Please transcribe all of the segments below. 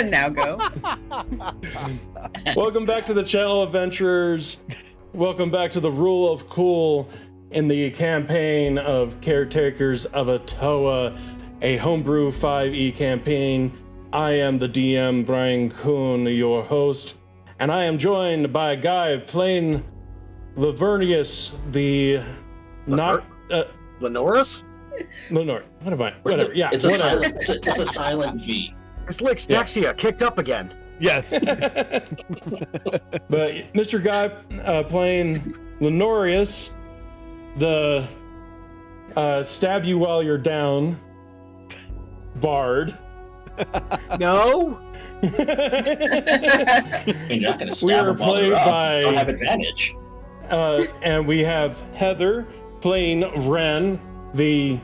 Now go. Welcome back to the Channel Adventures. Welcome back to the Rule of Cool in the campaign of Caretakers of Atoa, a Homebrew 5e campaign. I am the DM, Brian Kuhn, your host, and I am joined by a guy playing Lavernius, Lenoris? Lenore. Whatever. Yeah. It's a silent V. It's like Staxia kicked up again. Yes. But Mr. Guy playing Lenorius, the stab you while you're down bard. No. You're not going to We stab are him while played they're up. by- You don't have advantage. And we have Heather playing Ren, the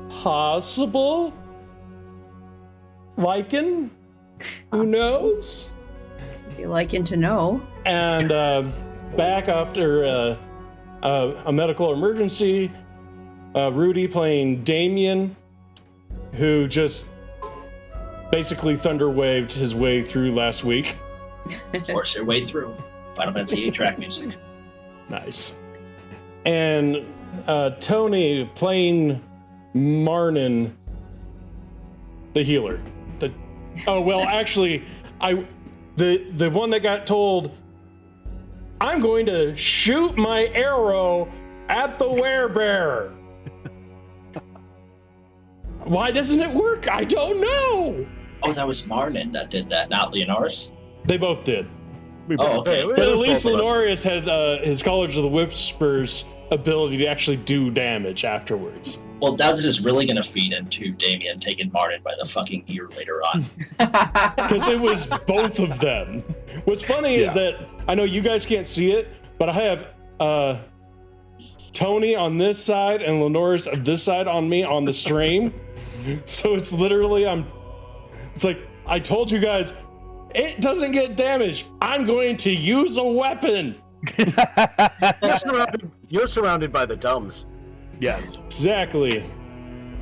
possible Lycan. Who knows? If you liking to know. And back after a medical emergency, Rudy playing Damien, who just basically thunder waved his way through last week. Force your way through. Final Fantasy VIII track music. Nice. And Tony playing Marnin, the healer. Actually, the one that got told, I'm going to shoot my arrow at the werebear. Why doesn't it work? I don't know. Oh, that was Marnin that did that, not Leonoris? They both did. Oh, okay. But at least Lenorius had his College of the Whispers ability to actually do damage afterwards. Well, now this is really going to feed into Damien taking Martin by the fucking ear later on. Because it was both of them. What's funny is that, I know you guys can't see it, but I have Tony on this side and Lenorius on this side on me on the stream. So it's literally, it's like, I told you guys, it doesn't get damaged. I'm going to use a weapon. You're surrounded by the dumbs. Yes. Exactly.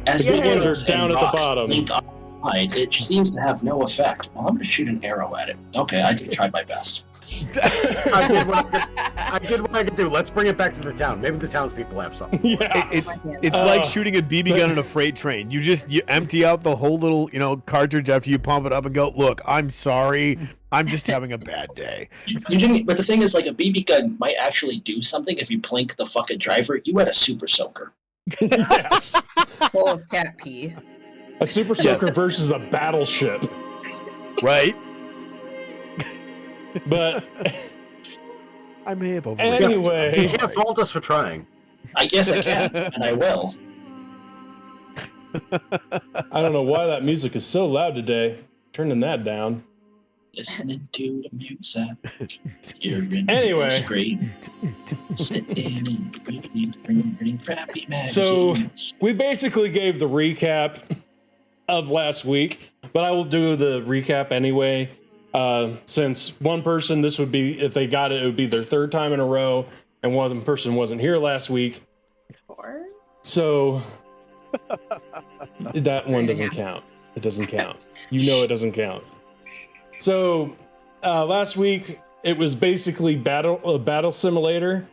As The the ones arrows are down and at the rocks bottom. blink outside, it seems to have no effect. Well, I'm going to shoot an arrow at it. Okay, I tried my best. I did what I could do. Let's bring it back to the town. Maybe the townspeople have something. Yeah. It's like shooting a BB gun in a freight train. You empty out the whole little, cartridge after you pump it up and go, look, I'm sorry. I'm just having a bad day. You didn't, but the thing is, like, a BB gun might actually do something if you plink the fucking driver. You had a super soaker. Yes. Full of cat pee. A super soaker versus a battleship. Right? But I may have overrated. You anyway, can't fault us for trying. I guess I can, and I will. I don't know why that music is so loud today. Turning that down. Listening to the music. Hearing Anyway. the scream. Sitting and reading crappy So magazines. we basically gave the recap of last week, but I will do the recap anyway. Since one person, this would be, if they got it, it would be their third time in a row, and one person wasn't here last week. Four? So that one doesn't count. It doesn't count. You know it doesn't count. So last week it was basically a battle simulator.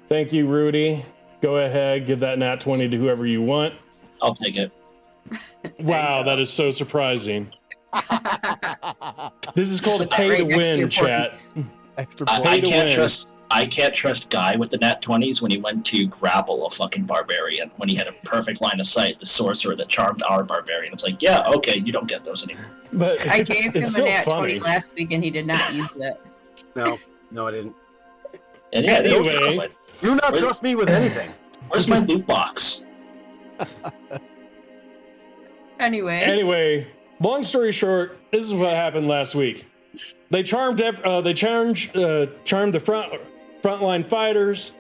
Thank you, Rudy. Go ahead, give that nat 20 to whoever you want. I'll take it. Wow, that is so surprising. This is called a pay Right to next to win, your chat. points. Extra I point. can't trust Guy with the nat 20s when he went to grapple a fucking barbarian when he had a perfect line of sight, the sorcerer that charmed our barbarian. It's like, yeah, okay, you don't get those anymore. But I it's gave him a still nat 20 funny. last week and he did not use it. No, I didn't. And yeah, Anyway. Do not trust me with anything. Where's my loot box? Anyway, Long story short, this is what happened last week. They charmed the frontline fighters,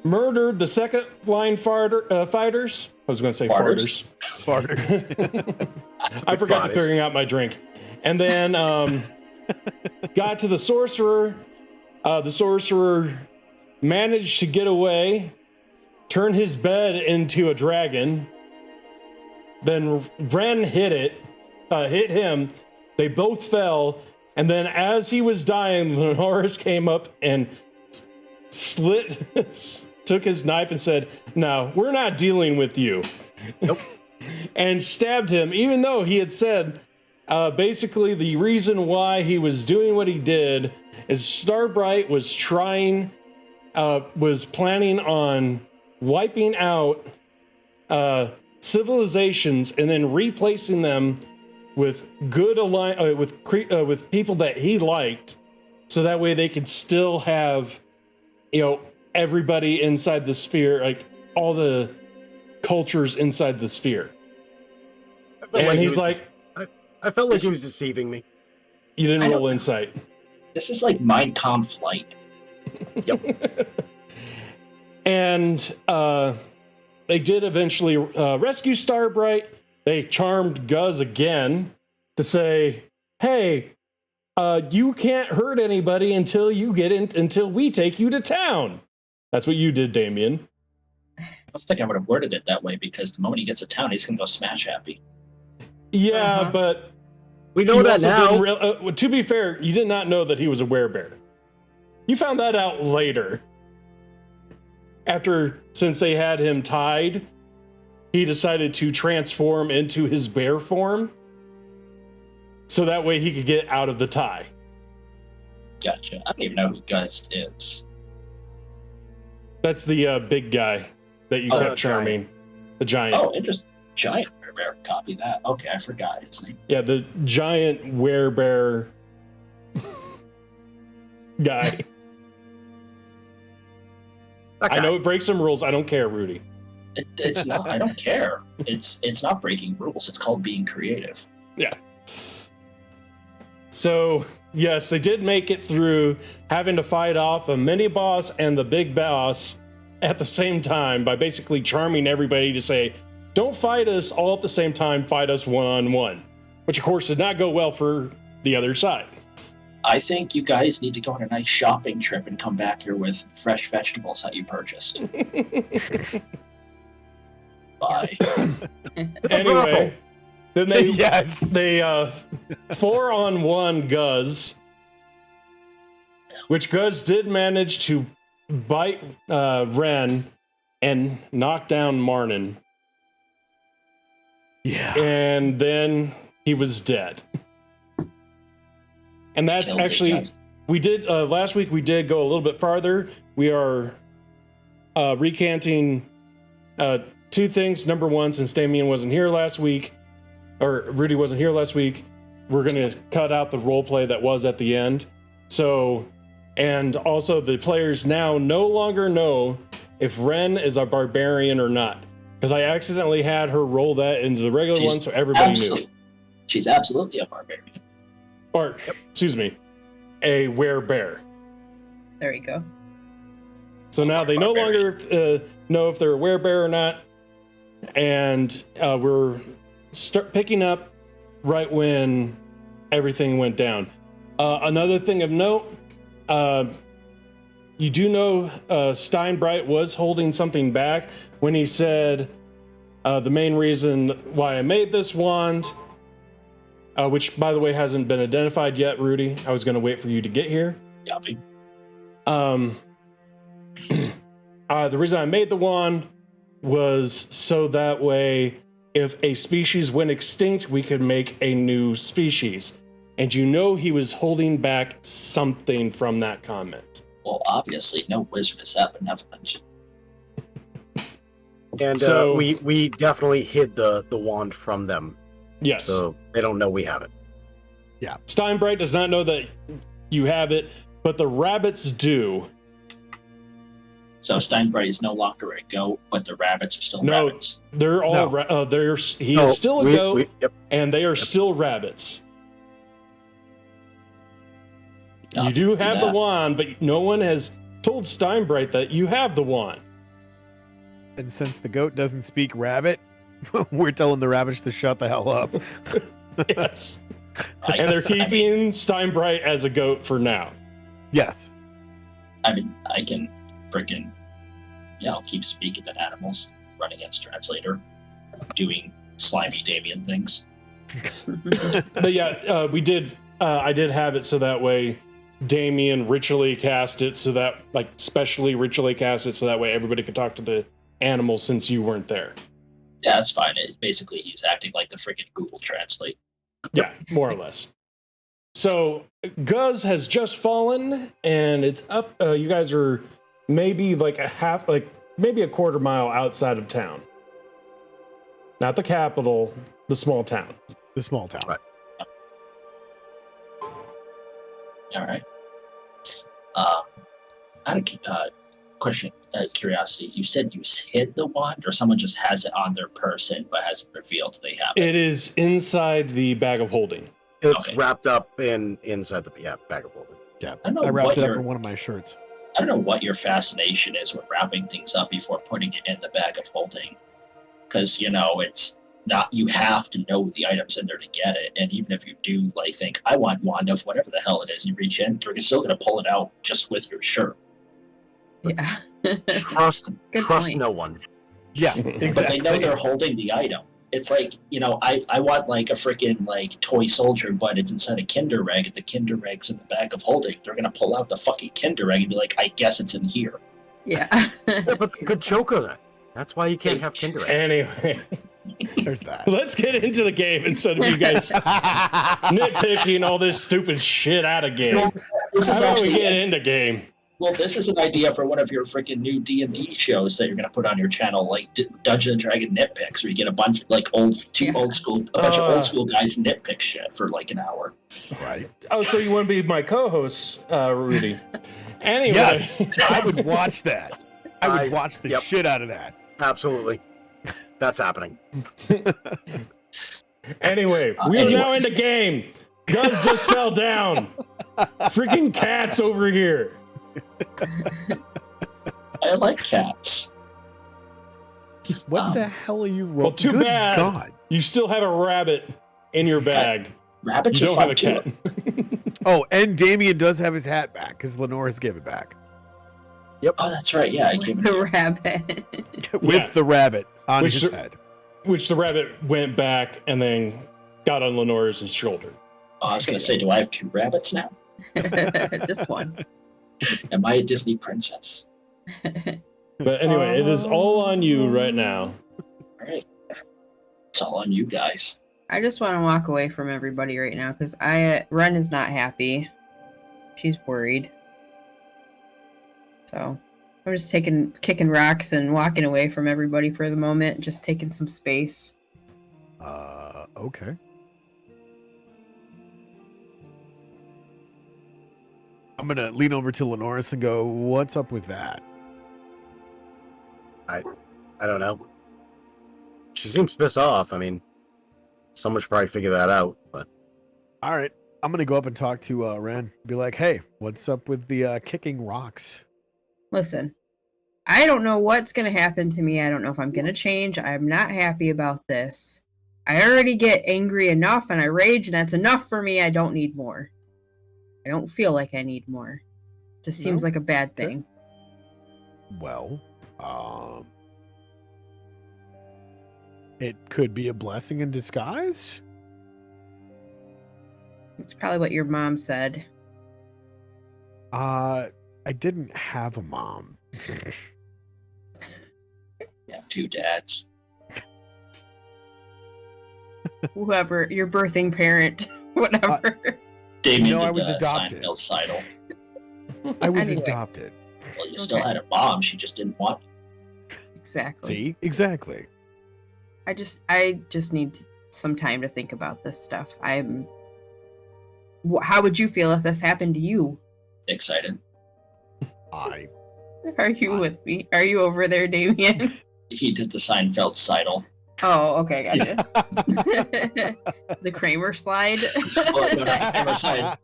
murdered the second line fighters. I was going to say farters. I forgot to clearing out my drink, and then got to the sorcerer. The sorcerer managed to get away, turn his bed into a dragon. Then Ren hit him, They both fell, and then as he was dying, Lenores came up and took his knife and said, "No, we're not dealing with you." Nope. And stabbed him, even though he had said, basically the reason why he was doing what he did is Starbright was planning on wiping out civilizations and then replacing them with with people that he liked, so that way they could still have, everybody inside the sphere, like all the cultures inside the sphere. And he's like, I felt like he was deceiving me. "You didn't roll insight." This is like Mein Kampf Flight. Yep. And they did eventually rescue Starbright. They charmed Guz again to say, "Hey, you can't hurt anybody until we take you to town." That's what you did, Damien. I don't think I would have worded it that way, because the moment he gets to town, he's gonna go smash happy. Yeah, but We know that now. To be fair, you did not know that he was a werebear. You found that out later. Since they had him tied, he decided to transform into his bear form, so that way he could get out of the tie. Gotcha. I don't even know who Gus is. That's the big guy that you kept charming. The giant. Oh, interesting. Giant bear. Copy that. Okay, I forgot his name. Yeah, the giant werebear guy. I know it breaks some rules. I don't care, Rudy. It's not. I don't care. It's not breaking rules. It's called being creative. Yeah. So, yes, they did make it through having to fight off a mini boss and the big boss at the same time by basically charming everybody to say, "Don't fight us all at the same time, fight us one-on-one." Which, of course, did not go well for the other side. I think you guys need to go on a nice shopping trip and come back here with fresh vegetables that you purchased. Bye. Anyway, then they Yes. they 4-on-1 Guz, which Guz did manage to bite Ren and knock down Marnin, Yeah. and then he was dead. And that's Killed it, actually guys. we did last week. We did go a little bit farther. We are recanting two things. Number one, since Damien wasn't here last week, or Rudy wasn't here last week, we're going to cut out the role play that was at the end. So, and also the players now no longer know if Ren is a barbarian or not, because I accidentally had her roll that into the regular one, so everybody knew. She's absolutely a barbarian. Or, excuse me, a werebear. There you go. So now they no longer know if they're a werebear or not, and we're picking up right when everything went down. Another thing of note, you do know Steinbright was holding something back when he said the main reason why I made this wand, which, by the way, hasn't been identified yet, Rudy. I was going to wait for you to get here. Yuppie. The reason I made the wand was so that way, if a species went extinct, we could make a new species. And you know he was holding back something from that comment. Well, obviously, no wizard is that benevolent. And So- we definitely hid the wand from them, Yes. so they don't know we have it. Steinbright does not know that you have it, but the rabbits do. So Steinbright is no longer a goat, but the rabbits are still No. rabbits. They're all No. he No, is still a goat, yep. and they are still rabbits. You Yup, do have the that. wand, but no one has told Steinbright that you have the wand. And since the goat doesn't speak rabbit, we're telling the rabbits to shut the hell up. Yes. And they're keeping Steinbright as a goat for now. Yes. I mean, I can freaking, I'll keep speaking to animals, run against translator, doing slimy Damien things. But yeah, we did. I did have it so that way Damien ritually cast it so that, like, specially ritually cast it so that way everybody could talk to the animal since you weren't there. Yeah, that's fine. Basically, he's acting like the freaking Google Translate. Yeah, more or less. So Guz has just fallen, and it's up. You guys are maybe like maybe a quarter mile outside of town. Not the capital, the small town. The small town. Right. All right. I had a question, curiosity. You said you hid the wand, or someone just has it on their person but hasn't revealed they have it? It is inside the bag of holding. It's Okay. wrapped up inside the bag of holding. Yeah, I don't know I wrapped what it up your- in one of my shirts. I don't know what your fascination is with wrapping things up before putting it in the bag of holding. Because, it's not, you have to know the items in there to get it. And even if you do, like, think, I want wand of whatever the hell it is, and you reach in, you're still going to pull it out just with your shirt. Yeah. Trust Good trust point. no one. Yeah, But exactly. they know they're holding the item. It's like, I want, like, a freaking, like, toy soldier, but it's inside a Kinder Egg, and the Kinder Egg's in the bag of holding. They're going to pull out the fucking Kinder Egg and be like, I guess it's in here. Yeah. Yeah, but they could choke on it. That's why you can't have Kinder Eggs. Anyway, There's that. let's get into the game instead of you guys nitpicking all this stupid shit out of game. This is How about we actually get into game? Well, this is an idea for one of your freaking new D&D shows that you're going to put on your channel, like Dungeons and Dragon nitpicks, where you get a bunch of like a bunch of old school guys nitpick shit for like an hour. Right. Oh, so you want to be my co-host, Rudy? Anyway, Yes, I would watch that. I would watch the Yep. shit out of that. Absolutely. That's happening. anyway, we are now in the game. Gus just fell down. Freaking cats over here. I like cats. What the hell are you rolling? Well, too Good bad. God. You still have a rabbit in your bag. Rabbits You are don't have fun a too. cat. Oh, and Damien does have his hat back because Lenore has given it back Oh, that's right. Yeah, I came. With the rabbit. with Yeah. the rabbit on Which his are- head. Which the rabbit went back and then got on Lenore's shoulder. Oh, I was going to say, do I have two rabbits now? Just one. Am I a Disney princess? But anyway, it is all on you right now. All right. It's all on you guys. I just want to walk away from everybody right now because Ren is not happy. She's worried. So I'm just kicking rocks and walking away from everybody for the moment, just taking some space. Okay. I'm gonna lean over to Lenoris and go, "What's up with that?" I don't know. She seems pissed off. I mean, someone should probably figure that out. But All right, I'm gonna go up and talk to Ren. Be like, "Hey, what's up with the kicking rocks?" Listen, I don't know what's going to happen to me. I don't know if I'm going to change. I'm not happy about this. I already get angry enough and I rage, and that's enough for me. I don't need more. I don't feel like I need more. Just seems No? like a bad Okay. thing. Well, it could be a blessing in disguise. It's probably what your mom said. I didn't have a mom. You have two dads. Whoever, your birthing parent, whatever. Damien No, I did was the adopted. Seinfeld sidle. I was Anyway. adopted. Well, you still Okay. had a mom. She just didn't want you. Exactly. See, exactly. I just need some time to think about this stuff. How would you feel if this happened to you? Excited. Are you with me? Are you over there, Damien? He did the Seinfeld sidle. Oh, okay, gotcha. The Kramer slide. Well, no, not the side,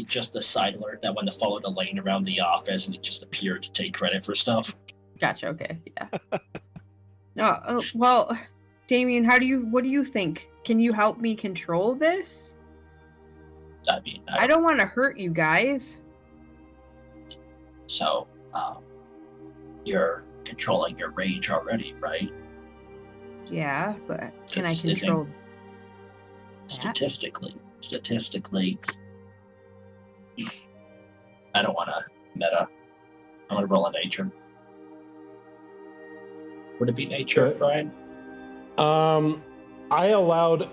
just the sidler that went to follow the lane around the office, and he just appeared to take credit for stuff. Gotcha. Okay, yeah. No, well, Damien, what do you think? Can you help me control this? I mean, I don't want to hurt you guys. So, you're controlling your rage already, right? Yeah, but can I Is it- control? statistically, I don't want to meta. I'm gonna roll a nature. Would it be nature, Okay. Brian? I allowed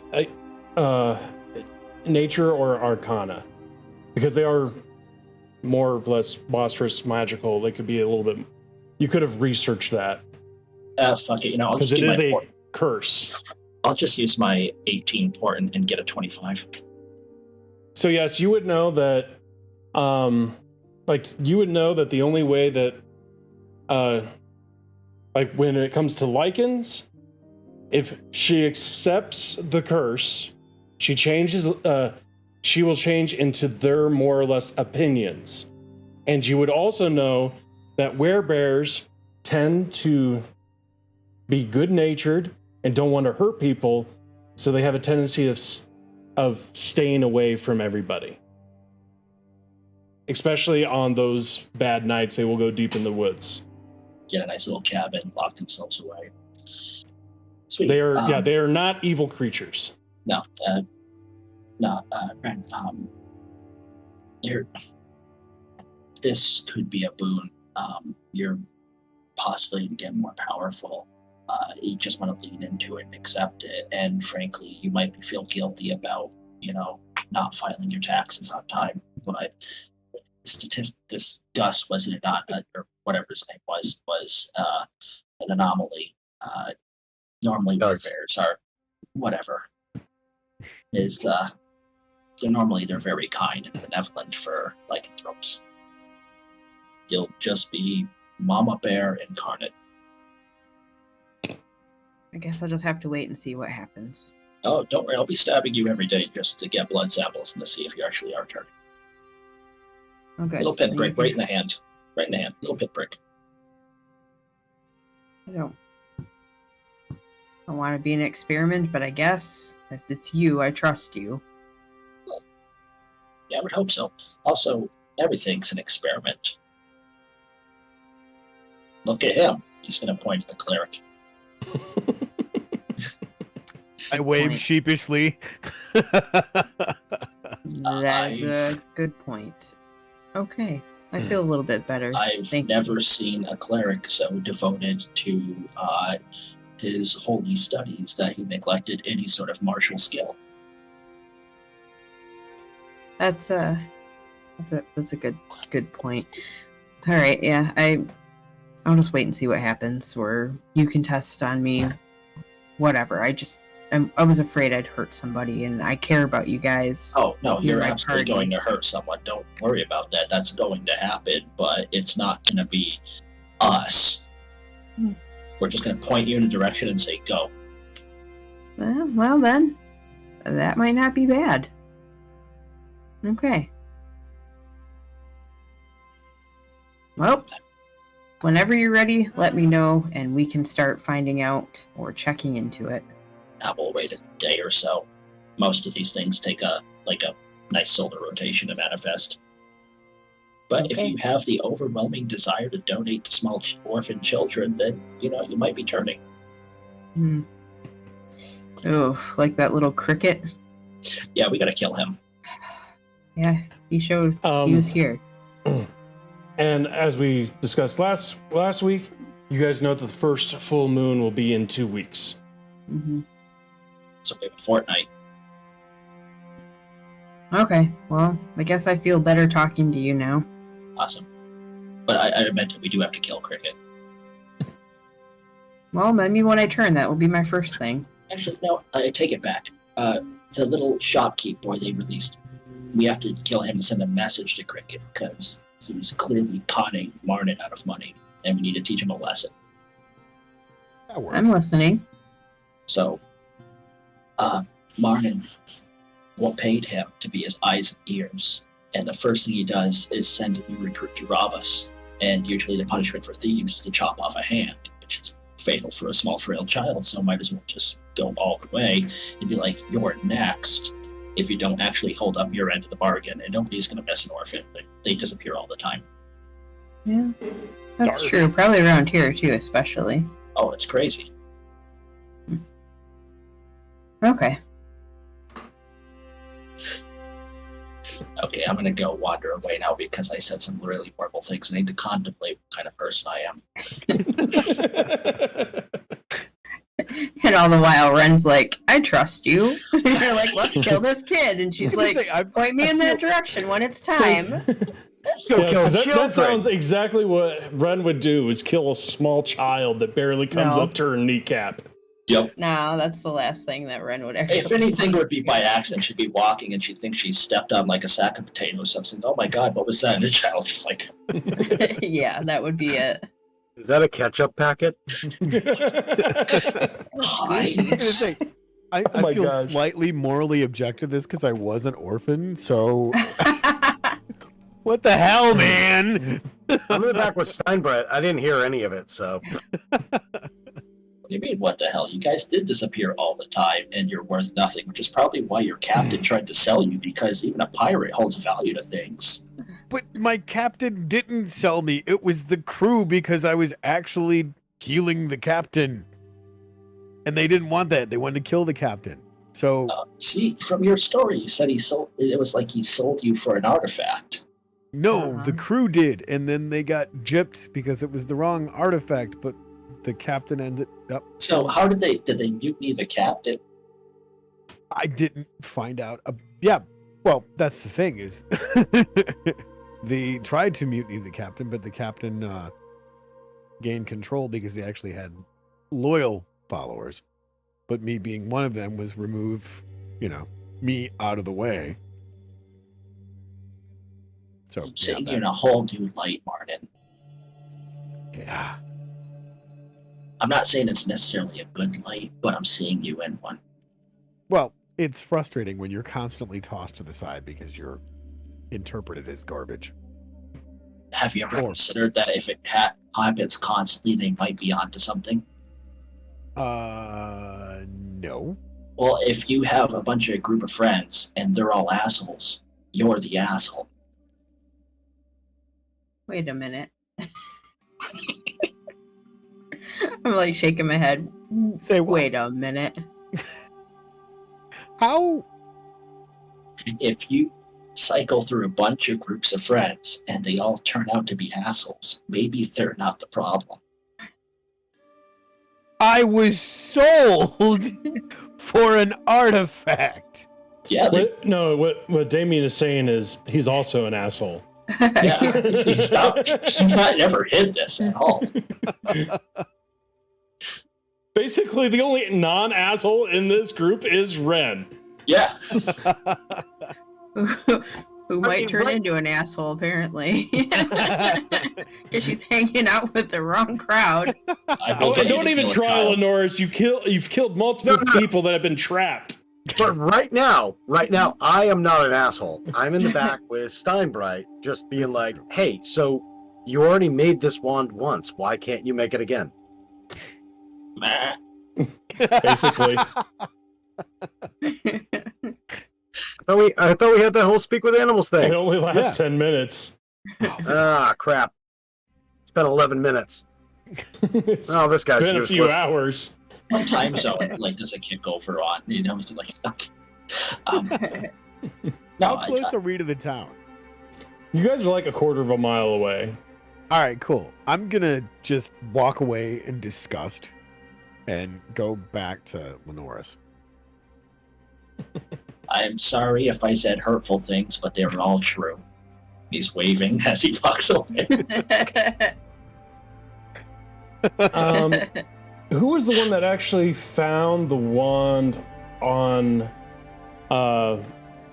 nature or arcana because they are more or less monstrous, magical. They could be a little bit. You could have researched that Fuck it. I'll because just it is a port. curse. I'll just use my 18 port and get a 25. So yes, you would know that. You would know that the only way that, when it comes to lichens, if she accepts the curse, she will change into their more or less opinions. And you would also know that werebears tend to be good-natured and don't want to hurt people, so they have a tendency of staying away from everybody. Especially on those bad nights, they will go deep in the woods. Get a nice little cabin, lock themselves away. Sweet. They are not evil creatures. No, Ren, this could be a boon. You're possibly to get more powerful. You just want to lean into it and accept it. And frankly, you might feel guilty about, not filing your taxes on time. But this Gus, wasn't it not, or whatever his name was an anomaly. Normally, bears are whatever. They're very kind and benevolent for lycanthropes. You'll just be Mama Bear incarnate. I guess I'll just have to wait and see what happens. Oh, don't worry. I'll be stabbing you every day just to get blood samples and to see if you actually are turning. Okay. Little pinprick right in the hand. Right in the hand. Little pinprick. I don't want to be an experiment, but I guess if it's you, I trust you. Yeah, I would hope so. Also, everything's an experiment. Look at him. He's going to point at the cleric. I wave sheepishly. That is a good point. Okay. I feel a little bit better. I've never seen a cleric so devoted to his holy studies that he neglected any sort of martial skill. That's a good point. All right, yeah, I'll just wait and see what happens. Or you can test on me, whatever. I was afraid I'd hurt somebody, and I care about you guys. Oh no, you're my absolutely party. going to hurt someone. Don't worry about that. That's going to happen, but it's not going to be us. We're just going to point you in a direction and say go. Well then, that might not be bad. Okay. Well, whenever you're ready, let me know, and we can start finding out or checking into it. I will wait a day or so. Most of these things take a nice solar rotation to manifest. But if you have the overwhelming desire to donate to small orphan children, then you might be turning. Oh, like that little cricket. Yeah, we gotta kill him. Yeah, he showed he was here. And as we discussed last week, you guys know that the first full moon will be in 2 weeks. Mm-hmm. So we have a fortnight. Okay, well, I guess I feel better talking to you now. Awesome. But I meant we do have to kill Cricket. Well, maybe when I turn, that will be my first thing. Actually, no, I take it back. The little shopkeep boy they released, we have to kill him to send a message to Cricket, because he's clearly conning Marnin out of money, and we need to teach him a lesson. That works. I'm listening. So, Marnin paid him to be his eyes and ears, and the first thing he does is send a new recruit to rob us. And usually the punishment for thieves is to chop off a hand, which is fatal for a small, frail child, so might as well just go all the way and be like, you're next, if you don't actually hold up your end of the bargain, and nobody's going to miss an orphan. They disappear all the time. Yeah, that's true. Probably around here, too, especially. Oh, it's crazy. Okay. Okay, I'm gonna go wander away now because I said some really horrible things. I need to contemplate what kind of person I am. And all the while, Ren's like, I trust you. And you're like, let's kill this kid. And she's like, point me in that direction when it's time. Let's go kill children. That sounds exactly what Ren would do, is kill a small child that barely comes No. up to her kneecap. Yep. No, that's the last thing that Ren would actually If anything, it would be by accident. She'd be walking and she'd think she stepped on like a sack of potatoes or something. Oh my God, what was that? And the child's just like, Yeah, that would be it. Is that a ketchup packet? Heinz. I my feel gosh. slightly morally object to this because I was an orphan, so what the hell, man? I'm in the back with Steinbrett. I didn't hear any of it, so. What do you mean, what the hell? You guys did disappear all the time and you're worth nothing, which is probably why your captain tried to sell you, because even a pirate holds value to things. But my captain didn't sell me. It was the crew, because I was actually healing the captain. And they didn't want that. They wanted to kill the captain. So See, from your story, you said it was like he sold you for an artifact. no, Uh-huh. the crew did. And then they got gypped because it was the wrong artifact, but the captain ended up. So how did they mutiny the captain? I didn't find out. Yeah, well, that's the thing is they tried to mutiny the captain, but the captain gained control because he actually had loyal followers. But me being one of them was remove, me out of the way. So I'm seeing you in a whole new light, Martin. yeah. I'm not saying it's necessarily a good light, but I'm seeing you in one. Well, it's frustrating when you're constantly tossed to the side because you're interpreted as garbage. Have you ever Or- considered that if it happens constantly, they might be onto something? No. Well, if you have a group of friends and they're all assholes, you're the asshole. Wait a minute. I'm like shaking my head. Say what? Wait a minute. How? If you cycle through a bunch of groups of friends and they all turn out to be assholes, maybe they're not the problem. I was sold for an artifact. Yeah, What Damien is saying is he's also an asshole. yeah. He's not never hid this at all. Basically, the only non-asshole in this group is Ren. Yeah. Who might turn into an asshole, apparently. Because she's hanging out with the wrong crowd. Don't even try, Lenoris. You've killed multiple people that have been trapped. But right now, I am not an asshole. I'm in the back with Steinbreit, just being like, hey, so you already made this wand once. Why can't you make it again? Nah. Basically. I thought we had that whole speak with animals It thing. only lasts 10 minutes. Ah, crap. It's been 11 minutes. It's Oh, this guy's been a few useless. hours. What time zone does a kick over on? It's like, no, How close are we to the town? You guys are like a quarter of a mile away. All right, cool. I'm gonna just walk away in disgust and go back to Lenoris. I'm sorry if I said hurtful things, but they were all true. He's waving as he walks away. Who was the one that actually found the wand on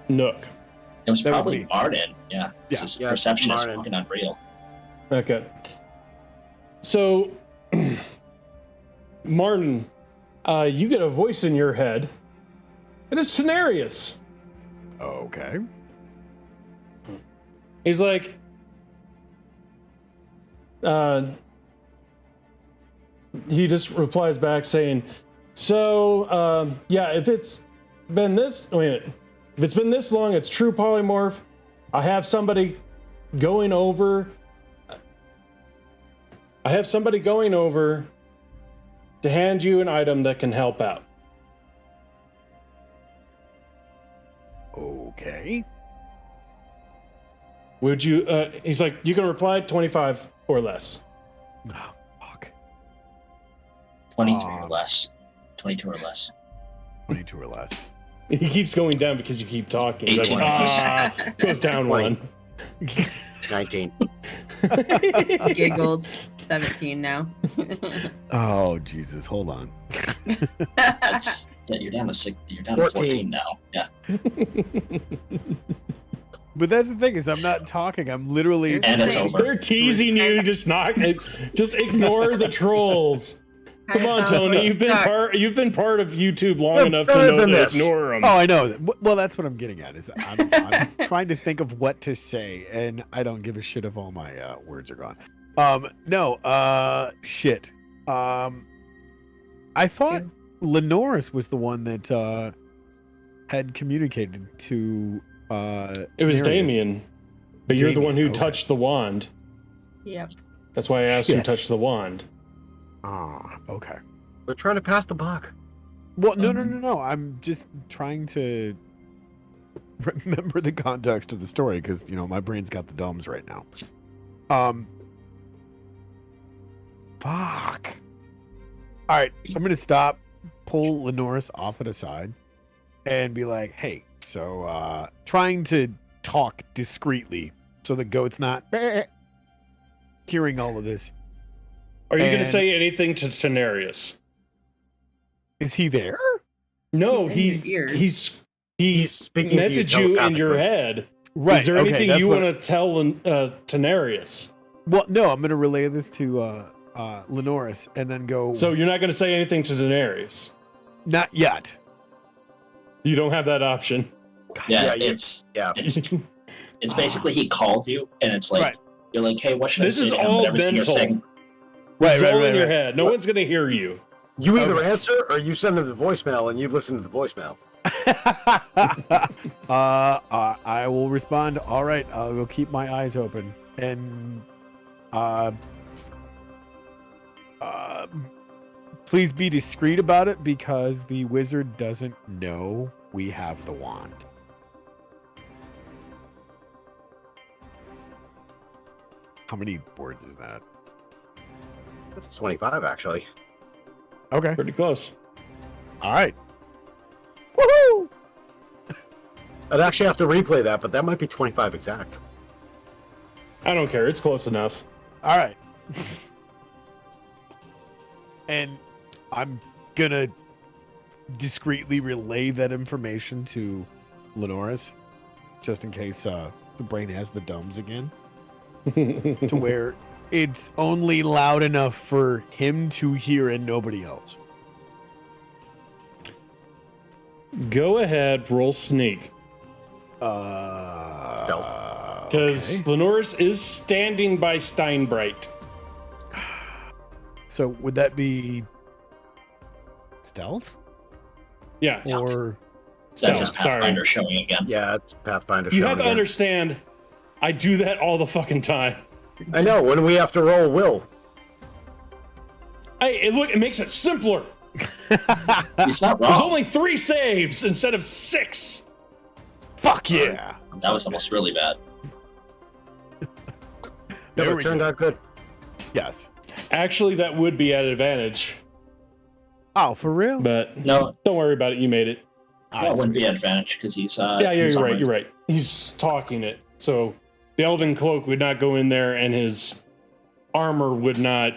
Nook? It was That was probably me. Martin. Yeah. Yeah. His Yeah, perception is Martin. fucking unreal. Okay. So, Martin, you get a voice in your head. It is Tenarius. Okay. He's like, he just replies back saying, so, yeah, if it's been this long, it's true polymorph. I have somebody going over to hand you an item that can help out. Okay. Would you? He's like, you can reply 25 or less. Oh, fuck. 23 or less. 22 or less. 22 or less. He keeps going down because you keep talking. He's 18 like, goes down 20. 1. 19. Giggled. 17 now. Oh, Jesus. Hold on. That's, you're down to 6. You're down to 14 now. Yeah. But that's the thing is I'm not talking. I'm literally... And it's over. They're teasing you. Just ignore the trolls. Come on, Tony. You've been part of YouTube long enough to know to ignore them. Oh, I know. Well, that's what I'm getting at. Is I'm trying to think of what to say, and I don't give a shit if all my words are gone. Shit. I thought Lenoris was the one that had communicated to. It was Cenarius. Damien, but you're the one who okay. touched the wand. Yep. That's why I asked who Shit. touched the wand. Ah, okay. We're trying to pass the buck. Well, no. I'm just trying to remember the context of the story because my brain's got the dumbs right now. Fuck. All right, I'm gonna stop, pull Lenoris off to the side, and be like, "Hey, so trying to talk discreetly so the goat's not hearing all of this." Are you going to And- say anything to Cenarius? Is he there? No, He's in your ears. he speaking to you messaged you in your telepathically. head. Right. Is there okay, anything that's you what- want to tell Cenarius? Well, no, I'm gonna relay this to Lenoris and then go. So you're not going to say anything to Cenarius? Not yet. You don't have that option. Yeah, Yeah, it's Yeah. it's basically he called you, and it's like Right. you're like, hey, what should This I say is to him? all And everything you're mental. saying, It's Right, all right, in your right. head. No one's going to hear you. You either Okay. answer or you send them the voicemail and you listen to the voicemail. I will respond. All right, I will keep my eyes open and please be discreet about it because the wizard doesn't know we have the wand. How many words is that? That's 25, actually. Okay. Pretty close. All right. Woohoo! I'd actually have to replay that, but that might be 25 exact. I don't care. It's close enough. All right. And I'm gonna discreetly relay that information to Lenoris, just in case the brain has the dumbs again, to where it's only loud enough for him to hear and nobody else. Go ahead, roll sneak. Because Lenoris is standing by Steinbright. So would that be stealth? Yeah. Or that's just Sorry. Pathfinder showing again. Yeah, it's Pathfinder You showing have to again. understand, I do that all the fucking time. I know, when we have to roll will. Hey, look, it makes it simpler. He's not There's wrong. only 3 saves instead of 6. fuck yeah. That was almost really bad. No, There it we turned go. out good. Yes. Actually, that would be at advantage. Oh, for real? But No, don't worry about it. You made it. that wouldn't be an advantage because he's Yeah, he's you're right. armored. You're right. He's talking it. So the Elven Cloak would not go in there and his armor would not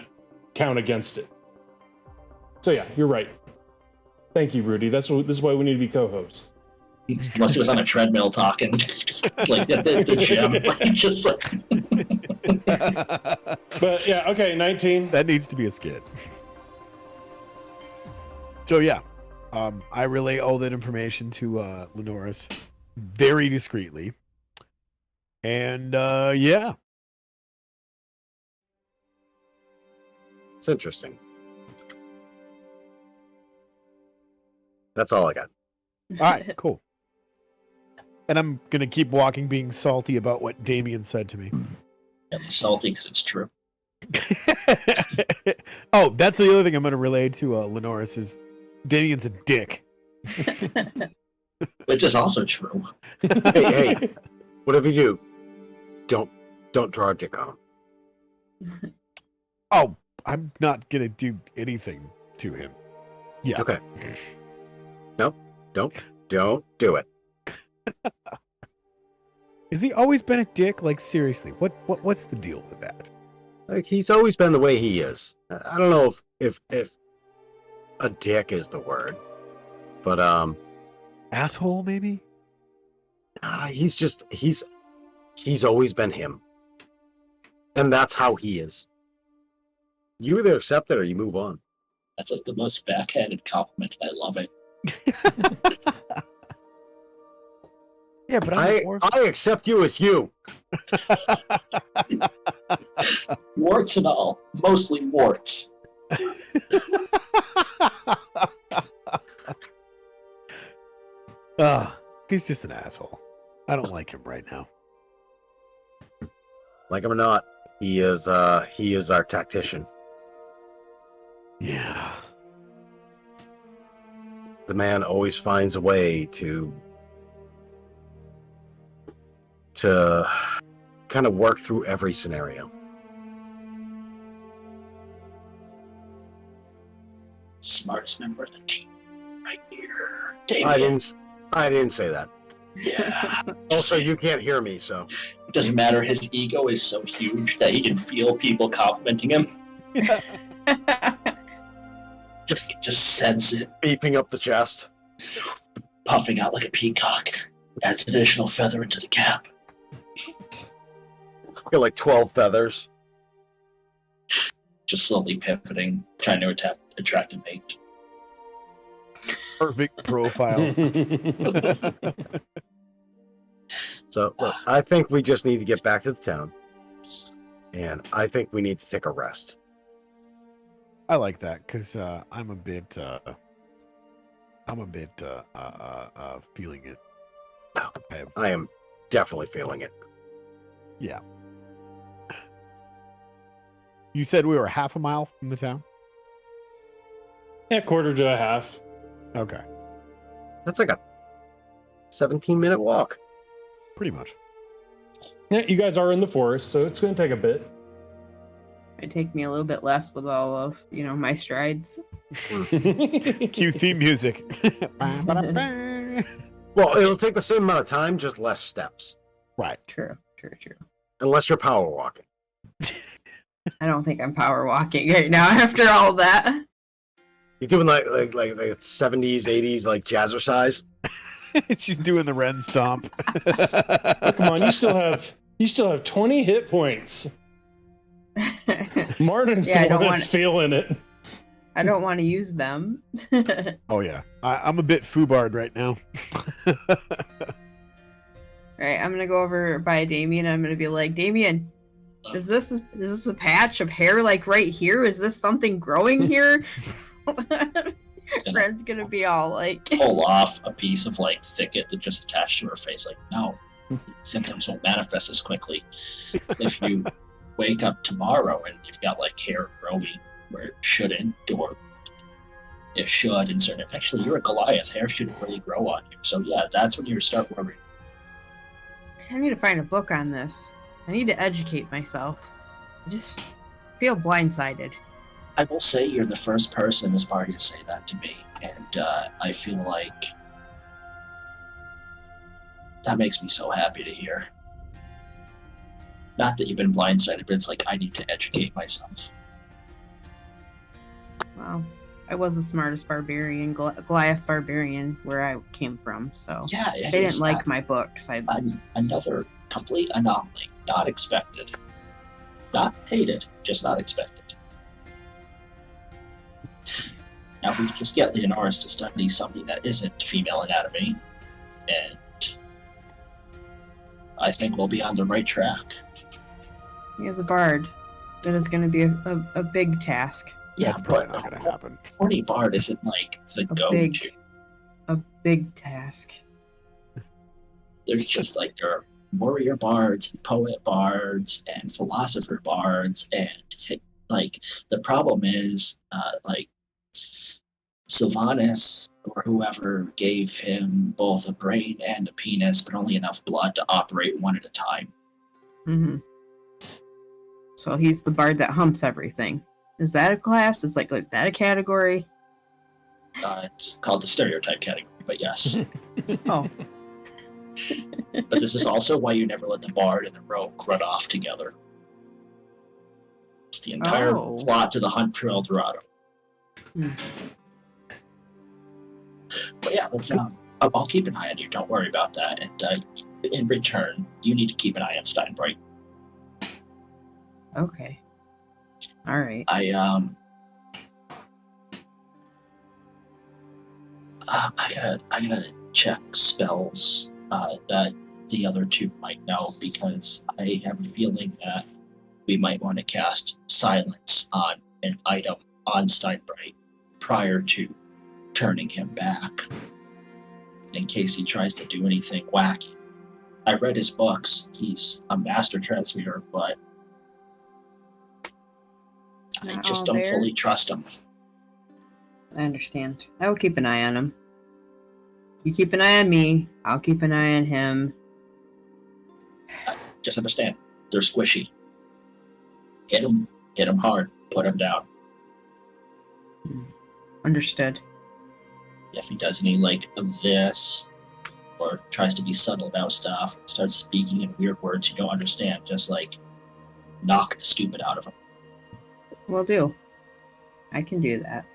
count against it. So yeah, you're right. Thank you, Rudy. This is why we need to be co-hosts. Unless he was on a treadmill talking, like at the gym, like, just like. But yeah, okay, 19. That needs to be a skit. So yeah, I relay all that information to Lenoris very discreetly, and yeah, It's interesting. That's all I got. all right, cool. And I'm gonna keep walking, being salty about what Damien said to me. Yeah, he's salty because it's true. Oh, that's the other thing I'm gonna relay to Lenoris is Damien's a dick. Which is also true. Hey, whatever you do, don't draw a dick on him. Oh, I'm not gonna do anything to him. Yeah. Okay. No, don't do it. Has he always been a dick? Like, seriously, what's the deal with that? Like, he's always been the way he is. I don't know if a dick is the word, but Asshole, maybe? he's always been him, and that's how he is. You either accept it or you move on. That's like the most backhanded compliment. I love it. Yeah, but I accept you as you. Warts and all. Mostly warts. He's just an asshole. I don't like him right now. Like him or not, he is our tactician. Yeah. The man always finds a way to kind of work through every scenario. Smartest member of the team. Right here. I Damien. didn't say that. Yeah. Also, you can't hear me, so It doesn't matter. His ego is so huge that he can feel people complimenting him. Just sense it. beefing up the chest. Puffing out like a peacock. Adds additional feather into the cap. Got like 12 feathers. Just slowly pivoting, trying to attract a mate. Perfect profile. So look, I think we just need to get back to the town, and I think we need to take a rest. I like that because I'm a bit feeling it. I am definitely feeling it. Yeah. You said we were half a mile from the town? Yeah, quarter to a half. Okay. That's like a 17-minute walk. Pretty much. Yeah, you guys are in the forest, so it's going to take a bit. It'd take me a little bit less with all of, my strides. Cue theme music. Well, it'll take the same amount of time, just less steps. Right. True. Unless you're power walking. I don't think I'm power walking right now after all that. You're doing like 70s, 80s, like jazzercise. She's doing the Ren stomp. Oh, come on, you still have 20 hit points. Martin's Yeah, the one that's feeling it. I don't want to use them. Oh yeah, I'm a bit foobarred right now. Right, I'm gonna go over by Damien. And I'm gonna be like, Damien, is this a patch of hair like right here? Is this something growing here? Red's gonna be all like, Pull off a piece of like thicket that just attached to her face. Like, no, symptoms won't manifest as quickly. If you wake up tomorrow and you've got like hair growing where it shouldn't, or it should, and certain. Actually, you're a Goliath. Hair shouldn't really grow on you. So yeah, that's when you start worrying. I need to find a book on this. I need to educate myself. I just feel blindsided. I will say you're the first person in this party to say that to me, and I feel like that makes me so happy to hear. Not that you've been blindsided, but it's like I need to educate myself. Wow. I was the smartest barbarian, Goliath barbarian, where I came from, so Yeah, they didn't like my books. Another complete anomaly, not expected. Not hated, just not expected. Now, if we could just get Leonoris to study something that isn't female anatomy, and I think we'll be on the right track. He is a bard. That is going to be a big task. Yeah, That's probably but not going to happen. horny bard isn't like the go-to. A big task. There's just like there are warrior bards, and poet bards, and philosopher bards, and like the problem is like Sylvanas or whoever gave him both a brain and a penis, but only enough blood to operate one at a time. Mm-hmm. So he's the bard that humps everything. Is that a class? Is like that a category? It's called the stereotype category, but yes. Oh. But this is also why you never let the bard and the rogue run off together. It's the entire plot to the hunt for El Dorado. But yeah, let's. I'll keep an eye on you. Don't worry about that. And in return, you need to keep an eye on Steinbright. Okay. All right. I gotta check spells that the other two might know, because I have a feeling that we might want to cast silence on an item on Steinbright prior to turning him back, in case he tries to do anything wacky. I read his books. He's a master transmuter, but I just don't fully trust him. I understand. I will keep an eye on him. You keep an eye on me. I'll keep an eye on him. Just understand, they're squishy. Hit him hard. Put him down. Understood. If he does any of this, or tries to be subtle about stuff, starts speaking in weird words you don't understand, just knock the stupid out of him. Will do. I can do that.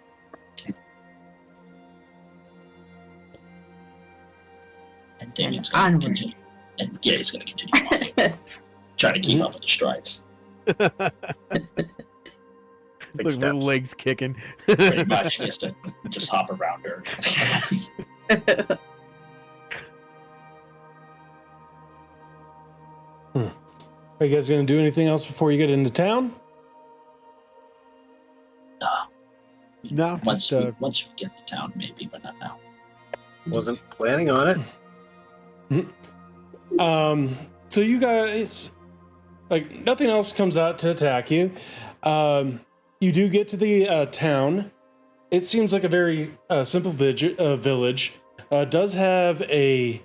And Damien's going to continue. And yeah, he's going to continue trying to keep up with the strides. Big steps. Legs kicking. Pretty much, he has to just hop around her. Are you guys going to do anything else before you get into town? No. Once we get to town, maybe, but not now. Wasn't planning on it. So you guys, nothing else comes out to attack you. You do get to the town. It seems like a very simple village. Does have a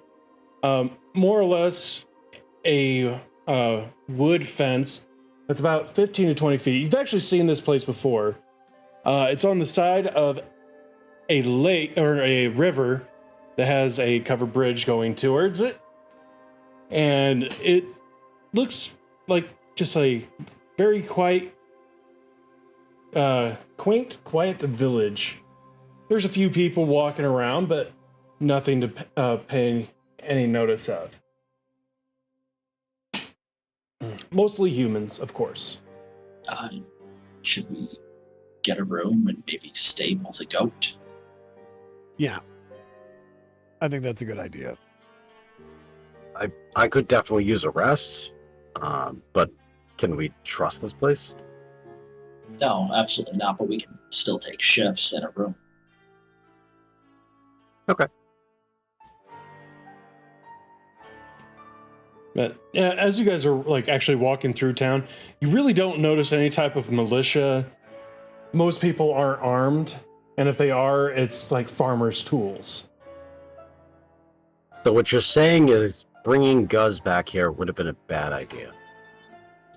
more or less a wood fence that's about 15 to 20 feet. You've actually seen this place before. It's on the side of a lake or a river that has a covered bridge going towards it. And it looks like just a very quaint, quiet village. There's a few people walking around, but nothing to pay any notice of. Mostly humans, of course. Should we get a room and maybe stable the goat? Yeah. I think that's a good idea. I could definitely use a rest, but can we trust this place? No, absolutely not, but we can still take shifts in a room. Okay. But as you guys are actually walking through town, you really don't notice any type of militia. Most people aren't armed, and if they are, it's farmers' tools. So what you're saying is bringing Guz back here would have been a bad idea.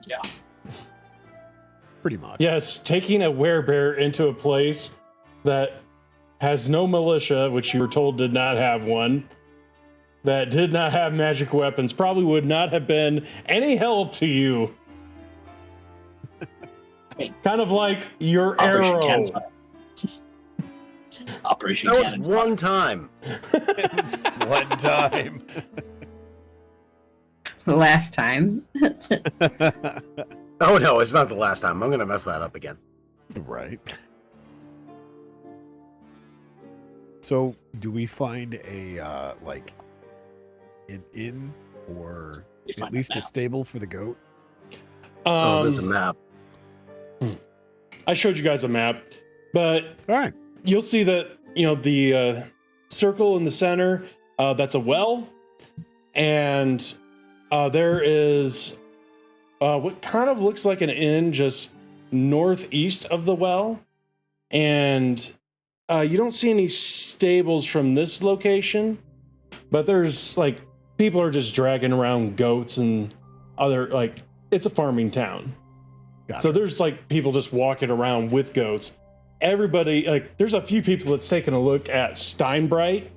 Yeah. Pretty much. Yes, taking a werebear into a place that has no militia, which you were told did not have one, that did not have magic weapons, probably would not have been any help to you. Kind of like your arrow. Operation That was Cannon. one time. One time. Last time. Oh no, it's not the last time. I'm gonna mess that up again. Right. So, do we find a an inn or at least a stable for the goat? There's a map. I showed you guys a map, but All right. you'll see that the circle in the center, that's a well, and there is what kind of looks like an inn just northeast of the well, and you don't see any stables from this location, but there's people are just dragging around goats and other, like, it's a farming town. So there's like people just walking around with goats. Everybody, like, there's a few people that's taking a look at Steinbright,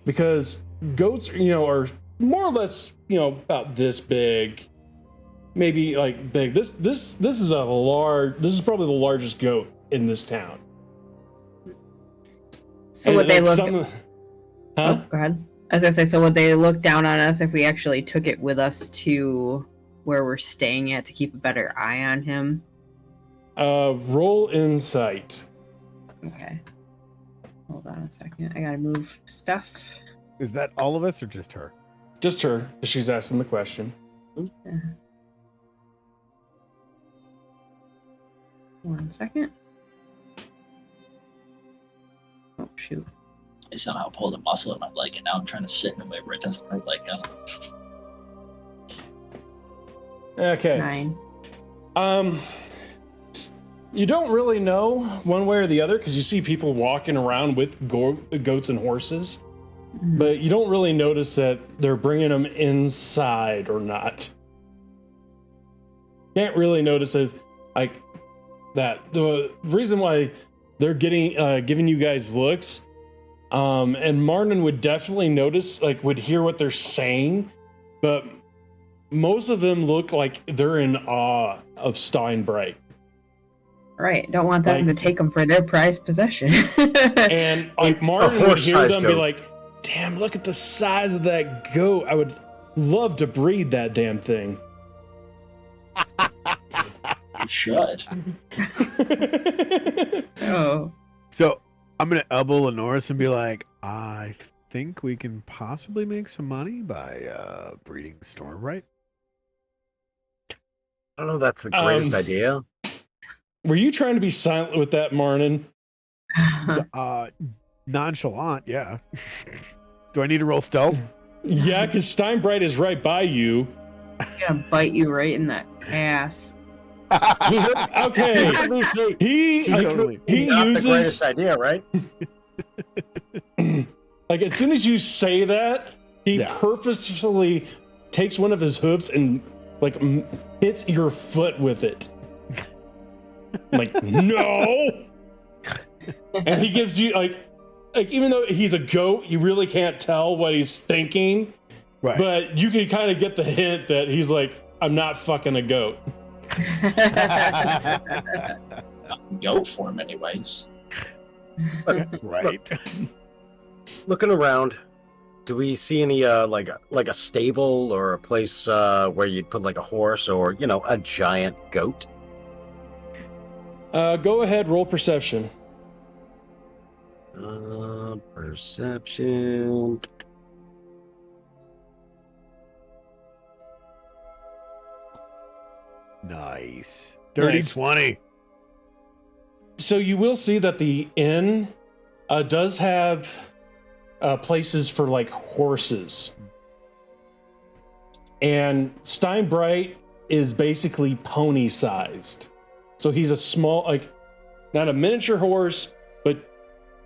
because goats, you know, are more or less, you know, about this big, maybe like big. This is this is probably the largest goat in this town. So would they look? Huh? Oh, go ahead. I was gonna say, so would they look down on us if we actually took it with us to where we're staying at to keep a better eye on him? Roll insight. Okay. Hold on a second. I gotta move stuff. Is that all of us or just her? Just her, 'cause she's asking the question. One second. Oh, shoot. I somehow pulled a muscle in my leg, and now I'm trying to sit in a way where it doesn't hurt like that. Okay. 9. You don't really know one way or the other, because you see people walking around with goats and horses, but you don't really notice that they're bringing them inside or not. Can't really notice it, like that. The reason why they're giving you guys looks, and Martin would definitely notice, like, would hear what they're saying, but most of them look like they're in awe of Steinbright. Right. Don't want them to take them for their prized possession. And like Martin would hear them goat. be like, damn, look at the size of that goat. I would love to breed that damn thing. You should. Oh. So I'm gonna elbow Lenoris and be like, I think we can possibly make some money by breeding Stormbright. I don't know. That's the greatest idea. Were you trying to be silent with that, Martin? Nonchalant, yeah. Do I need to roll stealth? Yeah, because Steinbright is right by you. I'm gonna bite you right in the ass. Okay. He Not uses the greatest idea, right? like, as soon as you say that, he purposefully takes one of his hooves and like hits your foot with it. Like, no. And he gives you like even though he's a goat, you really can't tell what he's thinking. Right. But you can kind of get the hint that he's like, I'm not fucking a goat. Goat form, anyways. Right. Looking around, do we see any like a stable or a place where you'd put like a horse or, you know, a giant goat? Go ahead, roll perception. Perception. Nice. Dirty Nice. 20. So you will see that the inn does have places for like horses. And Steinbright is basically pony sized. So he's a small, like, not a miniature horse, but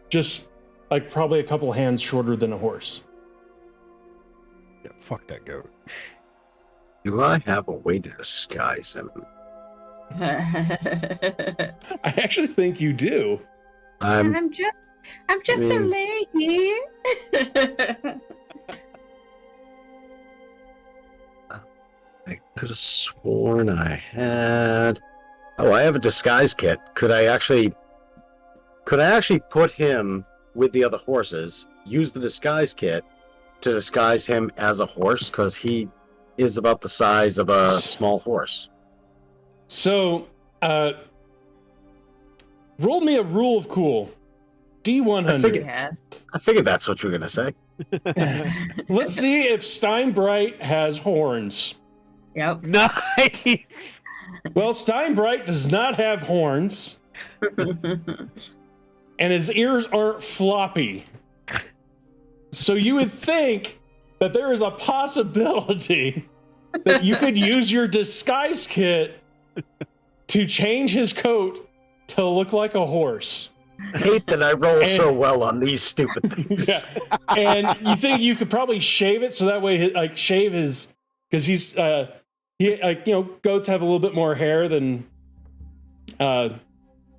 just like probably a couple hands shorter than a horse. Yeah, fuck that goat. Do I have a way to disguise him? I actually think you do. I'm just a lady. I could have sworn I had. Oh, I have a disguise kit. Could I actually put him with the other horses? Use the disguise kit to disguise him as a horse, because he is about the size of a small horse. So, roll me a rule of cool. D100. I figured that's what you were gonna say. Let's see if Steinbright has horns. Yep. Nice. Well, Steinbright does not have horns, and his ears aren't floppy. So you would think that there is a possibility that you could use your disguise kit to change his coat to look like a horse. I hate that I roll so well on these stupid things. Yeah. And you think you could probably shave it so that way, like, shave his, because he goats have a little bit more hair than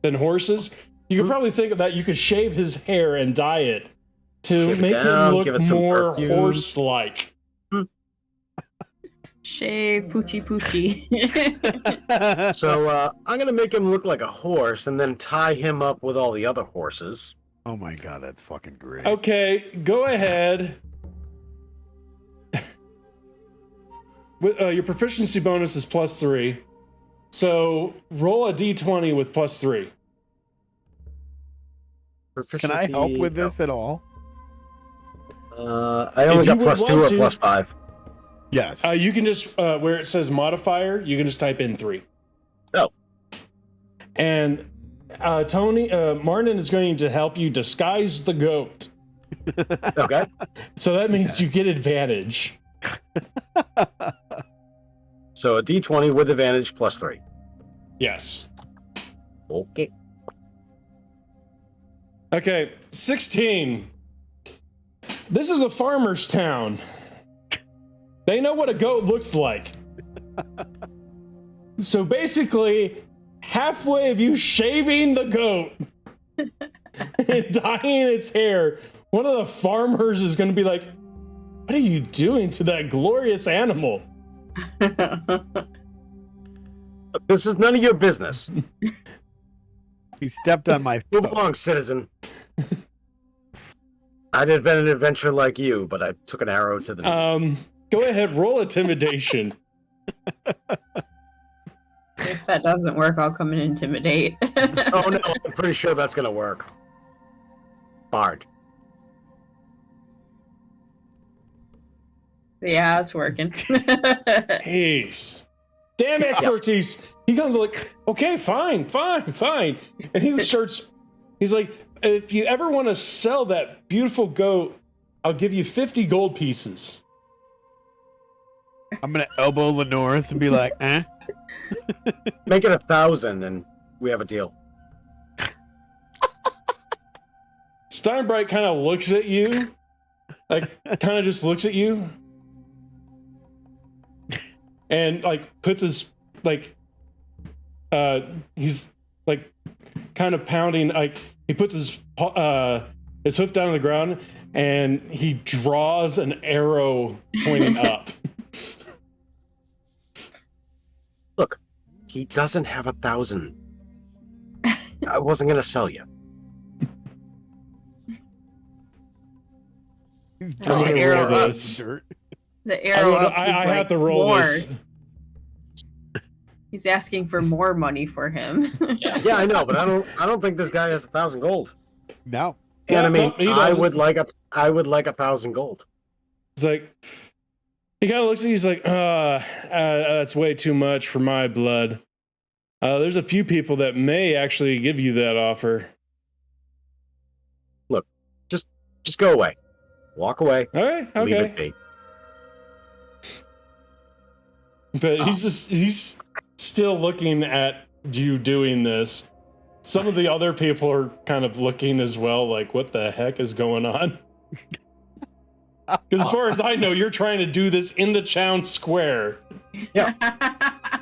horses. You could probably think of that. You could shave his hair and dye it to Shave it make down, him look give it some more perfume. horse-like. Shave poochie poochie. So I'm gonna make him look like a horse, and then tie him up with all the other horses. Oh my god, that's fucking great. Okay, go ahead. Your proficiency bonus is +3. So roll a d20 with +3. Can I help with this at all? I only If you got would +2 want or to- +5. Yes. You can just, where it says modifier, you can just type in 3. Oh. And Martin is going to help you disguise the goat. Okay. So that means you get advantage. So a d20 with advantage +3. Yes. Okay. Okay, 16. This is a farmer's town. They know what a goat looks like. So basically, halfway of you shaving the goat and dyeing its hair, one of the farmers is going to be like, what are you doing to that glorious animal? This is none of your business. He stepped on my Move foot. along, citizen. I'd have been an adventurer like you, but I took an arrow to the knee. Go ahead, roll intimidation. If that doesn't work, I'll come and intimidate. Oh no, I'm pretty sure that's gonna work. Bard. Yeah, it's working. Jeez. Damn expertise. He comes like, okay, fine. And he's like, if you ever want to sell that beautiful goat, I'll give you 50 gold pieces. I'm gonna elbow Lenoris and be like, eh? Make it 1,000 and we have a deal. Steinbright kind of looks at you, just looks at you, and puts his he's kind of pounding, he puts his hoof down on the ground and he draws an arrow pointing up. Look, he doesn't have 1,000. I wasn't gonna sell you. He's Oh, drawing the arrow a up. dirt. The arrow up is I like have to roll more. this. He's asking for more money for him. Yeah, I know, but I don't think this guy has 1,000 gold. No. And I No, mean, he I doesn't. would like 1,000 gold. He's like, he kind of looks at you, he's like, that's way too much for my blood. There's a few people that may actually give you that offer. Look, just go away. Walk away. All right, Leave okay. it be. But he's still looking at you doing this. Some of the other people are kind of looking as well, like, what the heck is going on? Because as far as I know, you're trying to do this in the town square. Yeah.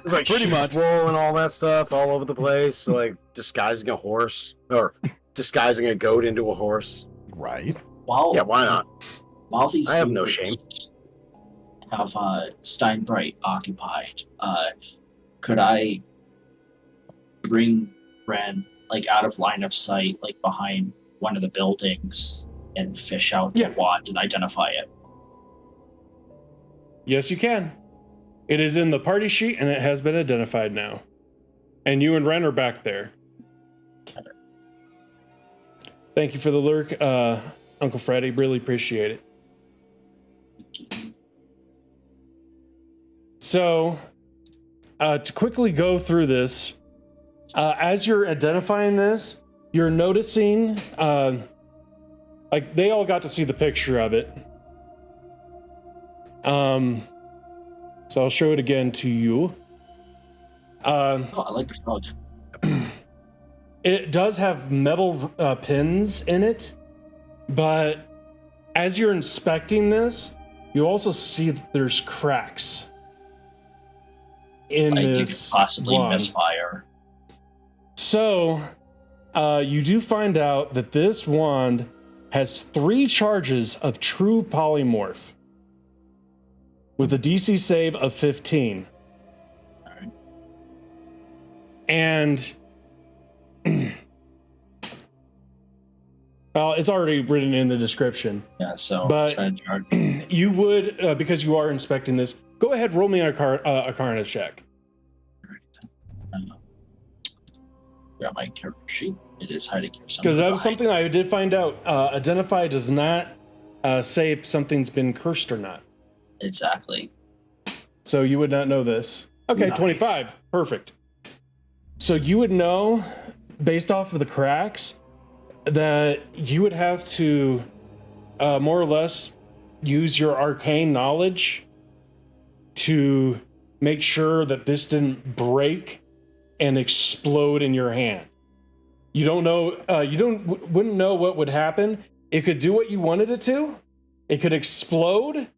It's like Pretty much. wool and all that stuff all over the place, like disguising a horse or disguising a goat into a horse. Right. Yeah, why not? While these I have no people shame. Have Steinbright occupied, could I bring Ren out of line of sight, behind one of the buildings, and fish out the wand and identify it? Yes, you can. It is in the party sheet, and it has been identified now. And you and Ren are back there. Thank you for the lurk, Uncle Freddy. Really appreciate it. So, to quickly go through this, as you're identifying this, you're noticing, they all got to see the picture of it. So I'll show it again to you. I like the frog. It does have metal pins in it, but as you're inspecting this, you also see that there's cracks. in Like, you could this possibly wand. misfire. So, you do find out that this wand has 3 charges of true polymorph with a DC save of 15. Alright. And well, it's already written in the description. Yeah, so But- spend charge. You would, because you are inspecting this, go ahead, roll me an Arcana check. Grab my character sheet. It is hiding here somewhere. Because that was behind. something I did find out. Identify does not say if something's been cursed or not. Exactly. So you would not know this. Okay, Nice. 25. Perfect. So you would know, based off of the cracks, that you would have to more or less use your arcane knowledge to make sure that this didn't break and explode in your hand. You don't know, wouldn't know what would happen. It could do what you wanted it to. It could explode,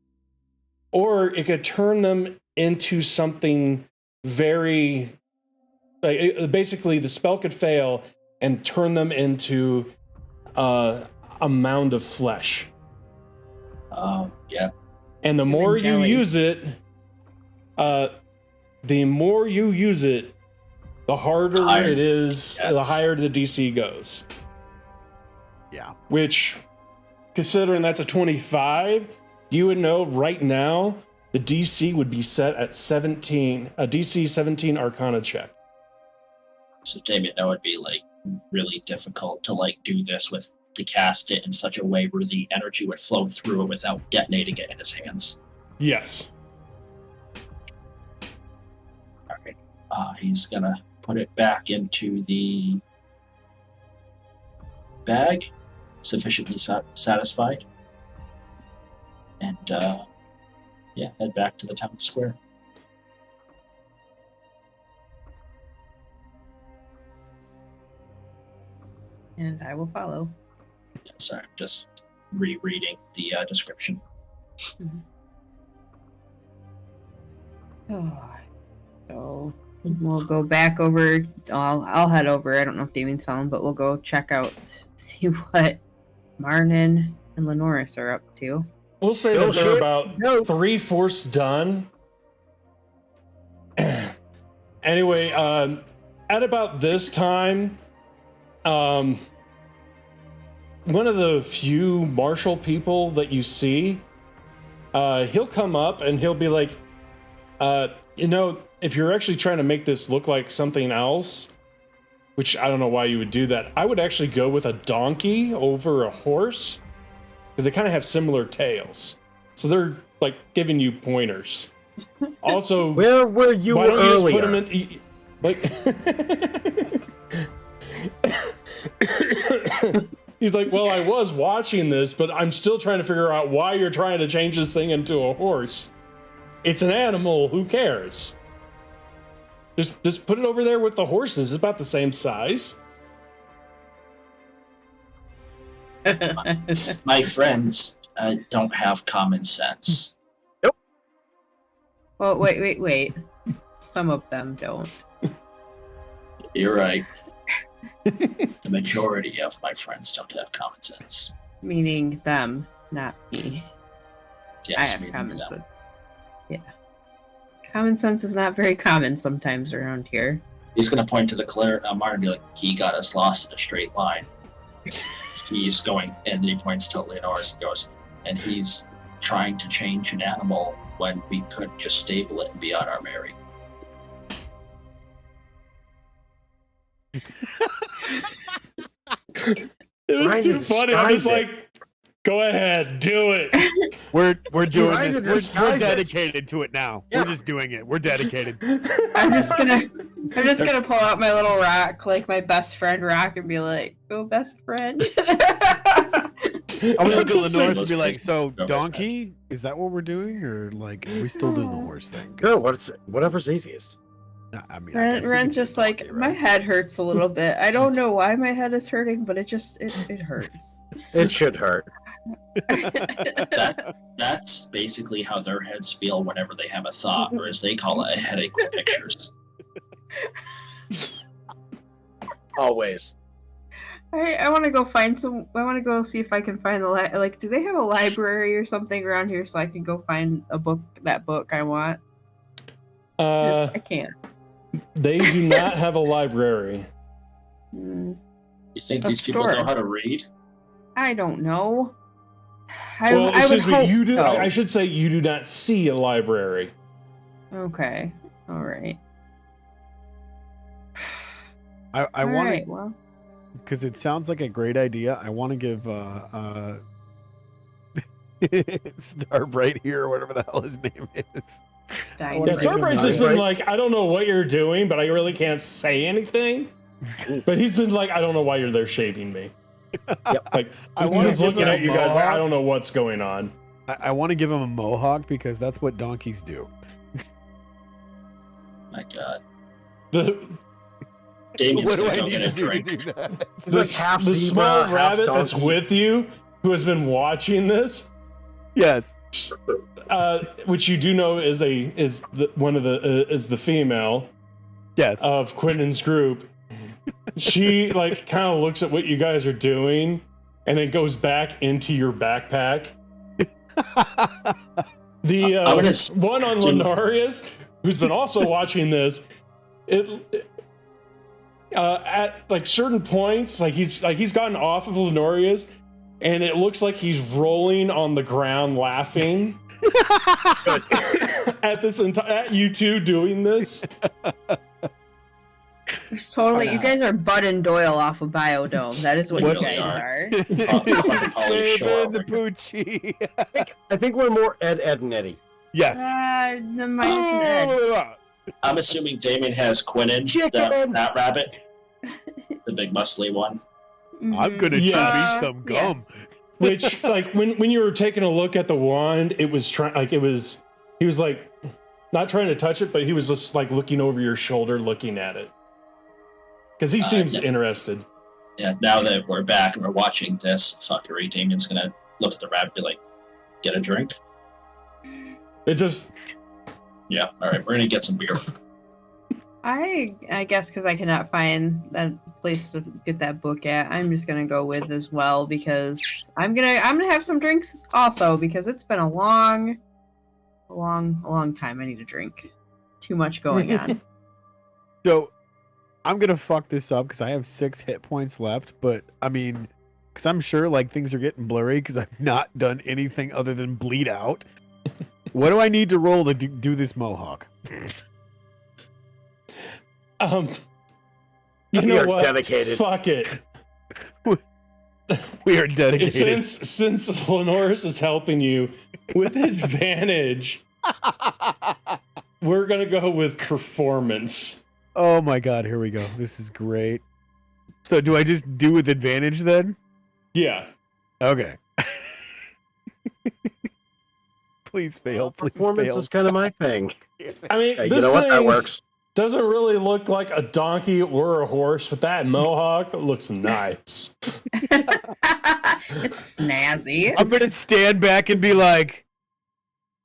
or it could turn them into something very, basically the spell could fail and turn them into a mound of flesh. Yeah. And the more you jelly. use it, the harder Higher. it is, Yes. the higher the DC goes. Yeah. Which, considering that's a 25, you would know right now the DC would be set at 17, a DC 17 Arcana check. So Damien, that would be like really difficult to like do this with to cast it in such a way where the energy would flow through it without detonating it in his hands. Yes. All right. He's gonna put it back into the bag, sufficiently satisfied, and head back to the town square. And I will follow. Yeah, sorry, I'm just rereading the description. Oh, so we'll go back over. I'll head over. I don't know if Damien's found, but we'll go check out, see what Marnin and Lenoris are up to. We'll say No that they're shit. about No. 3/4 done. Anyway, at about this time, one of the few martial people that you see, he'll come up and he'll be like, if you're actually trying to make this look like something else, which I don't know why you would do that, I would actually go with a donkey over a horse, because they kind of have similar tails. So they're like giving you pointers. Also, Where were you why don't you just earlier? put them in, like he's like, well, I was watching this, but I'm still trying to figure out why you're trying to change this thing into a horse. It's an animal, who cares? Just put it over there with the horses. It's about the same size. My friends don't have common sense. Well, wait. Some of them don't. You're right. The majority of my friends don't have common sense. Meaning them, not me. Yes, I have meaning common them. sense. Yeah. Common sense is not very common sometimes around here. He's going to point to the Martin and be like, he got us lost in a straight line. He's going, and he points to Leonor's and goes, and he's trying to change an animal when we could just stable it and be on our merry. It was Trying too to funny. I'm just disguise like, go ahead, do it. We're doing tried to this. We're disguise it. dedicated to it now. Yeah. We're just doing it. We're dedicated. I'm just gonna pull out my little rock, like my best friend rock, and be like, "Go, best friend." I'm gonna look at Just Lenore say- and be like, "So Go, donkey? Is that what we're doing, or like are we still doing the horse thing?" No, whatever's easiest. I mean, I guess we Ren's could do just like, donkey, my right? head hurts a little bit. I don't know why my head is hurting, but it hurts. It should hurt. That's basically how their heads feel whenever they have a thought, or as they call it, a headache with pictures. Always. I want to go find some. I want to go see if I can find the do they have a library or something around here so I can go find that book I want? I can't. They do not have a library. You think A these people store. know how to read? I don't know. Well, I would excuse me. hope You do. so. I should say you do not see a library. Okay. All right. I want to, Well, because it sounds like a great idea. I want to give Starbright here, or whatever the hell his name is. Stein- Yeah, Right. Starbright's has been Right. like, I don't know what you're doing, but I really can't say anything. But he's been like, I don't know why you're there shaving me. Yep. Like, I he's wanna just give looking him at a you guys like, I mohawk. don't know what's going on. I want to give him a mohawk because that's what donkeys do. My God. The Damien's What do gonna I go need get to a do to drink. do that? It's like half the zebra, small half rabbit that's donkey. with you, who has been watching this, Yes. which you do know is the female Yes. of Quentin's group. She like kind of looks at what you guys are doing, and then goes back into your backpack. The I'm gonna one on Lenarius, who's been also watching this, at like certain points, he's gotten off of Lenarius, and it looks like he's rolling on the ground laughing at you two doing this. It's totally. You guys are Bud and Doyle off of Biodome. That is what What- you guys Really are. fucking Pauly Shore Flavor over the Poochie. I think we're more Ed, and Eddie. Yes. The minus an Ed. I'm assuming Damien has Quentin, Chicken! that rabbit, the big muscly one. I'm gonna Yes. chew me some gum. Yes. Which, like, when you were taking a look at the wand, he was like not trying to touch it, but he was just like looking over your shoulder, looking at it, because he seems Yeah. interested. Yeah, now that we're back and we're watching this fuckery, Damien's gonna look at the rabbit and be like, get a drink? It just Yeah, alright, we're gonna get some beer. I guess because I cannot find that place to get that book at, I'm just gonna go with as well because I'm gonna have some drinks also because it's been a long time. I need a drink. Too much going on. So I'm gonna fuck this up because I have 6 hit points left, but I mean, because I'm sure like things are getting blurry because I've not done anything other than bleed out. What do I need to roll to do this mohawk? you We know are what? dedicated. Fuck it. We are dedicated. Since Lenoris is helping you with advantage, we're gonna go with performance. Oh my god, here we go. This is great. So do I just do with advantage then? Yeah. Okay. Please fail. Please Performance fail. is kind of my thing. I mean, Hey, you this know what? That thing works. doesn't really look like a donkey or a horse, but that mohawk looks nice. It's snazzy. I'm gonna stand back and be like,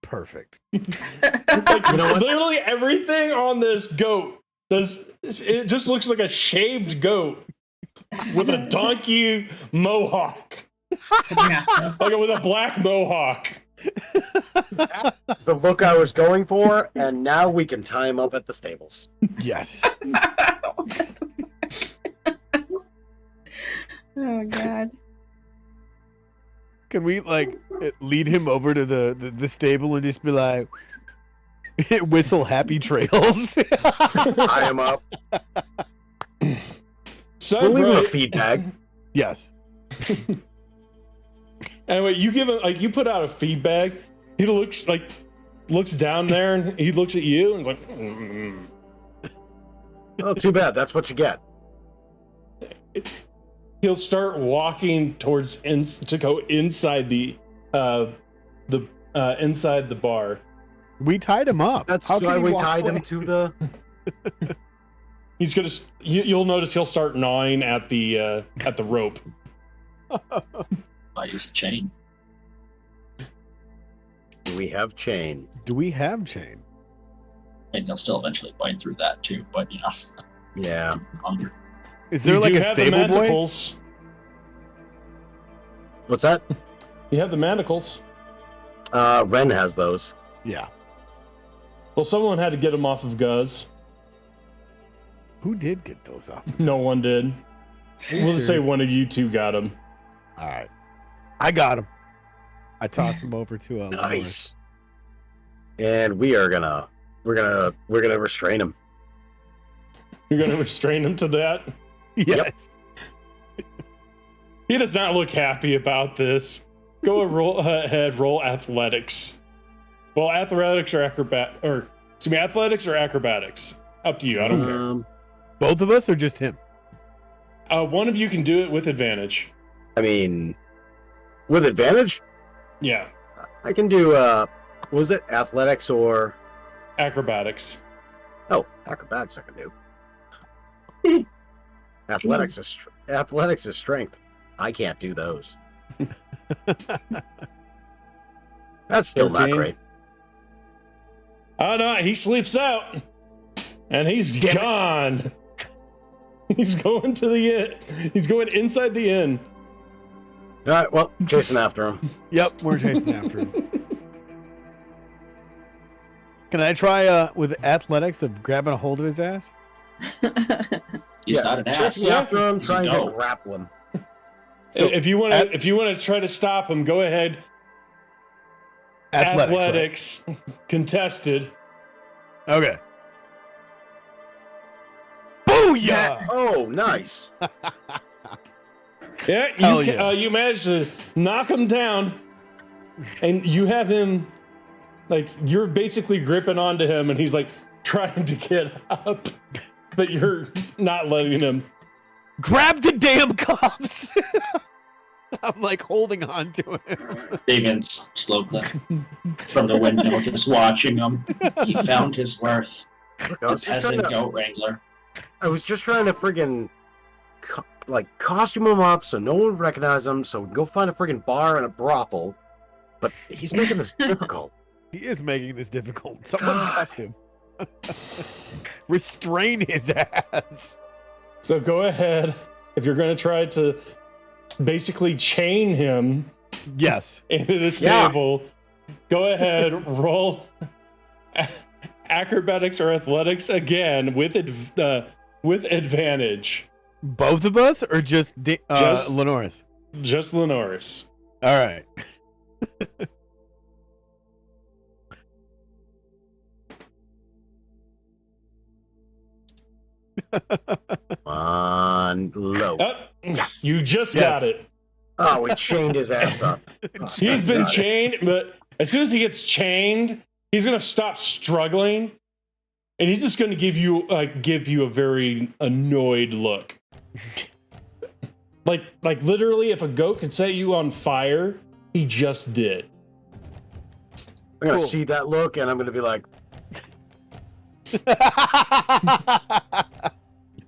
perfect. Like, literally everything on this goat it just looks like a shaved goat with a donkey mohawk, Massive. like with a black mohawk. It's the look I was going for, and now we can tie him up at the stables. Yes. Oh god. Can we like lead him over to the stable and just be like, whistle happy trails? Tie him up. So We'll leave him a right, feed bag. Yes. anyway, you give him you put out a feed bag. He looks down there and he looks at you and is like, Oh, too bad. That's what you get. He'll start walking towards to go inside the inside the bar. We tied him up. That's How why can he we walk tied him away? to the. He's gonna. You'll notice he'll start gnawing at the rope. I use a chain. Do we have chain? Do we have chain? And he'll still eventually bite through that too, but you know. Yeah. Longer. Is there You like do a have the stable boy? manacles. What's that? You have the manacles. Ren has those. Yeah. Well, someone had to get them off of Guz. Who did get those off? No one did. We'll just say one of you two got them. All right. I got him. I toss him over to a Nice. And we're gonna restrain him. You're gonna restrain him to that. Yes. He does not look happy about this. Go roll athletics. Well, athletics or athletics or acrobatics. Up to you. I don't care. Both of us or just him? One of you can do it with advantage. I mean, with advantage, Yeah, I can do. Was it athletics or? acrobatics. Oh, acrobatics I can do. Athletics is strength. I can't do those. That's still 13. not great. Oh no, he sleeps out, and he's gone. He's going to the inn. He's going inside the inn. All right, well, chasing after him. Yep, we're chasing after him. Can I try with athletics of grabbing a hold of his ass? He's not an ass. Chasing after him, He's a trying to goat. grapple him. So, if you want to try to stop him, go ahead. Athletics contested. Right? Okay. Booyah! Oh, nice. Yeah, Hell yeah. You managed to knock him down, and you have him, like, you're basically gripping onto him, and he's like trying to get up, but you're not letting him. Grab the damn cops! I'm like holding on to him. Damien's slow clip from the window, just watching him. He found his worth. Look, I was just trying Peasant to, goat wrangler. friggin' costume him up so no one would recognize him, so we can go find a friggin' bar and a brothel. But he's making this difficult. He is making this difficult. Someone God. grab him. Restrain his ass. So go ahead, if you're going to try to basically chain him Yes. into the stable, go ahead, roll acrobatics or athletics again with advantage. Both of us or just Just- Lenoris? Just Lenoris. All right. On low. Oh, Yes. you just Yes. got it. Oh, we chained his ass up. Oh, He's thank been God. chained, but as soon as he gets chained, he's gonna stop struggling, and he's just gonna give you a very annoyed look. Like literally, if a goat could set you on fire, he just did. I'm gonna Cool. see that look, and I'm gonna be like,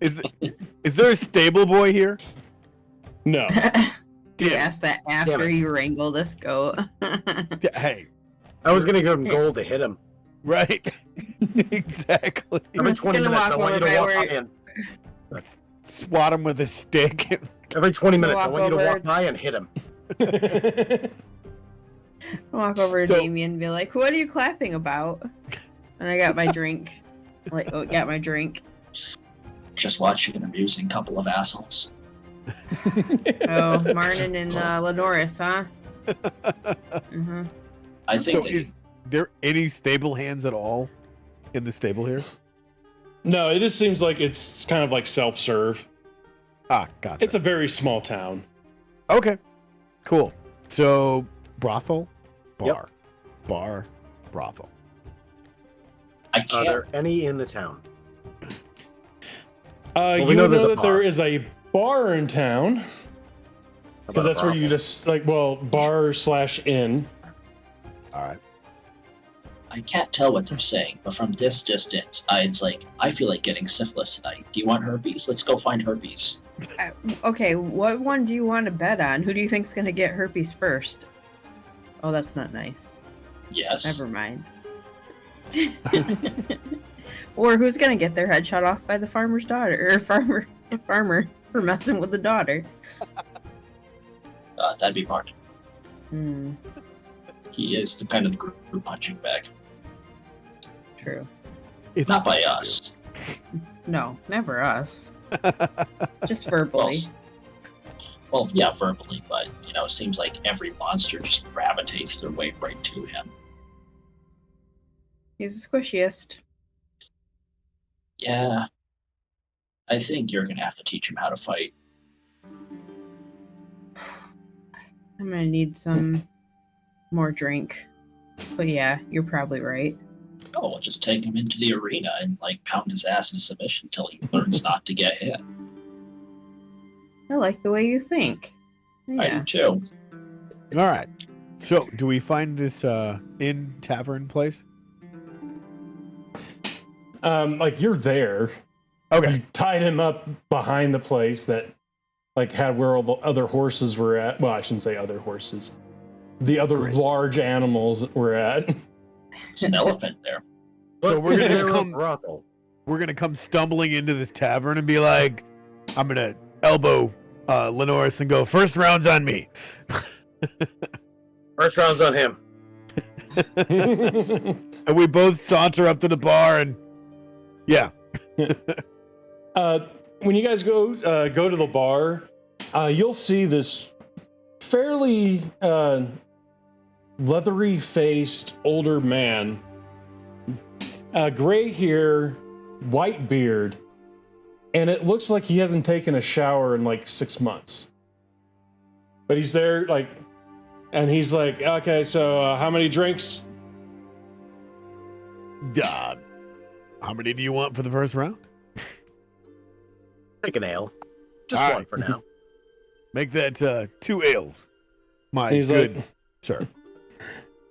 Is there a stable boy here? No, You asked that after Damn it. you wrangle this goat. Yeah, hey, I was gonna give him gold to hit him. right? Exactly. Every just 20 gonna minutes, I walk want you to over walk by by and Swat him with a stick. every 20 minutes, I Walk want you to over. walk by and hit him. Walk over to So- Damien and be like, "What are you clapping about?" And I got my drink. Got my drink. Just watching an amusing couple of assholes. Oh, Martin and Lenoris, huh? Mm-hmm. I think So they, is there any stable hands at all in the stable here? no, it just seems like it's kind of like self-serve. Ah, gotcha. It's a very small town. Okay, cool. So brothel, bar, Yep. bar, brothel. I Are can't. there any in the town? You we know know there's a that there bar. is a bar in town How because about a that's where you brothel? just bar/inn. All right. I can't tell what they're saying, but from this distance, it's like, I feel like getting syphilis tonight. Do you want herpes? Let's go find herpes. Okay, what one do you want to bet on? Who do you think's gonna get herpes first? Oh, that's not nice. Yes. Never mind. Or who's gonna get their head shot off by the farmer's daughter, or the farmer for messing with the daughter? That'd be Martin. Hmm. He is the kind of the group punching bag. True. It's Not by us. No, never us. Just verbally. Well, yeah, verbally, but, you know, it seems like every monster just gravitates their way right to him. He's the squishiest. Yeah. I think you're going to have to teach him how to fight. I'm gonna need some more drink. But yeah, you're probably right. Oh, we'll just take him into the arena and, like, pound his ass into submission until he learns not to get hit. I like the way you think. I Yeah. do too. All right. So, do we find this inn tavern place? Like you're there. Okay. You tied him up behind the place that like had where all the other horses were at. Well, I shouldn't say other horses. The other Great. large animals were at. There's an elephant there. So we're Is gonna there a come. brothel? We're gonna come stumbling into this tavern and be like, "I'm gonna elbow Lenoris and go. First round's on me." First round's on him. And we both saunter up to the bar and yeah. When you guys go to the bar, you'll see this fairly leathery-faced older man, gray hair, white beard, and it looks like he hasn't taken a shower in like 6 months. But he's there, like, and he's like, "Okay, so how many drinks?" How many do you want for the first round? Take an ale. Just All one right. for now. Make that 2 ales. My He's good like, sir.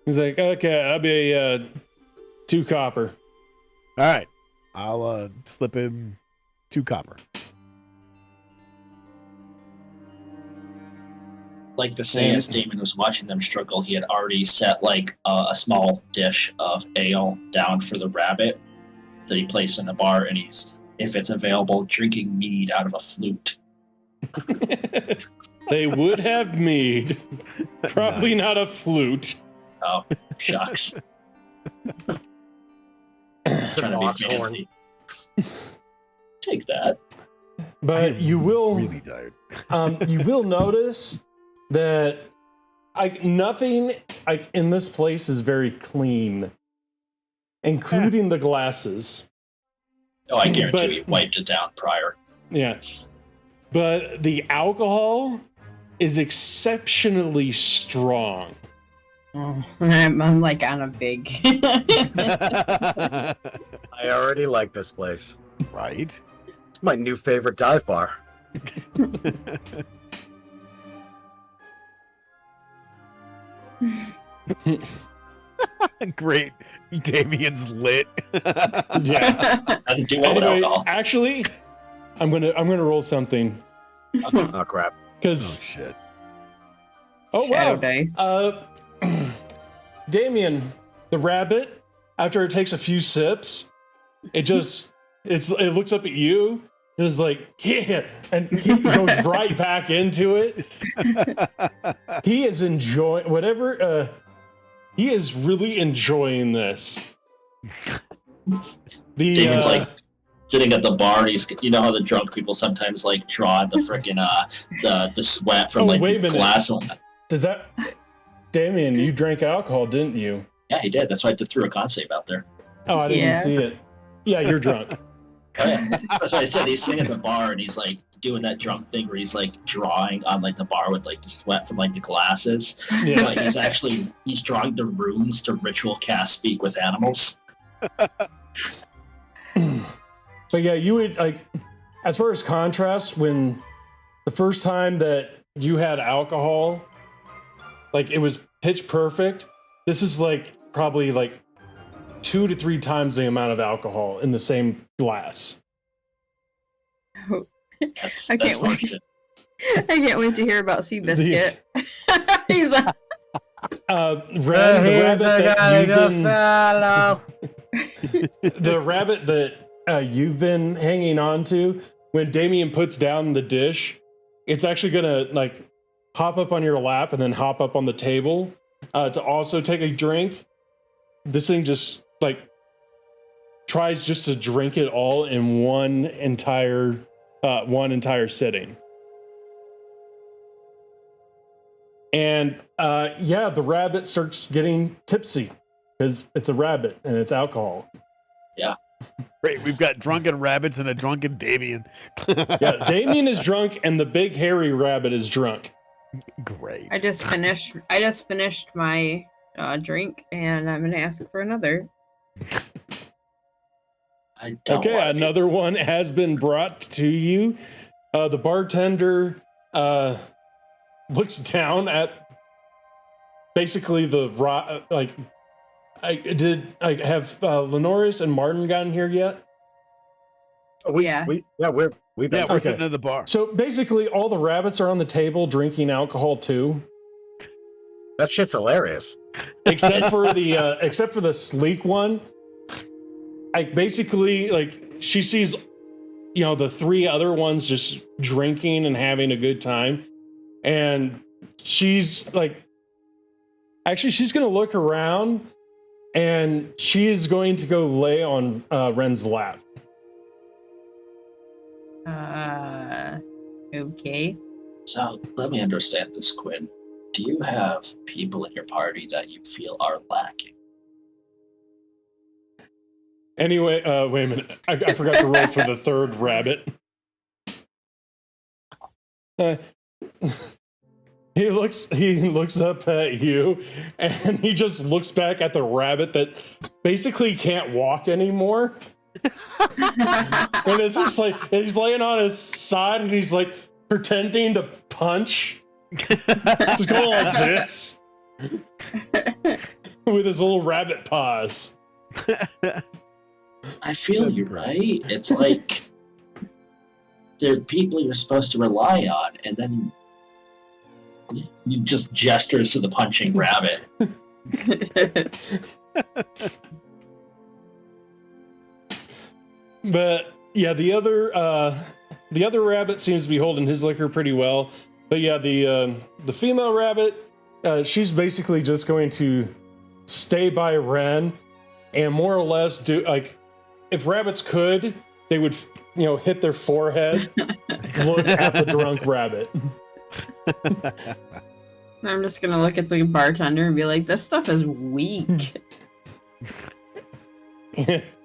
he's like, "Okay, I'll be 2 copper." All right. I'll slip him 2 copper. Like the same as Damon was watching them struggle, he had already set like a small dish of ale down for the rabbit that he placed in the bar, and he's, if it's available, drinking mead out of a flute. They would have mead, probably Nice. not a flute. Oh, shucks. Trying to be Oxhorn. fancy. Take that. But you will really tired. you will notice that nothing like in this place is very clean, including the glasses. Oh, I guarantee But- he wiped it down prior. Yeah. But the alcohol is exceptionally strong. Oh, I'm like on a big. I already like this place. Right? It's my new favorite dive bar. Great. Damien's lit. Yeah. Doesn't do well with Anyway, alcohol. actually, I'm gonna roll something Oh crap. Oh because shit. Shadow wow, dice. Damien, the rabbit, after it takes a few sips, it looks up at you and is like, yeah, and he goes right back into it. He is enjoying whatever. He is really enjoying this. Damon's like sitting at the bar, and he's, you know how the drunk people sometimes like draw the frickin' the sweat from Oh, like wait a the minute. glass. does that, Damien? You drank alcohol, didn't you? Yeah, he did. That's why I threw a con save out there. Oh, I didn't Yeah. see it. Yeah, you're drunk. Oh, yeah. That's what I said. He's sitting at the bar and he's like doing that drunk thing where he's like drawing on like the bar with like the sweat from like the glasses. Yeah. But he's drawing the runes to ritual cast speak with animals. But yeah, you would like, as far as contrast, when the first time that you had alcohol, like it was pitch perfect. This is like probably like 2 to 3 times the amount of alcohol in the same glass. That's I can't wait. horseshit. I can't wait to hear about Seabiscuit. He's like, Ren, the rabbit that you've been, the rabbit that you've been hanging on to, when Damien puts down the dish, it's actually gonna like hop up on your lap and then hop up on the table to also take a drink. This thing just like tries just to drink it all in one entire sitting. And yeah, the rabbit starts getting tipsy because it's a rabbit and it's alcohol. Yeah. Great, we've got drunken rabbits and a drunken Damien. Yeah, Damien is drunk and the big hairy rabbit is drunk. Great. I just finished my drink, and I'm gonna ask for another. I don't Okay, wanna be- another one has been brought to you. The bartender looks down at basically the like. I have Lenoris and Martin gotten here yet? Yeah. We've been We're sitting at the bar. So basically, all the rabbits are on the table drinking alcohol too, that shit's hilarious. except for the sleek one. Like basically, like she sees, the 3 other ones just drinking and having a good time, and she's like, actually, she's gonna look around, and she is going to go lay on Ren's lap. Okay. So let me understand this, Quinn. Do you have people in your party that you feel are lacking? Anyway, wait a minute. I forgot to roll for the 3rd rabbit. He looks up at you, and he just looks back at the rabbit that basically can't walk anymore. And it's just like he's laying on his side, and he's like pretending to punch, just going like this with his little rabbit paws. I feel you're right. It's like there are people you're supposed to rely on, and then you just gestures to the punching rabbit. But yeah, the other rabbit seems to be holding his liquor pretty well. But yeah, the female rabbit, she's basically just going to stay by Ren and more or less do like, if rabbits could, they would hit their forehead, look at the drunk rabbit. I'm just gonna look at the bartender and be like, "This stuff is weak."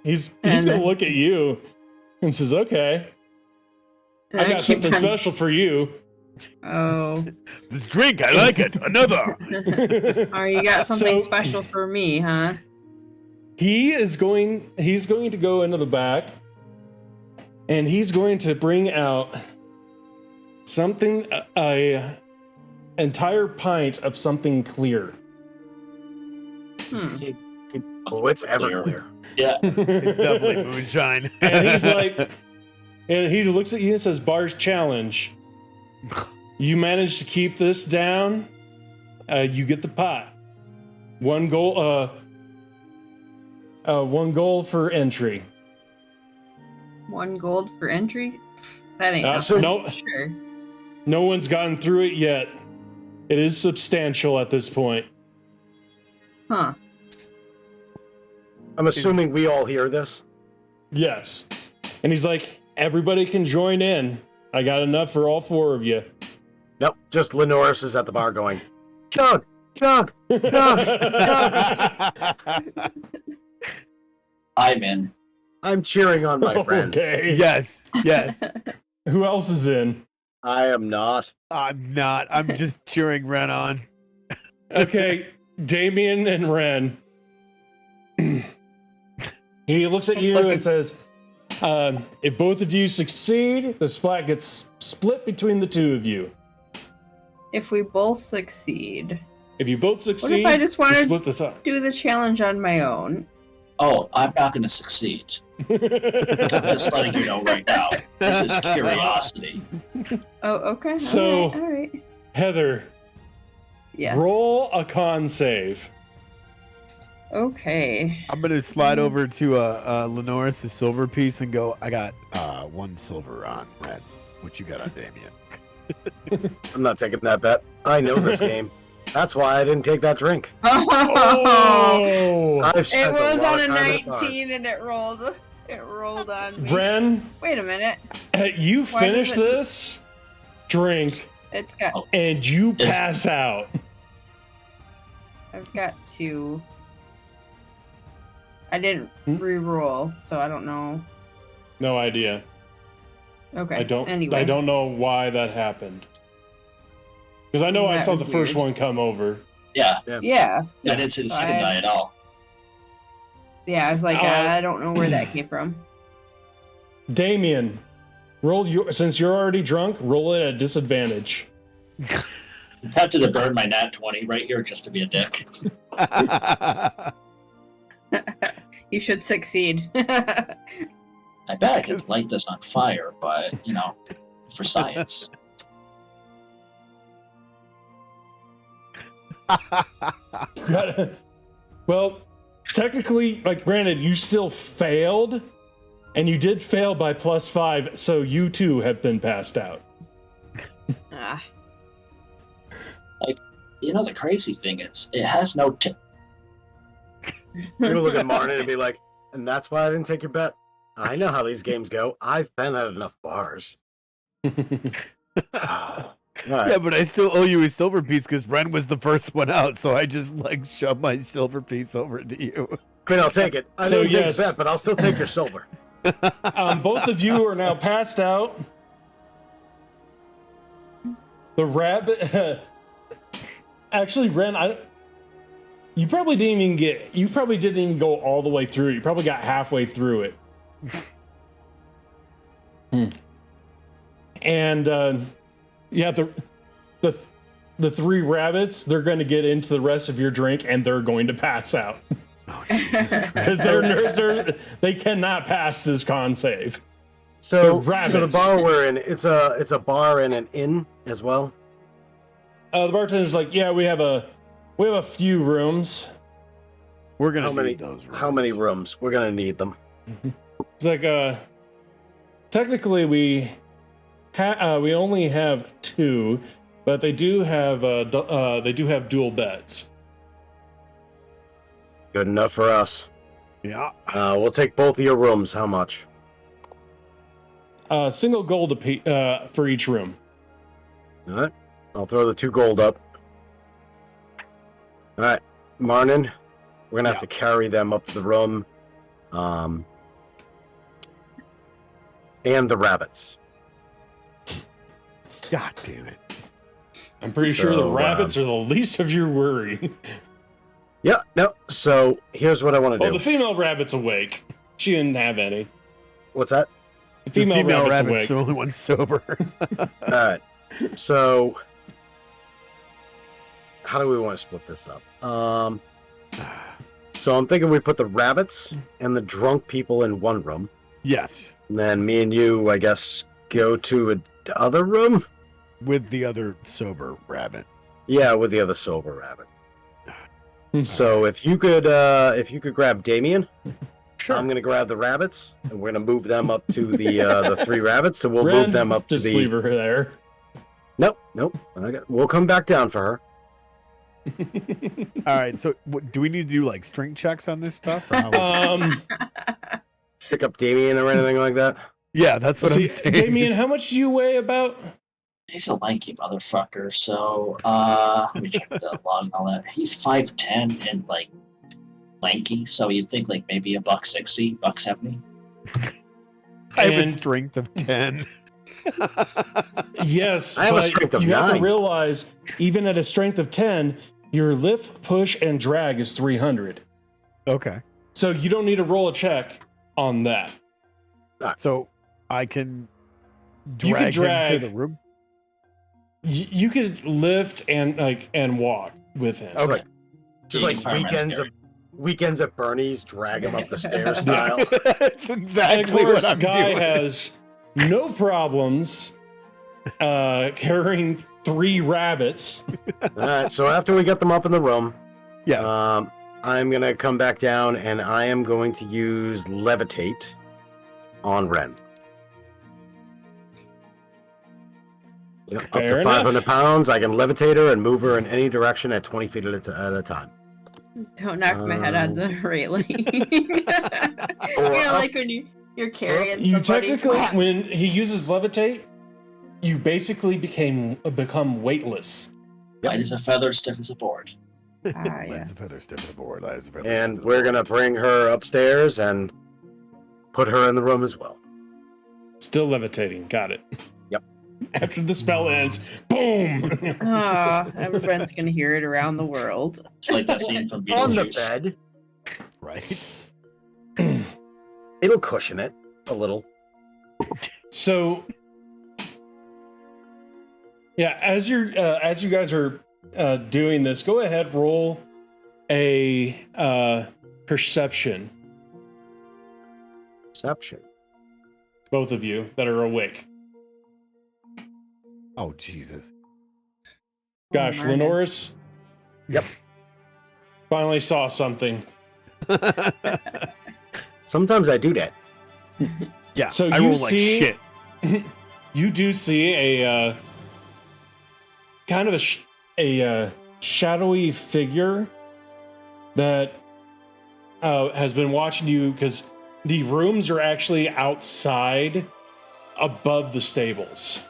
he's gonna look at you and says, "Okay, I got something special for you." Oh, This drink, I like it. Another. oh, you got something So- special for me, huh? He's going to go into the back, and he's going to bring out something, a entire pint of something clear. Oh, it's Everclear. Yeah. It's definitely moonshine. And he's like, and he looks at you and says, "Bar's challenge. You manage to keep this down, you get the pot. One goal for entry." 1 gold for entry? That ain't So nothing. no, Sure. no one's gotten through it yet. It is substantial at this point. Huh. I'm assuming we all hear this. Yes. And he's like, "Everybody can join in. I got enough for all 4 of you." Nope, just Lenoris is at the bar going, chug, chug, chug. I'm in. I'm cheering on my friends. Okay. Yes. Who else is in? I am not. I'm not. I'm just cheering Ren on. Okay, Damien and Ren. He looks at you and says, "If both of you succeed, the splat gets split between the 2 of you. If we both succeed, If you both succeed, I just wanted- split this up." do the challenge on my own. Oh, I'm not going to succeed. I'm just letting you know right now. This is curiosity. Oh, okay. So- all right. Heather, Yes. roll a con save. Okay. I'm gonna slide over to Lenoris, the silver piece, and go. I got 1 silver on Red. What you got on Damien? I'm not taking that bet. I know this game. That's why I didn't take that drink. Oh, I've It spent was lot on of a time in 19 bars. and it rolled. It rolled on me. Bren, Wait a minute. you Why finish does it- this drink It's got. and you It's- pass out. I've got 2. I didn't Hmm? re-roll, so I don't know. No idea. Okay. I don't. Anyway. I don't know why that happened. Because I know I That saw was the first weird. one come over. Yeah, Yeah. I didn't see the So second I- die at all. Yeah. I was like, I don't know where that came from. Damien, roll your. Since you're already drunk, roll it at disadvantage. I'm tempted to burn my nat 20 right here just to be a dick. You should succeed. I bet I could light this on fire, but, for science. Well, technically, like, granted, you still failed, and you did fail by +5, so you too have been passed out. Ah. The crazy thing is, it has no tip. You're gonna look at Martin and be like, and that's why I didn't take your bet. I know how these games go. I've been at enough bars. All right. Yeah, but I still owe you a silver piece because Ren was the first one out, so I just shoved my silver piece over to you. I mean, I'll take it. I So, didn't take yes. the bet, but I'll still take your silver. Both of you are now passed out. The rabbit. Actually, Ren, you probably didn't even get. You probably didn't even go all the way through it. You probably got halfway through it. And yeah, the 3 rabbits, they're going to get into the rest of your drink and they're going to pass out because they cannot pass this con save. So the rabbits. bar we're in, it's a bar and an inn as well. The bartender's like, yeah, we have a few rooms. We're gonna How many? need those rooms. How many rooms? We're gonna need them. It's like, technically we only have 2, but they do have dual beds. Good enough for us. Yeah. We'll take both of your rooms. How much? Single gold for each room. All right. I'll throw the 2 gold up. All right, Marnin, we're gonna have to carry them up to the room. And the rabbits. God damn it. I'm pretty sure the So, rabbits are the least of your worry. Yeah, no. So here's what I want to Oh, do. the female rabbit's awake. She didn't have any. What's that? The female rabbit's rabbit's awake. the only one sober. All right. So how do we want to split this up? So I'm thinking we put the rabbits and the drunk people in one room. Yes. And then me and you, I guess, go to the other room. With the other sober rabbit. Yeah, with the other sober rabbit. So if you could grab Damien, Sure. I'm gonna grab the rabbits, and we're gonna move them up to the 3 rabbits. So we'll Ren, move them up to just the. leave her there. Nope. We'll come back down for her. All right. So, do we need to do strength checks on this stuff? Or how Pick up Damien or anything like that. yeah, that's what I'm See, saying. Damien, how much do you weigh about? He's a lanky motherfucker, so let me check the log and all that. He's 5'10" and lanky, so you'd think maybe $160, $170. I have a And- strength of 10. Yes, I have a but strength of you have 9. to realize, even at a strength of 10, your lift, push, and drag is 300. Okay. So you don't need to roll a check on that. So I can You can drag, him drag- to the room. You could lift and walk with him. Okay. Just Yeah, like fireman's weekends of carry. Weekends at Bernie's, drag him up the stairs Yeah. style. That's And of exactly course, what I'm Guy doing. has no problems carrying 3 rabbits. All right, so after we get them up in the room, Yes. I'm going to come back down and I am going to use Levitate on Ren. You know, up Fair to enough. 500 pounds, I can levitate her and move her in any direction at 20 feet at a time. Don't knock my head on the railing. Like when you're carrying You somebody. technically, when he uses levitate, you basically become weightless. Light as a feather, stiff as a board. Light as a Yes. feather, stiff as a board. Light as a feather, And stiff as a we're board. going to bring her upstairs and put her in the room as well. Still levitating. Got it. Yep. After the spell ends, boom! Everyone's gonna hear it around the world. It's like that scene from On the Beetlejuice. bed. Right. It'll cushion it a little. So, yeah, as you guys are doing this, go ahead, roll a perception. Perception. Both of you that are awake. Oh, Jesus. Gosh, Martin. Lenoris. Yep. Finally saw something. Sometimes I do that. Yeah, So I you roll like see- shit. You do see a kind of a shadowy figure that has been watching you, because the rooms are actually outside above the stables.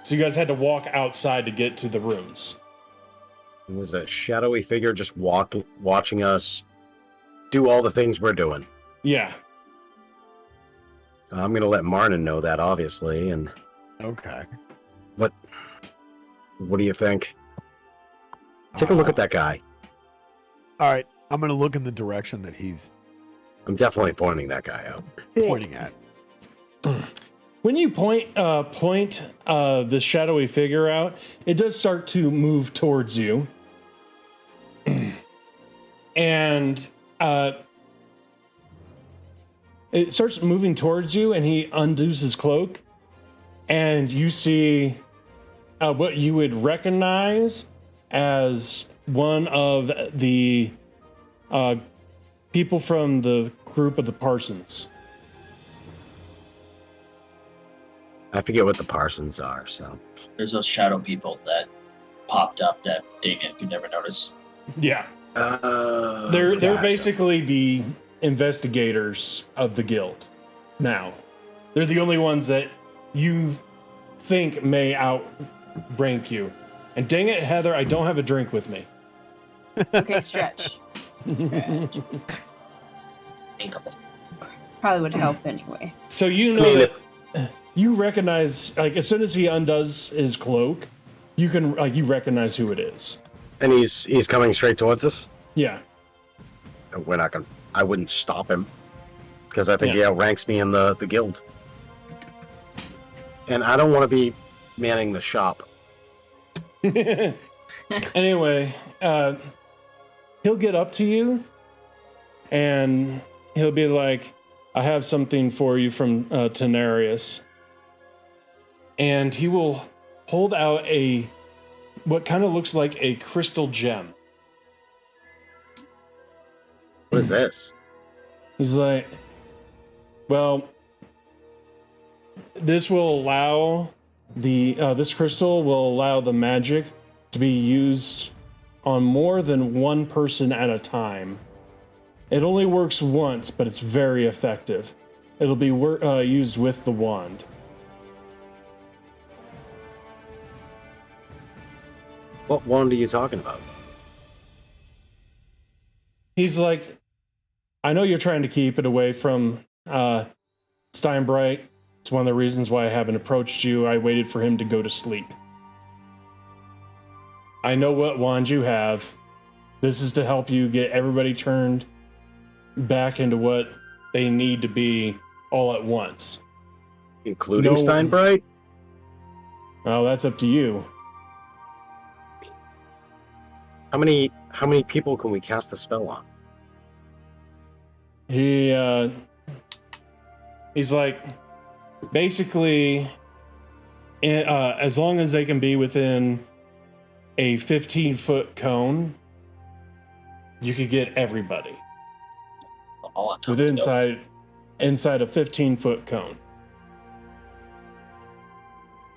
So you guys had to walk outside to get to the rooms. And there's a shadowy figure just watching us do all the things we're doing. Yeah. I'm going to let Marnin know that, obviously. And Okay. what do you think? Take a look at that guy. All right. I'm going to look in the direction that he's I'm definitely pointing that guy out. pointing at. When you point the shadowy figure out, it does start to move towards you. And it starts moving towards you, and he undoes his cloak, and you see what you would recognize as one of the people from the group of the Parsons. I forget what the Parsons are, so. There's those shadow people that popped up that Damien could never notice. Yeah. They're gotcha. basically the investigators of the guild now. They're the only ones that you think may outrank you. And dang it, Heather, I don't have a drink with me. Okay, stretch. Inkable. Probably would help anyway. So you I know mean, that you recognize, like, as soon as he undoes his cloak, you can, like, you recognize who it is. And he's coming straight towards us. Yeah. We're not gonna. I wouldn't stop him because I think Yeah. he outranks me in the guild, and I don't want to be manning the shop. Anyway, he'll get up to you and he'll be like, I have something for you from Tenarius. And he will hold out what kind of looks like a crystal gem. What is this? He's like, well, this will allow this crystal will allow the magic to be used on more than one person at a time. It only works once, but it's very effective. It'll be used with the wand. What wand are you talking about? He's like, I know you're trying to keep it away from Steinbright. It's one of the reasons why I haven't approached you. I waited for him to go to sleep. I know what wand you have. This is to help you get everybody turned back into what they need to be all at once. Including No. Steinbright? Well, that's up to you. How many people can we cast the spell on? He's like, basically, as long as they can be within a 15-foot cone, you could get everybody All on top with of the inside a 15-foot cone.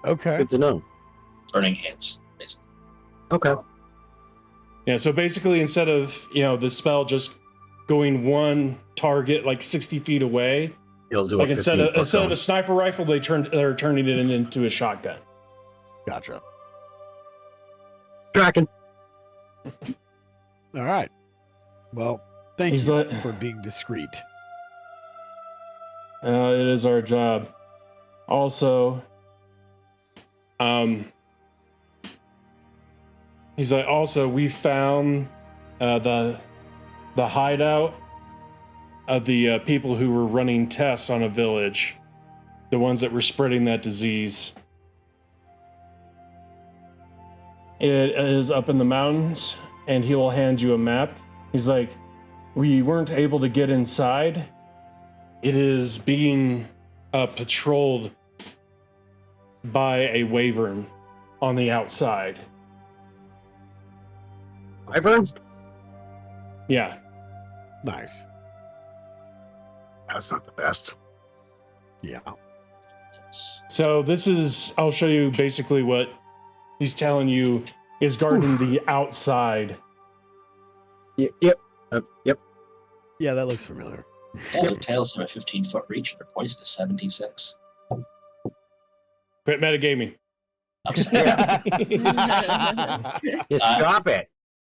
Okay. Good to know. burning hands, basically. Okay. Yeah, so basically, instead of the spell just going one target like 60 feet away, It'll do like a instead 15-foot of cone. a sniper rifle, they're turning it into a shotgun. Gotcha. Draken. All right. Well, thank He's you like- for being discreet. It is our job. Also, he's like, also, we found the hideout of the people who were running tests on a village, the ones that were spreading that disease. It is up in the mountains, and he will hand you a map. He's like, we weren't able to get inside. It is being patrolled by a wyvern on the outside. Wyvern? Yeah. Nice. That's not the best. Yeah. So I'll show you basically what he's telling you is guarding the outside. Yep. Yep. Yeah, that looks familiar. Yeah, the tails have a 15-foot reach, and their poison is 76. Quit metagaming. I'm sorry. Yeah, stop it.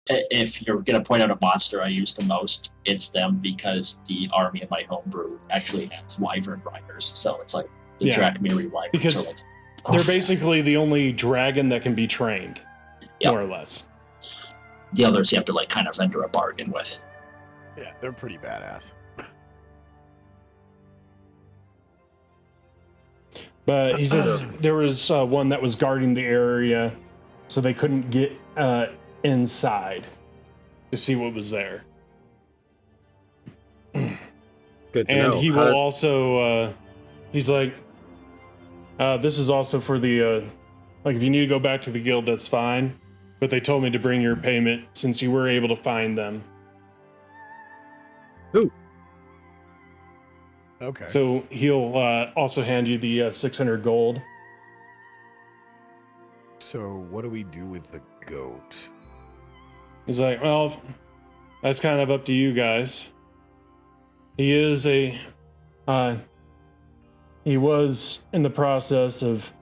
If you're going to point out a monster I use the most, it's them, because the army of my homebrew actually has wyvern riders. So it's like the Drakmiri wyverns. Because are like, they're basically the only dragon that can be trained, Yep. more or less. the others you have to like kind of enter a bargain with. Yeah, they're pretty badass. But he says there was one that was guarding the area, so they couldn't get inside to see what was there. Good to And know. he will also, he's like, this is also for the, like, if you need to go back to the guild, that's fine. But they told me to bring your payment since you were able to find them. Ooh. Okay. So he'll also hand you the 600 gold. So what do we do with the goat? He's like, well, that's kind of up to you guys. He is he was in the process of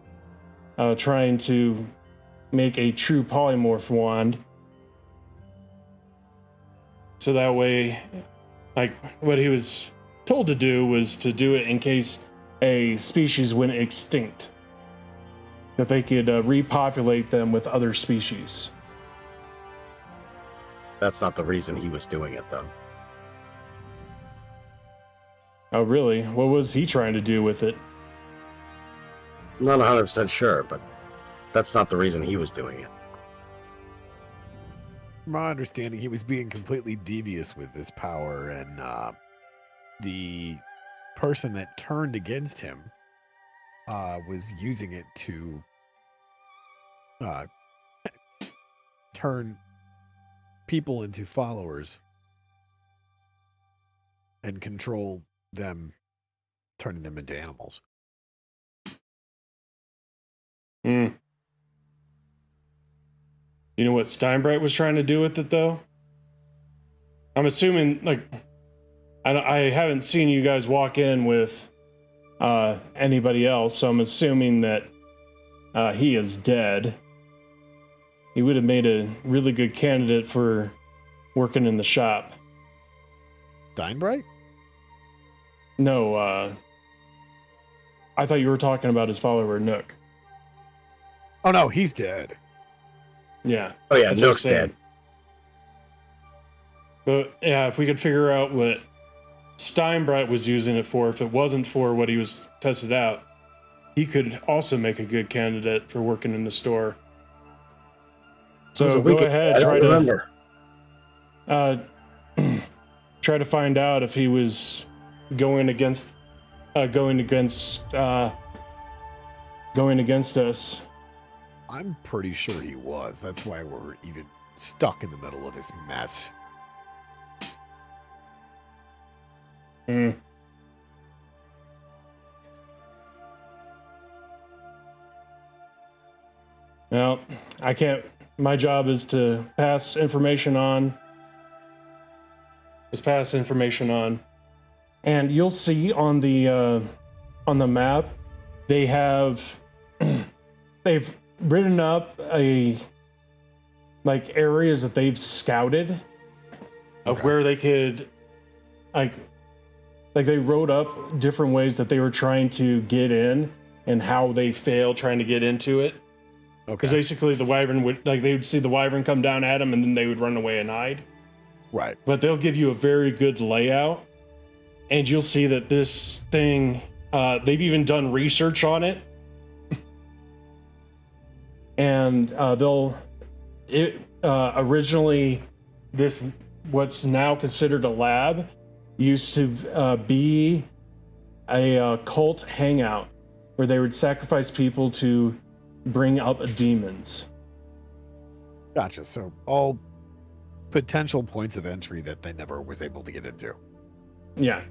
trying to make a true polymorph wand. So that way, like, what he was told to do was to do it in case a species went extinct, that they could repopulate them with other species. That's not the reason he was doing it, though. Oh, really? What was he trying to do with it? I'm not 100% sure, but that's not the reason he was doing it. From my understanding, he was being completely devious with this power, and the person that turned against him was using it to turn people into followers and control them, turning them into animals. You know what Steinbright was trying to do with it, though? I'm assuming, like, I haven't seen you guys walk in with anybody else, so I'm assuming that he is dead. He would have made a really good candidate for working in the shop. Steinbright? No, I thought you were talking about his follower, Nook. Oh no, he's dead. Yeah. Oh, yeah, That's what I'm Nook's saying. dead. But yeah, if we could figure out what Steinbright was using it for, if it wasn't for what he was tested out, he could also make a good candidate for working in the store. So go ahead, I don't remember. Try to find out if he was going against us. I'm pretty sure he was. That's why we're even stuck in the middle of this mess. Hmm. Well, I can't. My job is to pass information on. And you'll see on the map, they've written up areas that they've scouted of where they could like they wrote up different ways that they were trying to get in and how they failed trying to get into it. Because basically the wyvern they would see the wyvern come down at them and then they would run away and hide. Right. But they'll give you a very good layout, and you'll see that this thing, they've even done research on it. And originally this, what's now considered a lab, used to be a cult hangout where they would sacrifice people to bring up demons. Gotcha. So all potential points of entry that they never was able to get into. Yeah.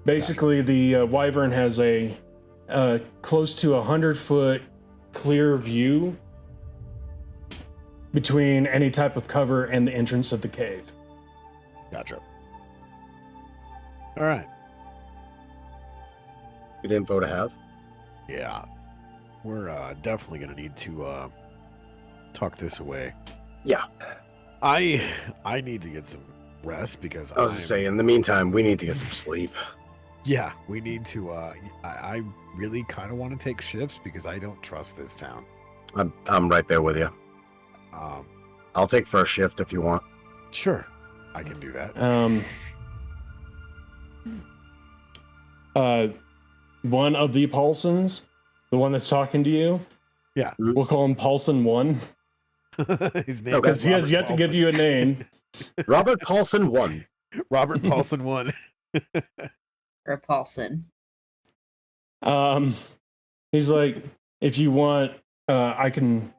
Basically, the wyvern has a close to 100-foot clear view between any type of cover and the entrance of the cave. Gotcha. All right. Good info to have. Yeah. We're definitely going to need to tuck this away. Yeah. I need to get some rest because I was to say, in the meantime, we need to get some sleep. Yeah, we need to. I really kind of want to take shifts because I don't trust this town. I'm right there with you. I'll take first shift if you want. Sure, I can do that. One of the Paulsons, the one that's talking to you, yeah, we'll call him Paulson 1. His name because he has yet to give you a name. Robert Paulson 1. Robert Paulson 1. Or Paulson. He's like, if you want, I can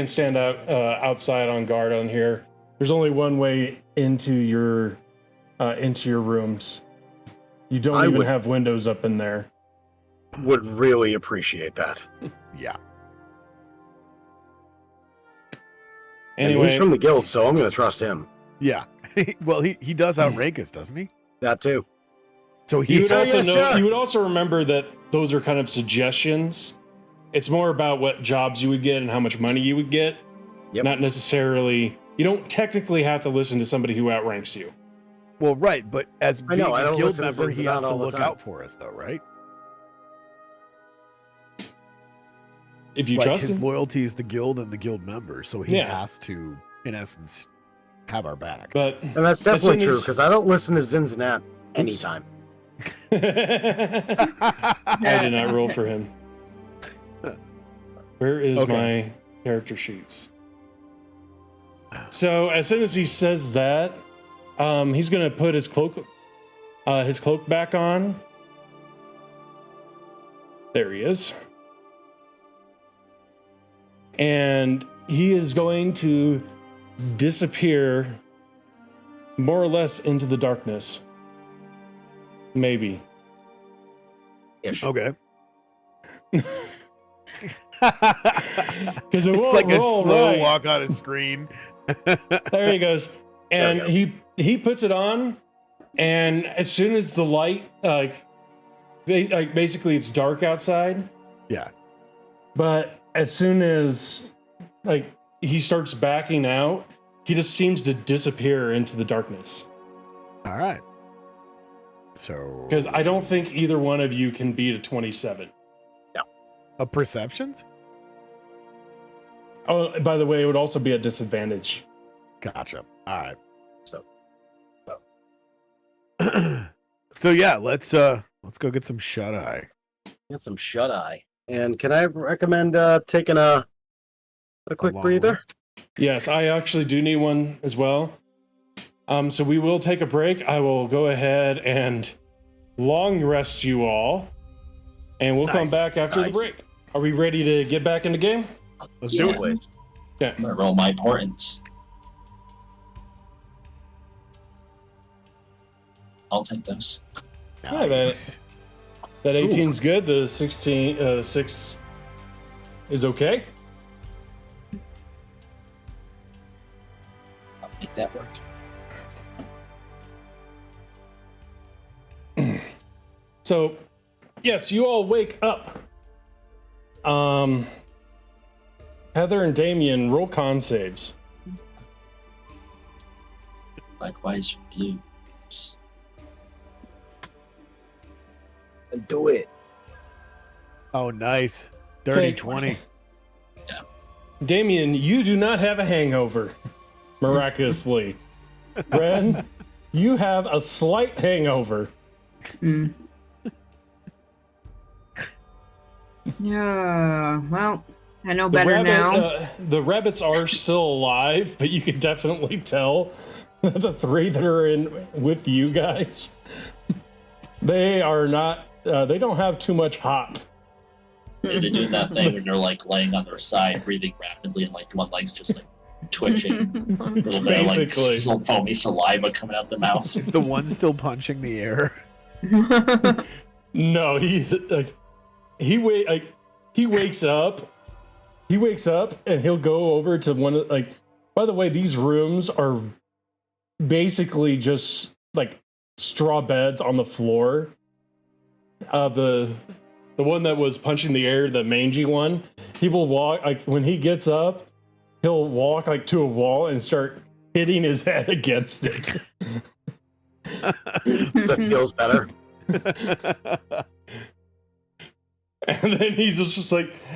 stand out outside on guard on here. There's only one way into your rooms. You don't even have windows up in there. Would really appreciate that. Yeah. Anyway, and he's from the guild, so I'm going to trust him. Yeah. Well, he does outrank us, doesn't he? That too. So you would also remember that those are kind of suggestions. It's more about what jobs you would get and how much money you would get. Yep. Not necessarily. You don't technically have to listen to somebody who outranks you. Well, right, but as being a guild member, he has to look out for us, though, right? If you trust his him. Loyalty is the guild and the guild member, so he has to, in essence, have our back. And that's definitely true, because I don't listen to Zinzanat anytime. I did not roll for him. Where is my character sheets? So as soon as he says that, he's gonna put his cloak back on. There he is. And he is going to disappear more or less into the darkness. Maybe. Ish. Okay. Because it's like a slow walk on a screen. There he goes. And he puts it on, and as soon as the light, basically it's dark outside. Yeah. But as soon as he starts backing out, he just seems to disappear into the darkness. All right. So because I don't think either one of you can beat a 27. No. A perceptions? Oh, by the way, it would also be a disadvantage. Gotcha. All right. So so yeah, let's go get some shut eye. Get some shut eye. And can I recommend taking a A quick long breather. rest. Yes, I actually do need one as well. So we will take a break. I will go ahead and long rest you all, and we'll come Nice, back after the nice. break. Are we ready to get back in the game? Let's Yeah. do it. Always. Okay. I'm gonna roll my importance. I'll take those. Yeah, Nice. that 18's good. The 6 is okay. I'll make that work. So, yes, you all wake up. Heather and Damien, roll con saves. Likewise, blues. Do it. Oh, nice. Dirty Okay. 20. Damien, you do not have a hangover, miraculously. Ren, you have a slight hangover. Mm. Yeah, well, I know better now. The rabbits are still alive, but you can definitely tell the 3 that are in with you guys, they are not. They don't have too much hop. They're doing that thing when they're like laying on their side, breathing rapidly, and like one leg's just like twitching. A little bit of, like, Basically. little foamy saliva coming out the mouth. Is the one still punching the air? No, he wakes up. He wakes up and he'll go over to one of by the way, these rooms are basically just like straw beds on the floor. The one that was punching the air, the mangy one, he will walk when he gets up, he'll walk to a wall and start hitting his head against it. That feels better. And then he just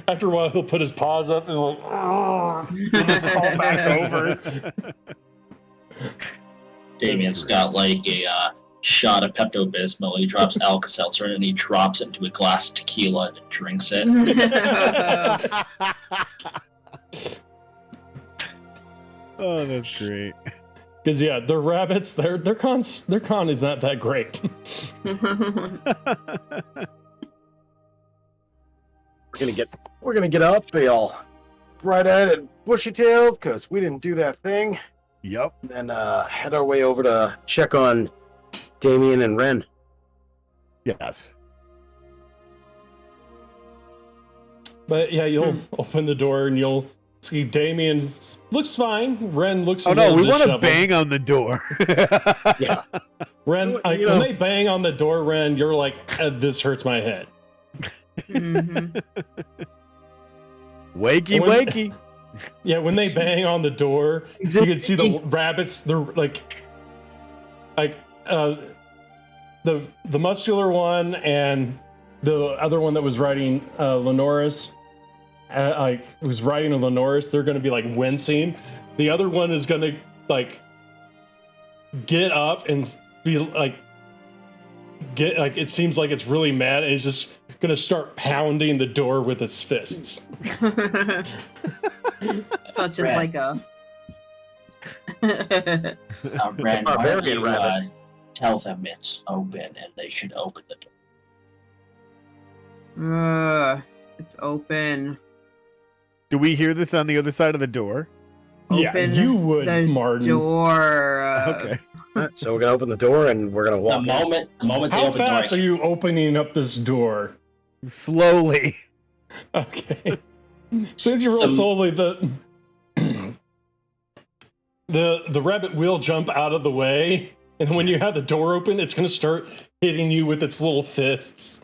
after a while he'll put his paws up and and then fall back over. Damien's got like a shot of Pepto-Bismol. He drops Alka-Seltzer and he drops it into a glass of tequila and then drinks it. Oh, that's great. Because yeah, the rabbits, their con is not that great. We're gonna get up, be all bright-eyed and bushy-tailed because we didn't do that thing. Yep. Then head our way over to check on Damien and Ren. Yes. But yeah, you'll open the door and you'll see Damien looks fine. Ren looks. Oh a no, little we want to disheveled. bang on the door. Yeah. Ren, You know- when they bang on the door, Ren, you're like, "This hurts my head." Mhm. Wakey, When- wakey. Yeah, when they bang on the door, you can see the rabbits. They're the muscular one and the other one that was riding Lenoris, who's riding a Lenoris. They're going to be wincing. The other one is going to get up and be it seems like it's really mad, and it's just going to start pounding the door with its fists. So it's just Ren. like a. Ren, why don't Barbarian you rabbit. tell them it's open and they should open the door. It's open. Do we hear this on the other side of the door? Yeah, Open you would, the Martin. door. Okay. Alright, so we're gonna open the door and we're gonna The walk in. moment they How open the door, fast are you opening up this door? Slowly. Okay. Since you roll Some- slowly, the rabbit will jump out of the way, and when you have the door open, it's going to start hitting you with its little fists.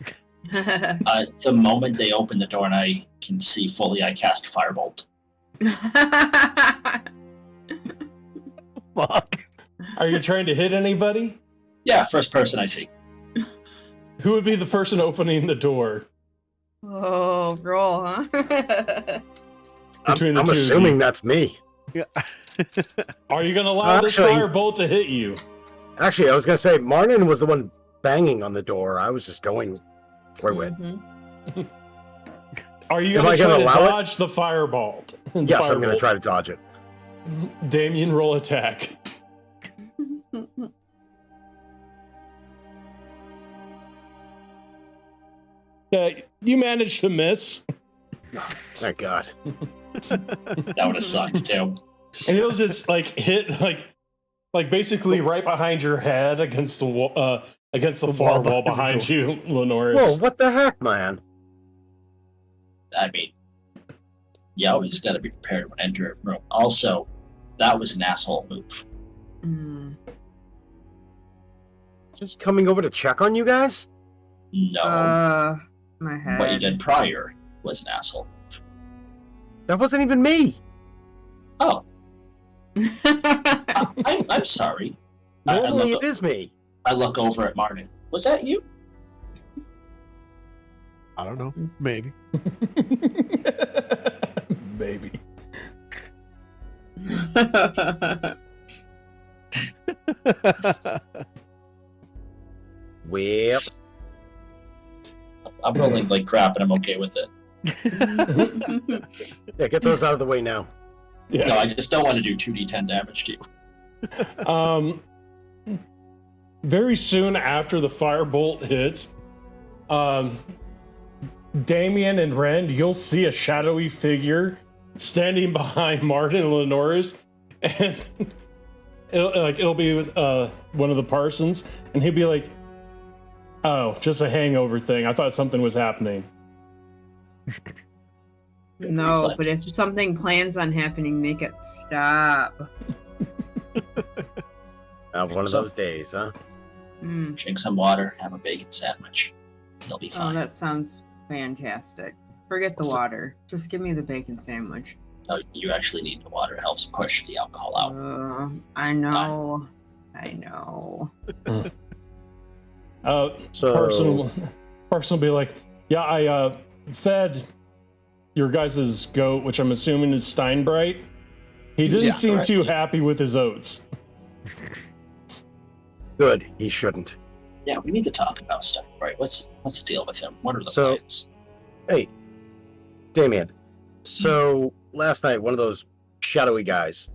the moment they open the door and I can see fully, I cast Firebolt. Fuck. Are you trying to hit anybody? Yeah, first person I see. Who would be the person opening the door Oh, roll, huh? between the I'm two of assuming you? that's me. Are you going to allow this Actually- firebolt to hit you? Actually, I was gonna say Martin was the one banging on the door. I was just going where it went. Mhm. Are you Am going I to try gonna to allow it? dodge the firebolt? Yes, I'm going to try to dodge it. Damien, roll attack. Yeah, you managed to miss. Thank God. That would have sucked too. And it'll just like hit like basically right behind your head against the far wall behind you, Lenoris. Whoa, what the heck, man? I mean, you always got to be prepared when entering a room. Also, that was an asshole move. Just coming over to check on you guys? No. My head. What you did prior was an asshole move. That wasn't even me. Oh. I'm sorry. Normally it is me. I look over at Martin. Was that you? I don't know. Maybe. Maybe. Well, I'm rolling like crap and I'm okay with it. yeah, get those out of the way now. Yeah. No, I just don't want to do 2d10 damage to you. Very soon after the firebolt hits, Damien and Rend, you'll see a shadowy figure standing behind Martin and Lenoris, and it'll be with one of the Parsons, and he'll be like, "Oh, just a hangover thing. I thought something was happening." No, but if something plans on happening, make it stop. One of those days, huh? Drink some water, have a bacon sandwich. You'll be Oh, fine. that sounds fantastic. Forget the water. Just give me the bacon sandwich. No, you actually need the water. It helps push the alcohol out. I know. I know. So Person will be like, "Yeah, I fed your guys' goat, which I'm assuming is Steinbright. He doesn't seem too happy with his oats." good. He shouldn't. Yeah, we need to talk about stuff, right? What's the deal with him? What are the So- plans? Hey, Damien. So last night, one of those shadowy guys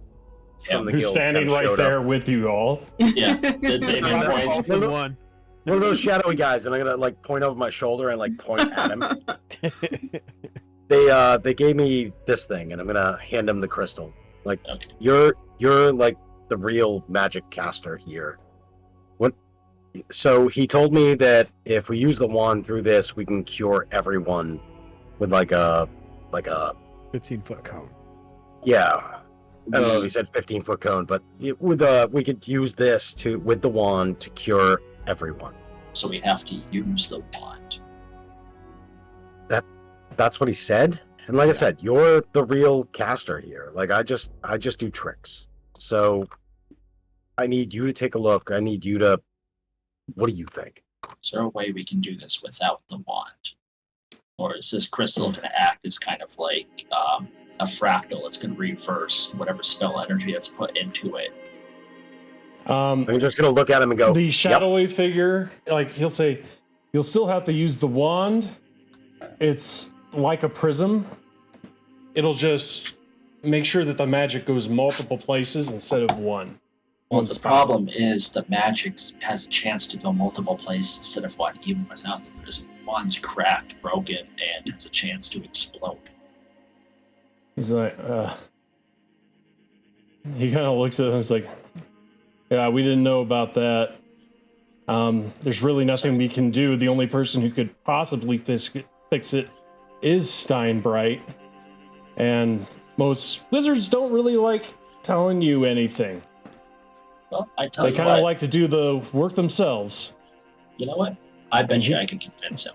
from the Who's guild standing kinda right showed there up. with you all. Yeah, the Damien points. Also one. One of those shadowy guys, and I'm gonna like point over my shoulder and like point at him. They gave me this thing, and I'm gonna hand him the crystal. Like, Okay. you're like the real magic caster here. What? So he told me that if we use the wand through this, we can cure everyone with like a 15-foot cone. yeah. I don't know if he said 15-foot cone, but we could use this with the wand to cure everyone. So we have to use the wand. That's what he said. And like I said, you're the real caster here. Like I just do tricks. So I need you to take a look. I need you to. What do you think? Is there a way we can do this without the wand? Or is this crystal going to act as kind of like a fractal that's going to reverse whatever spell energy that's put into it? I'm just gonna look at him and go. The shadowy figure, like he'll say, you'll still have to use the wand. It's like a prism. It'll just make sure that the magic goes multiple places instead of one. Well, the problem is the magic has a chance to go multiple places instead of one, even without the prism. One's cracked, broken, and has a chance to explode. He's like, he kind of looks at him and is like, yeah, we didn't know about that. There's really nothing we can do. The only person who could possibly fix it is Steinbright. And most wizards don't really like telling you anything. Well, I tell They you kind of what, like to do the work themselves. you know what? I bet you I can convince him.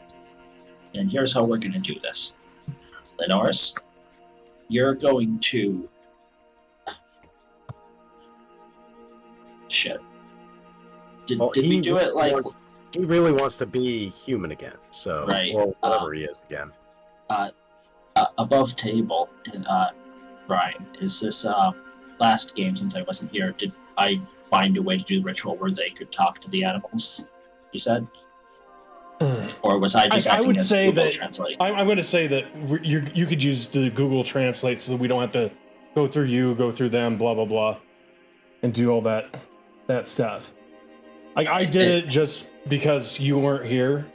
And here's how we're going to do this. Lenoris, you're going to... Shit. Did we do it like... He really wants to be human again. So, Right. or whatever he is again. above table, Brian, is this last game since I wasn't here, did I find a way to do the ritual where they could talk to the animals, you said? Or was I just I acting would as say Google that Translate? I'm going to say that you could use the Google Translate so that we don't have to go through you, go through them, blah blah blah, and do all that stuff. Like I did it just because you weren't here.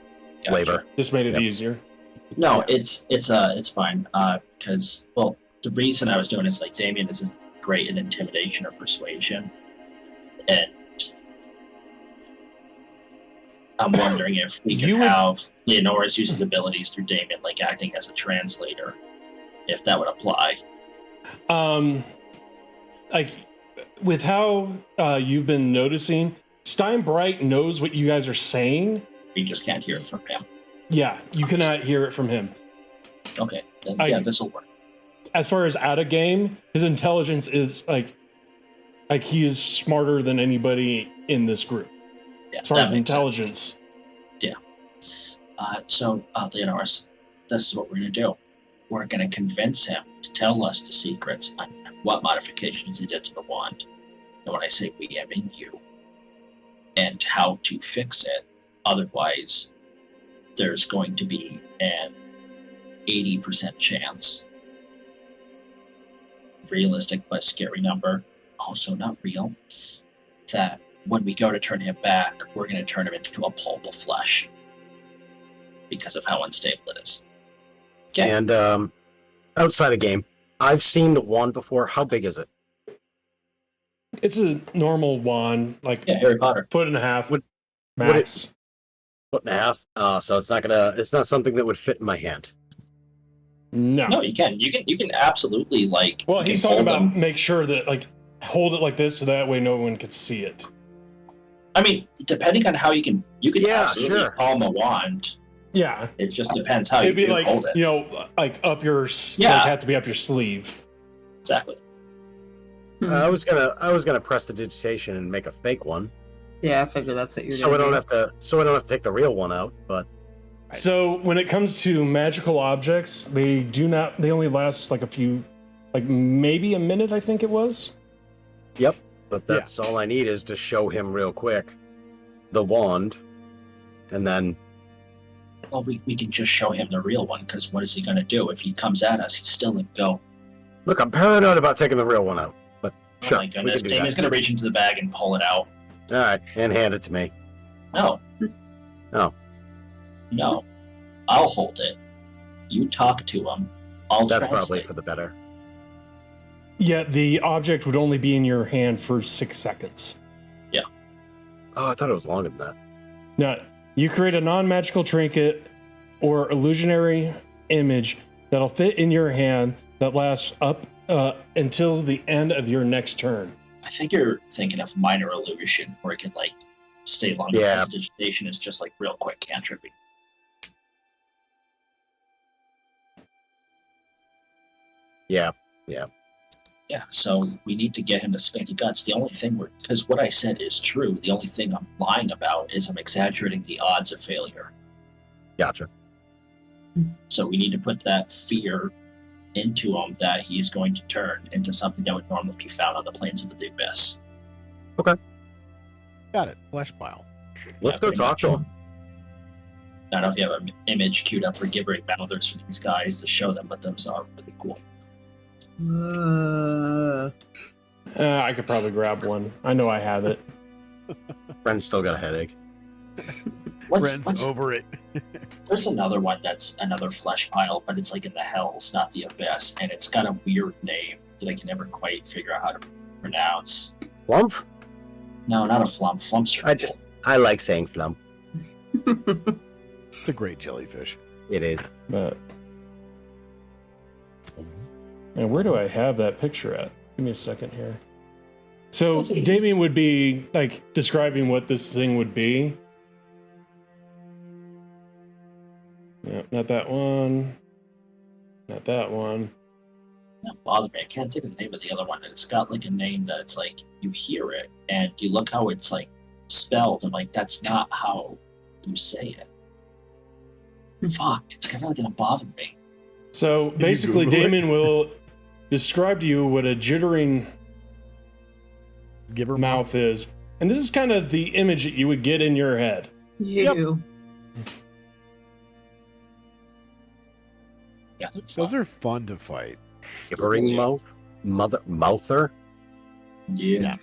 Gotcha. Labor. Just made it Yep. easier. No, it's fine. Because the reason I was doing it is like Damien isn't great at intimidation or persuasion, and I'm wondering if we could have Leonora's use his abilities through Damien, like acting as a translator, if that would apply. Like with how you've been noticing, Steinbright knows what you guys are saying. We just can't hear it from him. Yeah, you cannot hear it from him. Okay, then this will work. As far as out of game, his intelligence is like he is smarter than anybody in this group. Yeah, as far as intelligence. Sense. Yeah. So, Leonora, this is what we're going to do. We're going to convince him to tell us the secrets on what modifications he did to the wand. And when I say we, I mean you. And how to fix it. Otherwise, there's going to be an 80% chance. Realistic but scary number. Also not real. That when we go to turn him back, we're going to turn him into a pulp of flesh because of how unstable it is. Okay. And outside of game, I've seen the wand before. How big is it? It's a normal wand, like Harry Potter. 1.5 Would max. Foot and a half. So it's not something that would fit in my hand. No, you can. You can absolutely like. Well, he's talking about make sure that like hold it like this so that way no one can see it. I mean, depending on how you can absolutely palm a wand. Yeah, it just depends how it'd you be like, hold it. You know, like up your like have to be up your sleeve. Exactly. I was gonna press the digitation and make a fake one. Yeah, I figure that's what you're so I don't have to take the real one out. But so when it comes to magical objects, they only last like a few, like maybe a minute, I think it was. Yep, but that's all I need is to show him real quick the wand, and then. Well, we can just show him the real one, because what is he going to do? If he comes at us, he's still going to go. Look, I'm paranoid about taking the real one out, but sure. Oh my goodness, Damien's going to reach into the bag and pull it out. All right, and hand it to me. No. No. No. I'll hold it. You talk to him. That's probably for the better. Yeah, the object would only be in your hand for 6 seconds. Yeah. Oh, I thought it was longer than that. No. You create a non-magical trinket or illusionary image that'll fit in your hand that lasts up until the end of your next turn. I think you're thinking of minor illusion, where it can like stay longer. Yeah. Digitation is just like real quick cantripping. Yeah. Yeah, so we need to get him to spit the guts. The only thing because what I said is true. The only thing I'm lying about is I'm exaggerating the odds of failure. Gotcha. So we need to put that fear into him that he's going to turn into something that would normally be found on the plains of the abyss. Okay. Got it. Flesh pile. Let's go talk to him. I don't know if you have an image queued up for gibbering mouthers for these guys to show them, but those are really cool. I could probably grab one. I know I have it. Friend's still got a headache. Friend's over it. There's another one that's another flesh pile, but it's like in the hells, not the abyss, and it's got a weird name that I can never quite figure out how to pronounce. Flump? No, not a flump. Flumps are I like saying flump. It's a great jellyfish. It is. But and where do I have that picture at? Give me a second here. So Damien would be like describing what this thing would be. Yeah, not that one. Not that one. Not bother me. I can't think of the name of the other one, and it's got like a name that it's like you hear it and you look how it's like spelled, and like that's not how you say it. Fuck, it's kind of gonna bother me. So basically, Damien will describe to you what a jittering Gibber mouth is, and this is kind of the image that you would get in your head. You. Yeah, they're Those fun. are fun to fight. Gibbering mouther. Yeah.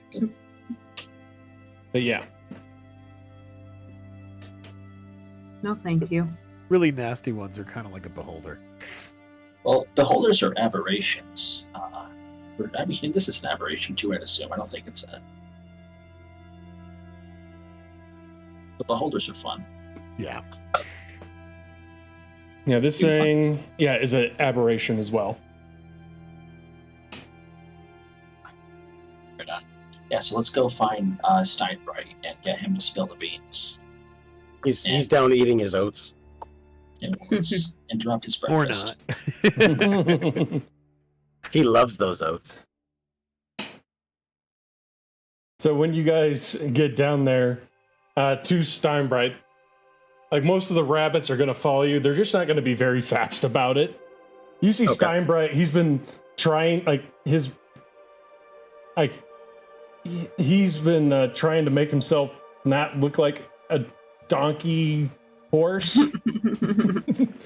But yeah. No, thank you. Really nasty ones are kind of like a beholder. Well, beholders are aberrations. I mean, this is an aberration too, I'd assume. I don't think it's a... The beholders are fun. Yeah. Yeah, this Pretty fun. thing, is an aberration as well. Right on. Yeah, so let's go find Steinbright and get him to spill the beans. He's down eating his oats. And let's interrupt his Or breakfast. not. He loves those oats. So when you guys get down there to Steinbright, like most of the rabbits are going to follow you. They're just not going to be very fast about it. You see Steinbright, he's been trying, he's been trying to make himself not look like a donkey horse.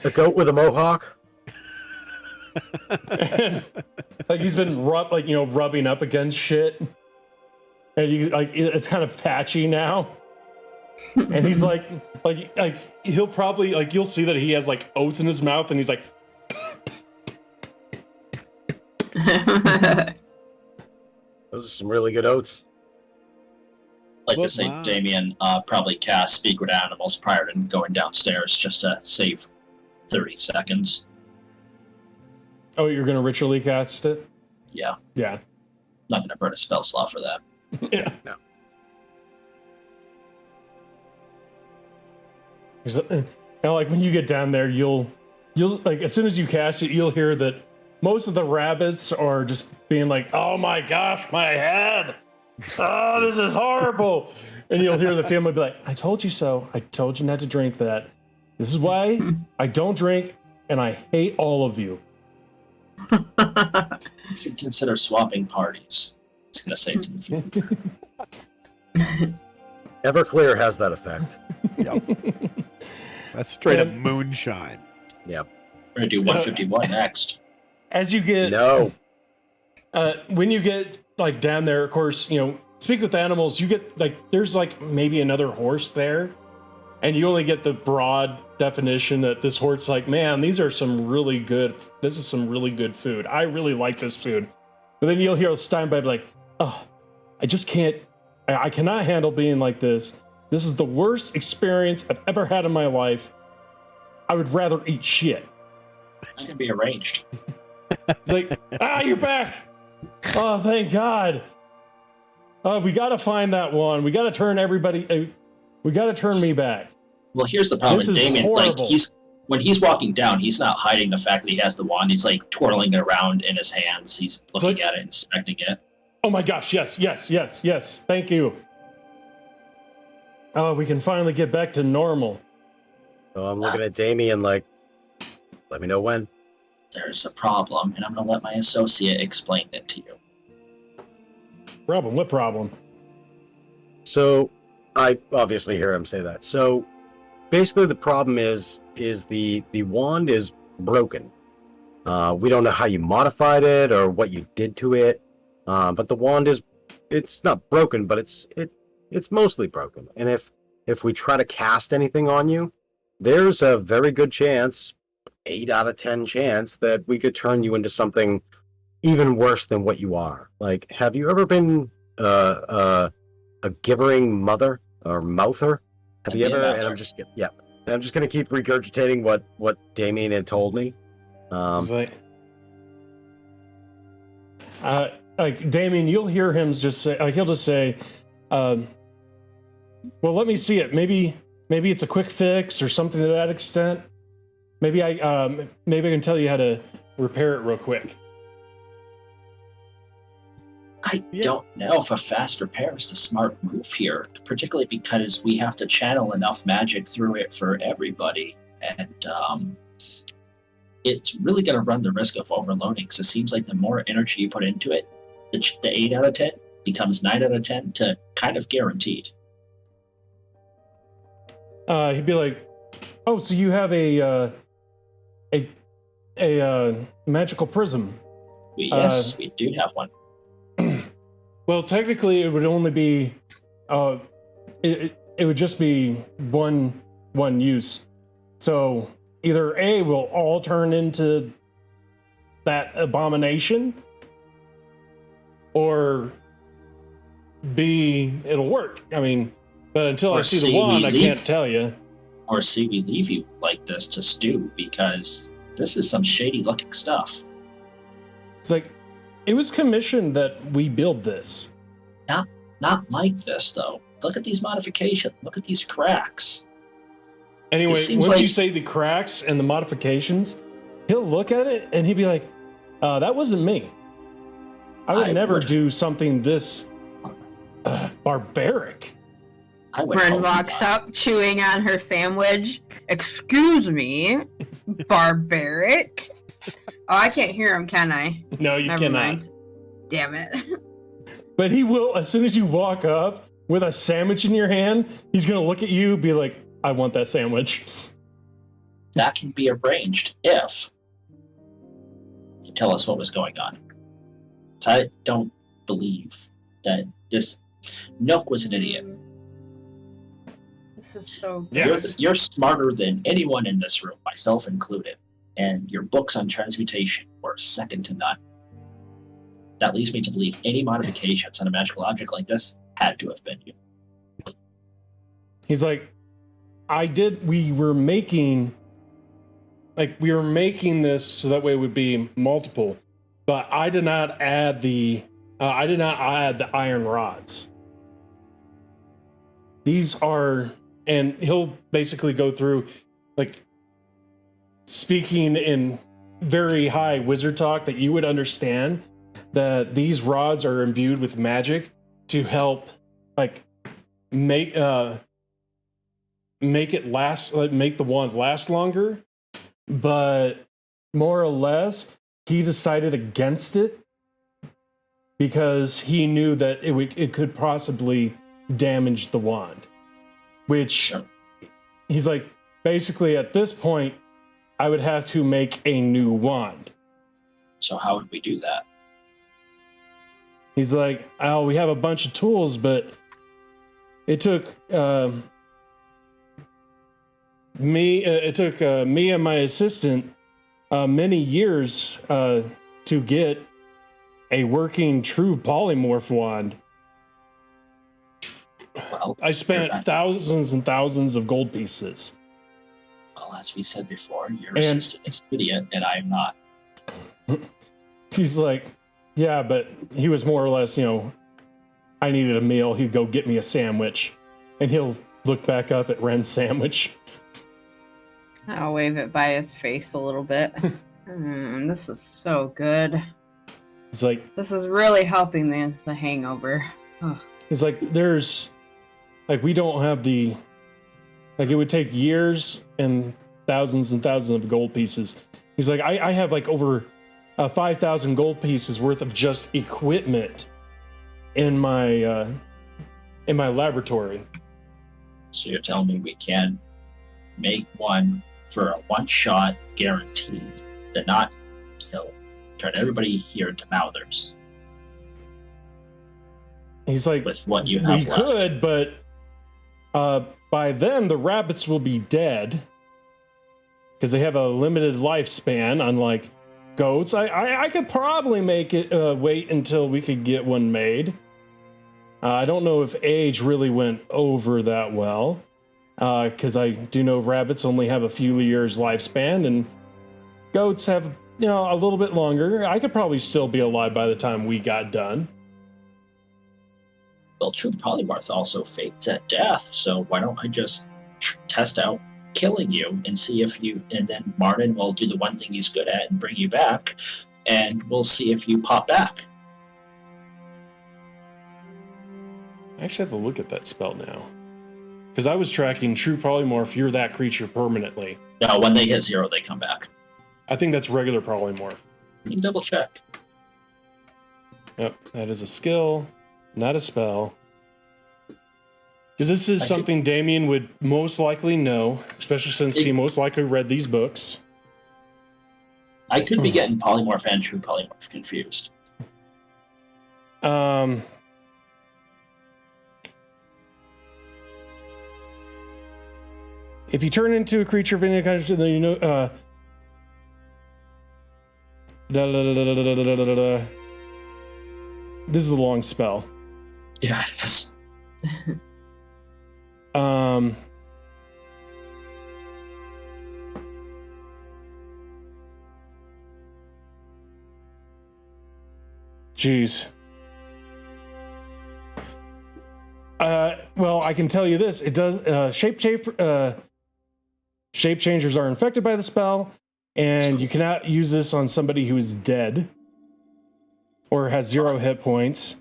A goat with a mohawk. And, he's been rubbing up against shit, and it's kind of patchy now. And he's like he'll probably you'll see that he has oats in his mouth, and he's like, Those are some really good oats. Like Well, to say, wow. Damien probably cast Speak with Animals prior to going downstairs just to save 30 seconds. "Oh, you're going to ritually cast it?" Yeah, Yeah. not going to burn a spell slot for that. Yeah. No. Now, when you get down there, you'll as soon as you cast it, you'll hear that most of the rabbits are just being like, "Oh my gosh, my head! Oh, this is horrible!" And you'll hear the family be like, "I told you so. I told you not to drink that. This is why I don't drink, and I hate all of you." You should consider swapping parties. It's going to save to the future. Everclear has that effect. That's straight up And- moonshine. We're going to do 151 next. As you get No. when you get down there, of course, speak with animals, you get there's maybe another horse there, and you only get the broad definition that this horse man, this is some really good food. I really like this food. But then you'll hear Steinbeck be like, "Oh, I just can't, I cannot handle being like this. This is the worst experience I've ever had in my life. I would rather eat shit." That can be arranged. It's like, "You're back. Oh, thank God. We got to find that one. We got to turn everybody, we got to turn me back." Well, here's the problem. This is Damien, horrible. when he's walking down, he's not hiding the fact that he has the wand. He's twirling it around in his hands. He's looking at it, inspecting it. Oh my gosh, yes. Thank you. Oh, we can finally get back to normal. So I'm looking at Damien let me know when. There's a problem, and I'm going to let my associate explain it to you. Problem? What problem? So I obviously hear him say that. So basically the problem is the wand is broken. We don't know how you modified it or what you did to it. But the wand it's not broken, but it's mostly broken. And if we try to cast anything on you, there's a very good chance, 8 out of 10 chance, that we could turn you into something even worse than what you are. Have you ever been a gibbering mother or mouther? Have you ever? And I'm just gonna keep regurgitating what Damien had told me. It's Damien, you'll hear him just say, he'll just say, "Well, let me see it. Maybe it's a quick fix or something to that extent. Maybe I can tell you how to repair it real quick." I don't know if a fast repair is the smart move here, particularly because we have to channel enough magic through it for everybody. And it's really going to run the risk of overloading, because it seems like the more energy you put into it, the 8 out of 10 becomes 9 out of 10 to kind of guaranteed. He'd be like, "Oh, so you have a a magical prism. Yes, we do have one. Well, technically, it would only be, it would just be one use. So either A, will all turn into that abomination, or B, it'll work. I mean, but until I see the wand, I can't tell you. Or C, we leave you like this to stew, because this is some shady looking stuff. It's like, it was commissioned that we build this. Not like this, though. Look at these modifications. Look at these cracks. Anyway, once you say the cracks and the modifications, he'll look at it and he'd be like, that wasn't me. I would never do something this barbaric. Ren walks up, chewing on her sandwich. Excuse me, barbaric? Oh, I can't hear him, can I? No, you cannot. Mind. Damn it. But he will, as soon as you walk up with a sandwich in your hand, he's going to look at you and be like, I want that sandwich. That can be arranged if you tell us what was going on. So I don't believe that this Nook was an idiot. This is so good. Yes. You're smarter than anyone in this room, myself included. And your books on transmutation were second to none. That leads me to believe any modifications on a magical object like this had to have been you. He's like, we were making this so that way it would be multiple, but I did not add the iron rods. These are, and he'll basically go through, like, speaking in very high wizard talk that you would understand, that these rods are imbued with magic to help, like, make it last, like, make the wand last longer. But more or less, he decided against it because he knew that it could possibly damage the wand. Which, he's like, basically at this point, I would have to make a new wand. So how would we do that? He's like, oh, we have a bunch of tools, but it took me and my assistant many years to get a working true polymorph wand. Well, I spent thousands and thousands of gold pieces. Well, as we said before, your assistant is an idiot, and I am not. He's like, yeah, but he was more or less, I needed a meal. He'd go get me a sandwich, and he'll look back up at Ren's sandwich. I'll wave it by his face a little bit. This is so good. It's like, this is really helping the hangover. It's like, we don't have it would take years and thousands of gold pieces. He's like, I have like over 5,000 gold pieces worth of just equipment in my laboratory. So you're telling me we can make one for a one-shot guaranteed to not kill, turn everybody here into mouthers. He's like, with what you have left. We could, but by then the rabbits will be dead because they have a limited lifespan, unlike goats. I could probably make it wait until we could get one made. I don't know if age really went over that well, because I do know rabbits only have a few years lifespan, and goats have a little bit longer. I could probably still be alive by the time we got done. Well, true polymorph also fates at death, so why don't I just test out killing you and see if you, and then Martin will do the one thing he's good at and bring you back, and we'll see if you pop back. I actually have to look at that spell now, because I was tracking true polymorph, you're that creature permanently. No, when they hit 0, they come back. I think that's regular polymorph. You can double check. Yep, that is a skill, not a spell. Because this is something Damien would most likely know, especially since he most likely read these books. I could be getting polymorph and true polymorph confused. If you turn into a creature of any kind, then you know. This is a long spell. Yeah, it is. Jeez. Well, I can tell you this. It does shape changers are infected by the spell, and you cannot use this on somebody who is dead or has 0 hit points.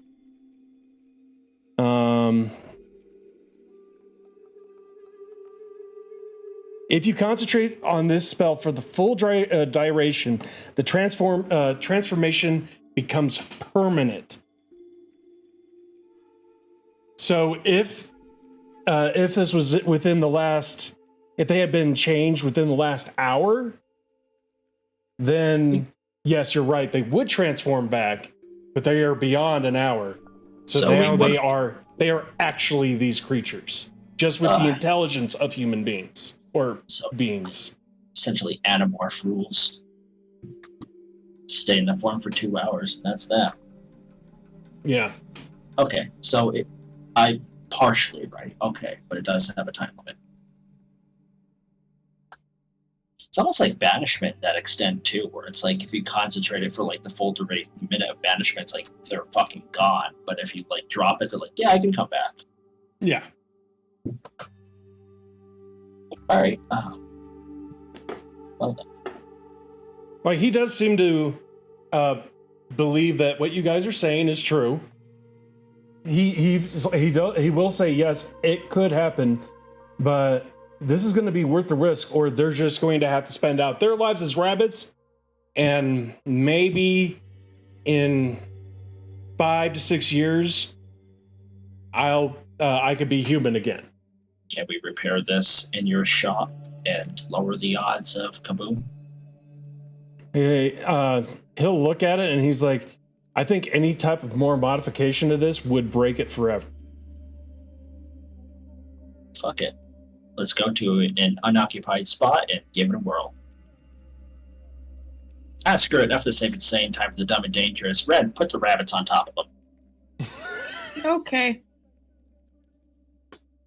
If you concentrate on this spell for the full duration, the transformation becomes permanent. So if this was within the last, if they had been changed within the last hour, then yes, you're right, they would transform back, but they are beyond an hour. So now they are actually these creatures, just with the intelligence of human beings or beings. Essentially, anamorph rules. Stay in the form for 2 hours, and that's that. Yeah. Okay, so I partially right. Okay, but it does have a time limit. It's almost like banishment in that extent too, where it's like if you concentrate it for like the full duration minute of banishment, it's like they're fucking gone. But if you like drop it, they're like, yeah, I can come back. Yeah. All right. Well done. Like, he does seem to believe that what you guys are saying is true. He will say, yes, it could happen, but this is going to be worth the risk, or they're just going to have to spend out their lives as rabbits, and maybe in 5 to 6 years, I could be human again. Can we repair this in your shop and lower the odds of kaboom? He'll look at it and he's like, I think any type of more modification to this would break it forever. Fuck it. Let's go to an unoccupied spot and give it a whirl. Screw it. Enough of the safe and sane. Time for the dumb and dangerous. Red, put the rabbits on top of them. Okay.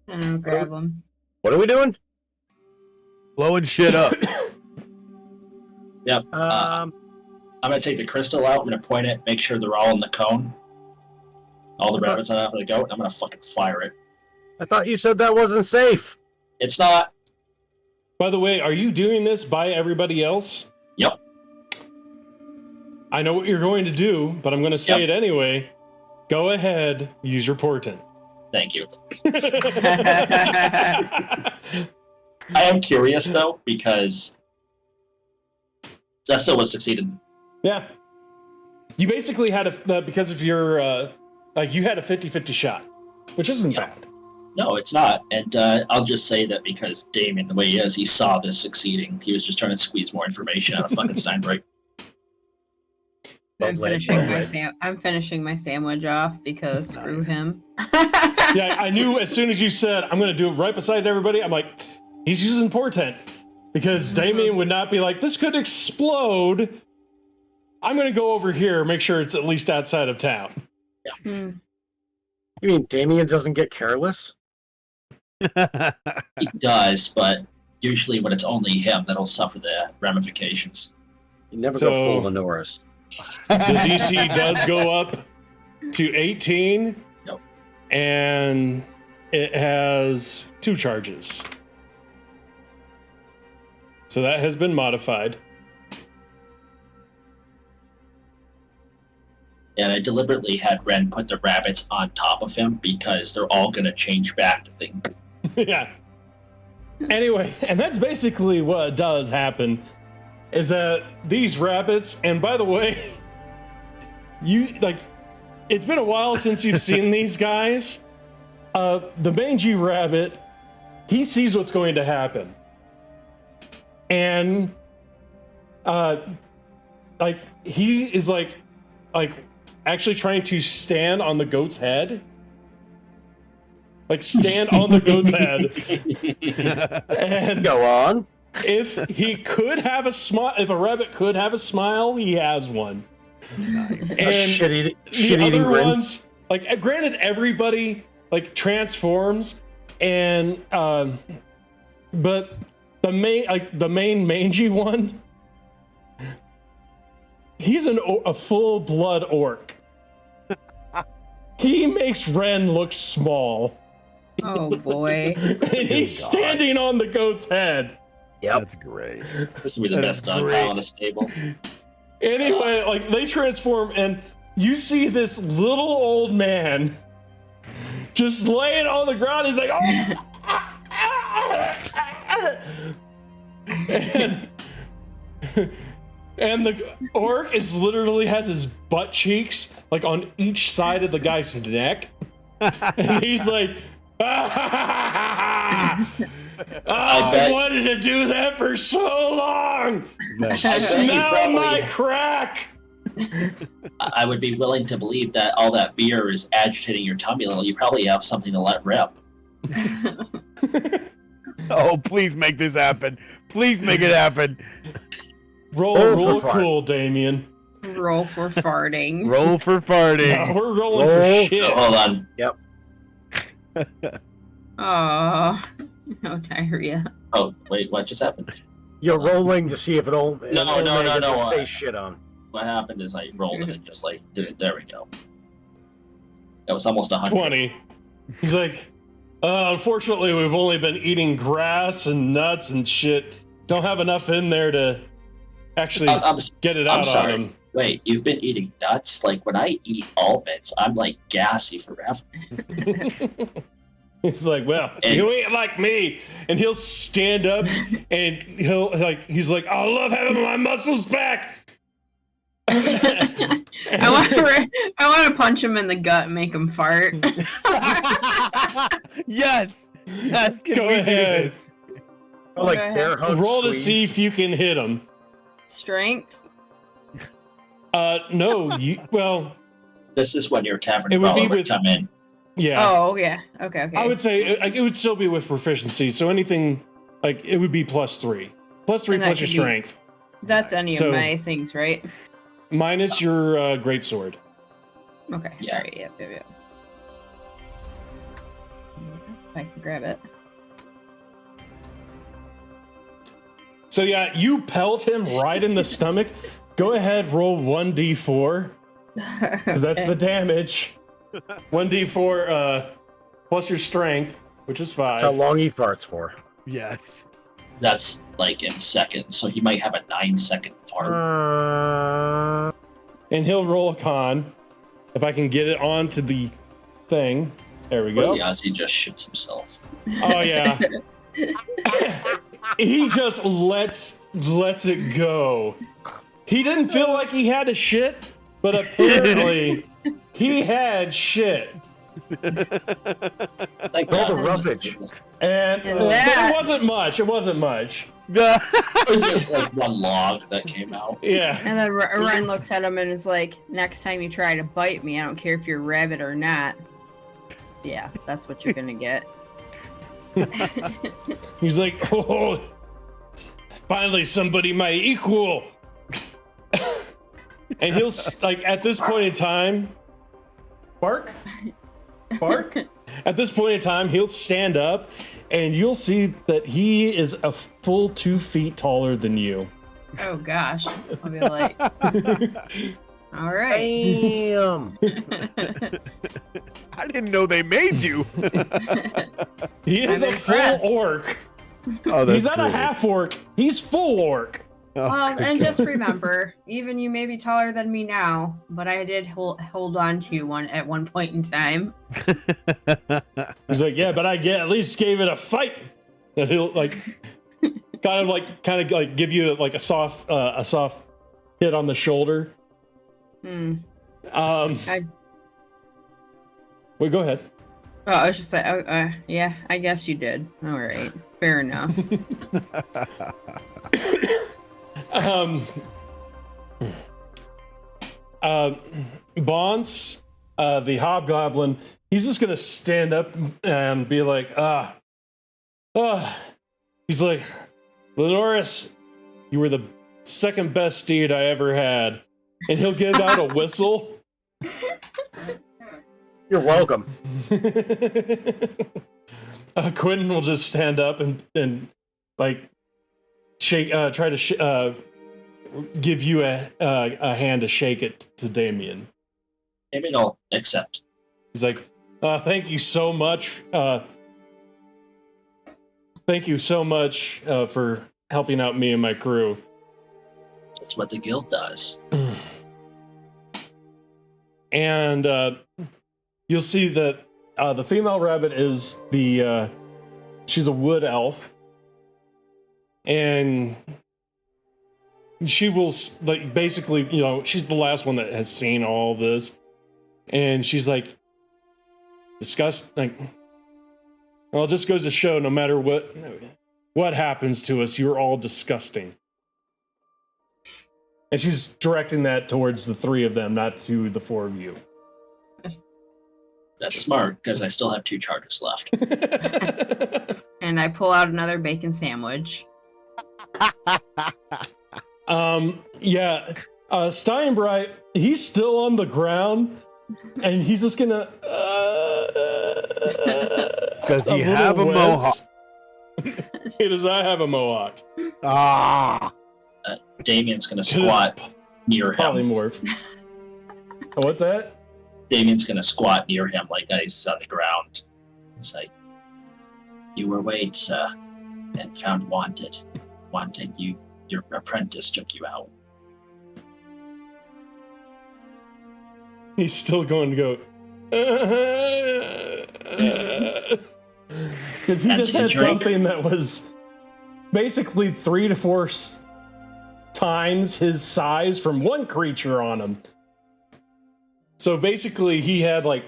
I'll grab them. What are we doing? Blowing shit up. Yep. I'm going to take the crystal out. I'm going to point it, make sure they're all in the cone. All the rabbits on top of the goat. I'm going to fucking fire it. I thought you said that wasn't safe. It's not. By the way, are you doing this by everybody else? Yep. I know what you're going to do, but I'm going to say it anyway. Go ahead, use your portent. Thank you. I am curious, though, because that still would have succeeded. Yeah. You basically had because of your, you had a 50-50 shot, which isn't bad. No, it's not. And I'll just say that because Damien, the way he is, he saw this succeeding. He was just trying to squeeze more information out of fucking Steinbreak. I'm finishing my sandwich off because screw him. Yeah, I knew as soon as you said, I'm going to do it right beside everybody, I'm like, he's using portent. Because Damien would not be like, this could explode. I'm going to go over here, make sure it's at least outside of town. Yeah. You mean Damien doesn't get careless? He does, but usually when it's only him, that'll suffer the ramifications. You never go full Lenoris. The DC does go up to 18. Nope. And it has 2 charges. So that has been modified. And I deliberately had Ren put the rabbits on top of him because they're all going to change back to thing. Yeah. Anyway, and that's basically what does happen, is that these rabbits, and by the way, it's been a while since you've seen these guys. The mangy rabbit, he sees what's going to happen. And like he is like actually trying to stand on the goat's head. Like stand on the goat's head. And Go on. if he could have a smile, if a rabbit could have a smile, he has one. Nice. A And shit the eating other grin. ones, like granted, everybody like transforms, and but the main mangy one, he's a full blood orc. He makes Ren look small, Oh boy. and he's God. standing on the goat's head. Yep. That's great. This would be the That's best dog great. pile in the stable. Anyway, like they transform, and you see this little old man just laying on the ground. He's like, oh, and the orc is literally has his butt cheeks like on each side of the guy's neck, and he's like, I bet- wanted to do that for so long. That's I bet you Smell probably- my crack. I would be willing to believe that all that beer is agitating your tummy a little. You probably have something to let rip. Oh, please make this happen. Please make it happen. Roll Roll for fart. cool, Damien. Roll for farting. Roll for farting. No, we're rolling Roll. for shit. So, hold on. Oh, no diarrhea. Oh, wait, what just happened? You're rolling to see if an old No, man gets no, his face shit on. What happened is I rolled it and just like did it. There we go. That was almost 100. 20. He's like, unfortunately, we've only been eating grass and nuts and shit. Don't have enough in there to actually I'm get it I'm out on sorry. him. Wait, you've been eating nuts? Like when I eat almonds, I'm like gassy forever. He's like, well, And- you ain't like me. And he'll stand up and he's like, I love having my muscles back. I want to punch him in the gut and make him fart. Yes. Yes. Can Go we do ahead. this? Like Okay. bear hug Roll to squeeze. see if you can hit him. Strength. No, well, This is when your tavern It would be crawler would with- come in. yeah. Oh, yeah. Okay. I would say it would still be with proficiency. So anything, like, it would be +3. +3 And that plus your could be- strength. That's any So- of my things, right? Minus your greatsword. Okay. Yeah. All right. Yep. I can grab it. So yeah, you pelt him right in the stomach. Go ahead, roll 1d4. Because that's the damage. 1d4 plus your strength, which is 5. That's how long he farts for. Yes. That's like in seconds, so he might have a 9-second fart. And he'll roll a con. If I can get it onto the thing. There we What go. are the odds he just shits himself? Oh yeah. He just lets it go. He didn't feel like he had a shit, but apparently he had shit. Thank Roll God. the roughage. And And but that- it wasn't much. It wasn't much. It was just like one log that came out. Yeah. And then Ren looks at him and is like, next time you try to bite me, I don't care if you're a rabbit or not. Yeah, that's what you're gonna get. He's like, oh, finally somebody my equal. And he'll like at this point in time, bark. At this point in time, he'll stand up, and you'll see that he is a full 2 feet taller than you. Oh gosh. I'll be like, all right. Damn. I didn't know they made you. He is I'm a full impressed. orc. Oh, He's not a great. half orc. He's full orc. Oh, Well, good and God. just remember, even you may be taller than me now, but I did hold on to one at one point in time. He's like, yeah, but I at least gave it a fight. And he'll like, kind of like give you like a soft hit on the shoulder. Hmm. Well, go ahead. Oh, I was just like, yeah, I guess you did. All right, fair enough. Bonds, the hobgoblin, he's just gonna stand up and be like, he's like, Lenoris, you were the second best steed I ever had. And he'll give out a whistle. You're welcome. Quentin will just stand up and like shake, try to give you a hand to shake it to Damien. Damien will accept. He's like, thank you so much. Thank you so much for helping out me and my crew. That's what the guild does. And you'll see that the female rabbit is she's a wood elf, and she will like basically, she's the last one that has seen all this, and she's like, well, it just goes to show, no matter what happens to us, you're all disgusting. And she's directing that towards the three of them, not to the four of you. That's smart, because I still have 2 charges left. And I pull out another bacon sandwich. Yeah. Steinbright, he's still on the ground, and he's just gonna... Does he have a mohawk? He does not have a mohawk. Damien's going to squat near him. Polymorph. What's that? Damien's going to squat near him like he's on the ground. It's like, you were weights and found wanted. Your apprentice took you out. He's still going to go... Because he just had something that was basically 3 to 4 times his size from one creature on him. So basically he had like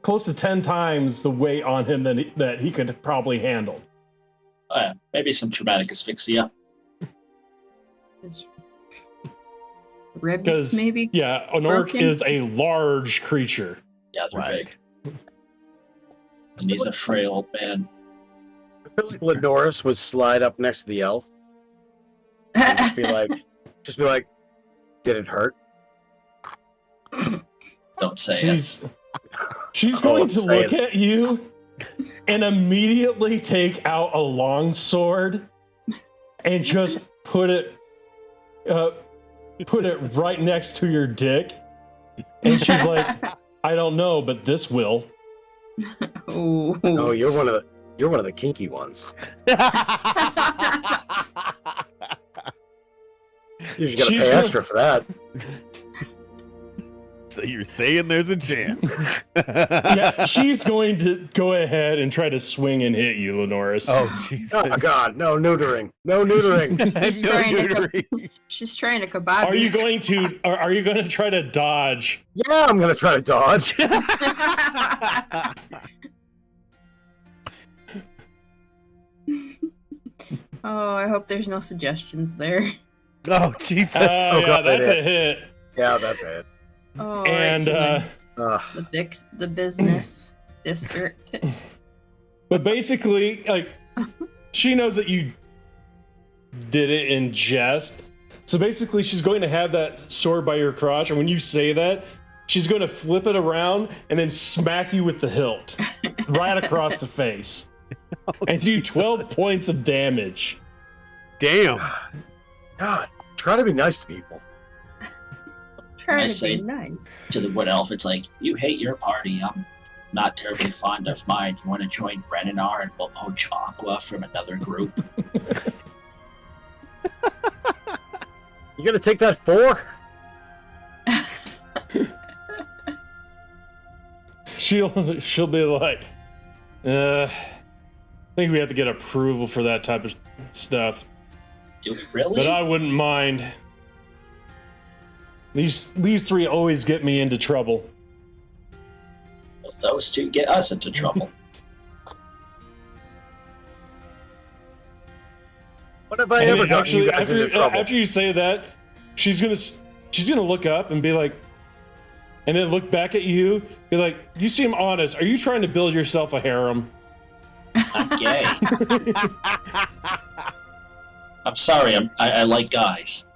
close to 10 times the weight on him that he could probably handle. Maybe some traumatic asphyxia. His ribs, maybe? Yeah, an orc is a large creature. Yeah, they're big. And he's a frail old man. I feel like Lenoris would slide up next to the elf. And just be like, did it hurt? Don't say it. She's going to look at you and immediately take out a long sword and just put it right next to your dick. And she's like, I don't know, but this will. Ooh. No, you're one of the kinky ones. You just gotta pay extra for that. So you're saying there's a chance? Yeah, she's going to go ahead and try to swing and hit you, Lenoris. Oh, Jesus. Oh, God, no neutering. No neutering. She's trying to kebab. Are you going to try to dodge? Yeah, I'm gonna try to dodge. Oh, I hope there's no suggestions there. Oh, Jesus. That's a hit. Yeah, that's it. Oh, And the business district. but basically, like, she knows that you did it in jest. So basically, she's going to have that sword by your crotch, and when you say that, she's going to flip it around and then smack you with the hilt right across the face, and do 12 points of damage. Damn. God, try to be nice to people. Trying to be nice. To the wood elf, it's like, you hate your party. I'm not terribly fond of mine. You want to join Brennanar and we'll poach Aqua from another group? You gonna take that 4? She'll be like, I think we have to get approval for that type of stuff. Do we really? But I wouldn't mind. These 3 always get me into trouble. Well, those 2 get us into trouble. What have I ever gotten you guys into trouble? After you say that, she's gonna look up and be like, and then look back at you, be like, you seem honest. Are you trying to build yourself a harem? I'm gay. I'm sorry. I like guys.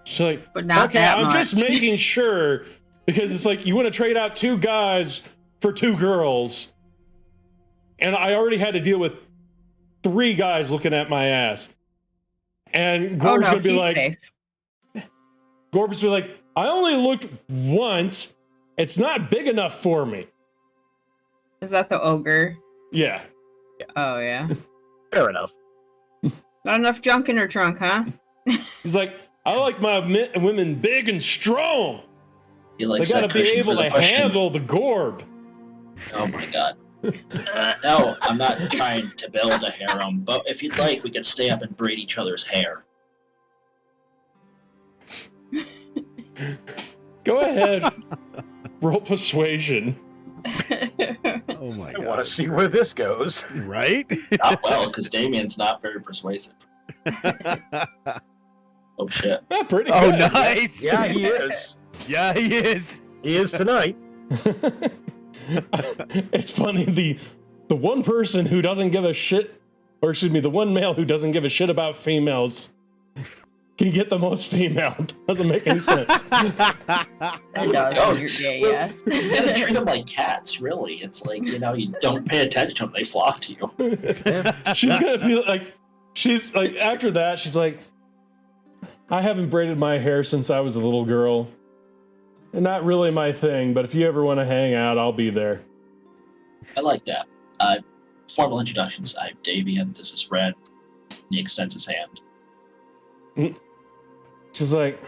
She's like, But not okay, that I'm much. just making sure, because it's like you want to trade out 2 guys for 2 girls, and I already had to deal with 3 guys looking at my ass, and Gorb's gonna be he's like, safe. Gorb's be like, I only looked once. It's not big enough for me. Is that the ogre? Yeah. Oh yeah. Fair enough. Not enough junk in her trunk, huh? He's like, I like my women big and strong. He They likes gotta that be cushion able for the to cushion. handle the Gorb. Oh my god. No, I'm not trying to build a harem, but if you'd like, we could stay up and braid each other's hair. Go ahead. Roll persuasion. Oh my I god. want to see where this goes. Right? Not well, because Damien's not very persuasive. Oh shit. Ah, pretty Oh, good. nice. Yeah, he is. Yeah, he is. He is tonight. It's funny, the one person who doesn't give a shit, or excuse me, the one male who doesn't give a shit about females can get the most female. Doesn't make any sense. It does. Oh, You're gay, well, yes. You gotta treat them like cats, really. It's like, you know, you don't pay attention to them, they flock to you. She's gonna feel like, she's like, after that, she's like, I haven't braided my hair since I was a little girl. Not really my thing, but if you ever want to hang out, I'll be there. I like that. Formal introductions. I'm Damien, this is Red. He extends his hand. She's like,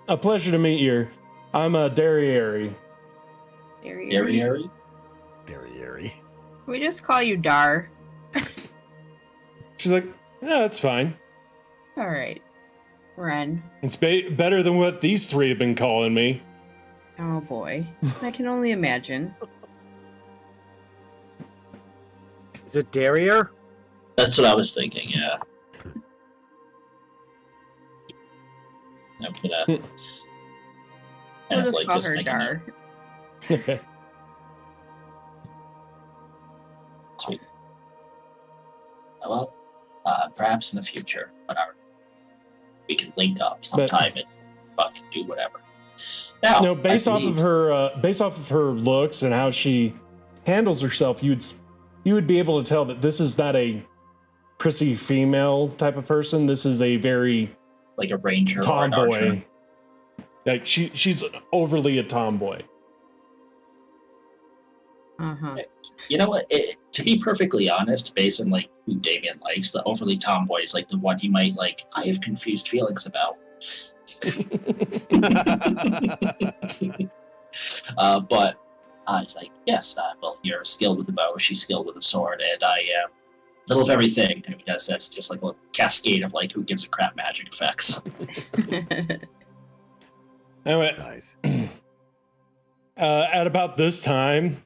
a pleasure to meet you. I'm a Derriere. Derriere? Derriere. We just call you Dar. She's like, yeah, that's fine. All right. Ren. It's better than what these 3 have been calling me. Oh boy. I can only imagine. Is it Derriere? That's what I was thinking, yeah. I'm gonna... We'll kind of just like call just her making Dar. it sweet. Well, perhaps in the future, when we can link up sometime and fucking do whatever. Now, No, based I off believe- of her looks and how she handles herself, you would be able to tell that this is not a prissy female type of person. This is a very like a ranger or an archer. tomboy. Like she's overly a tomboy. Uh-huh. You know what? To be perfectly honest, based on like who Damien likes, the overly tomboy is like the one he might like. I have confused feelings about. But he's like, yes, well, you're skilled with a bow, she's skilled with a sword, and I am little of everything. And he does that's just like a cascade of like who gives a crap magic effects. Anyway, Nice. at about this time,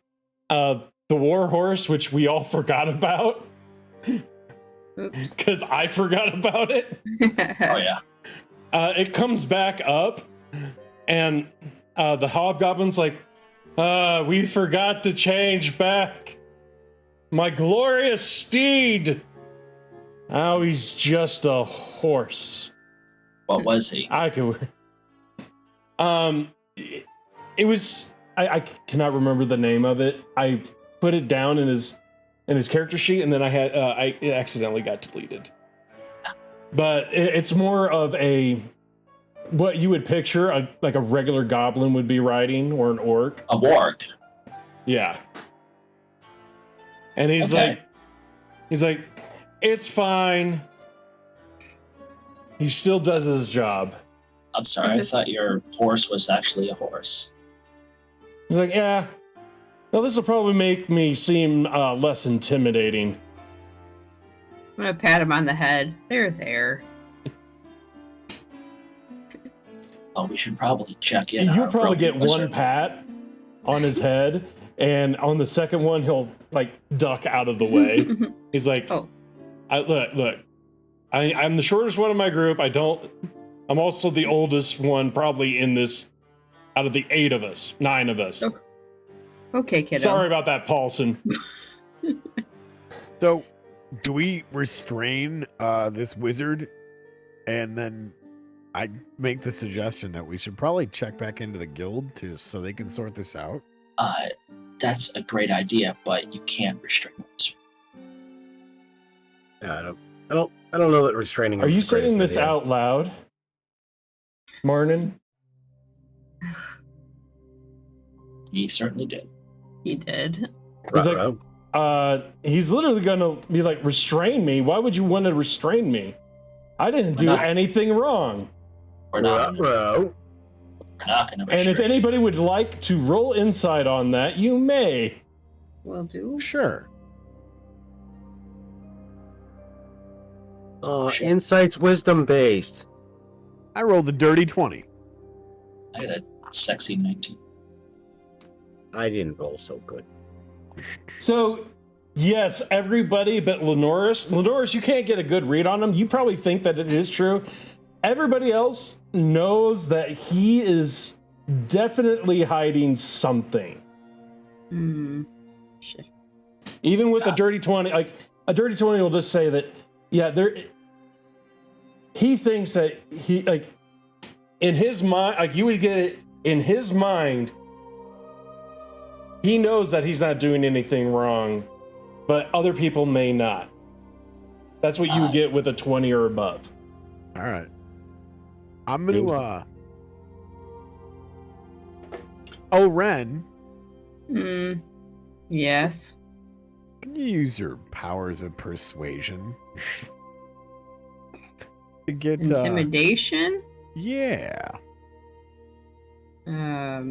the war horse, which we all forgot about, Oops. because I forgot about it. Oh yeah. It comes back up, and the hobgoblin's like, we forgot to change back my glorious steed. Now he's just a horse. What was he? I could. It was. I cannot remember the name of it. I put it down in his character sheet, and then it accidentally got deleted. But it's more of what you would picture like a regular goblin would be riding, or an orc. A warg. Yeah. And he's Okay. like, it's fine. He still does his job. I'm sorry, I thought your horse was actually a horse. He's like, yeah. Well, this will probably make me seem less intimidating. I'm gonna pat him on the head. They're there. Oh, we should probably check in. You'll our probably broken get one wizard. pat on his head, and on the second one, he'll like duck out of the way. He's like, Oh. Look. I'm the shortest one in my group. I'm also the oldest one, probably in this out of the 8 of us, 9 of us. Okay, kiddo. Sorry about that, Paulson. So, do we restrain this wizard? And then I make the suggestion that we should probably check back into the guild so they can sort this out. That's a great idea, but you can't restrain us. Yeah, I don't know that restraining him Are is you the greatest saying this idea. out loud, Marnin? He certainly did. He did. He's Ruh-roh. like, he's literally gonna be like, restrain me? Why would you want to restrain me? I didn't do anything wrong. We're not Ruh-roh. gonna And if restrain. anybody would like to roll insight on that, you may. Will do. Sure. Shit. Insight's wisdom based. I rolled a dirty 20. I got a sexy 19. I didn't roll so good. So, yes, everybody but Lenoris. Lenoris, you can't get a good read on him. You probably think that it is true. Everybody else knows that he is definitely hiding something. Shit. Even with a dirty 20, like a dirty 20 will just say that, yeah, he thinks that he, like, in his mind, like you would get it in his mind, he knows that he's not doing anything wrong, but other people may not. That's what you would get with a 20 or above. All right. I'm going to, Oh, Ren, Yes. can you use your powers of persuasion to get Intimidation? yeah,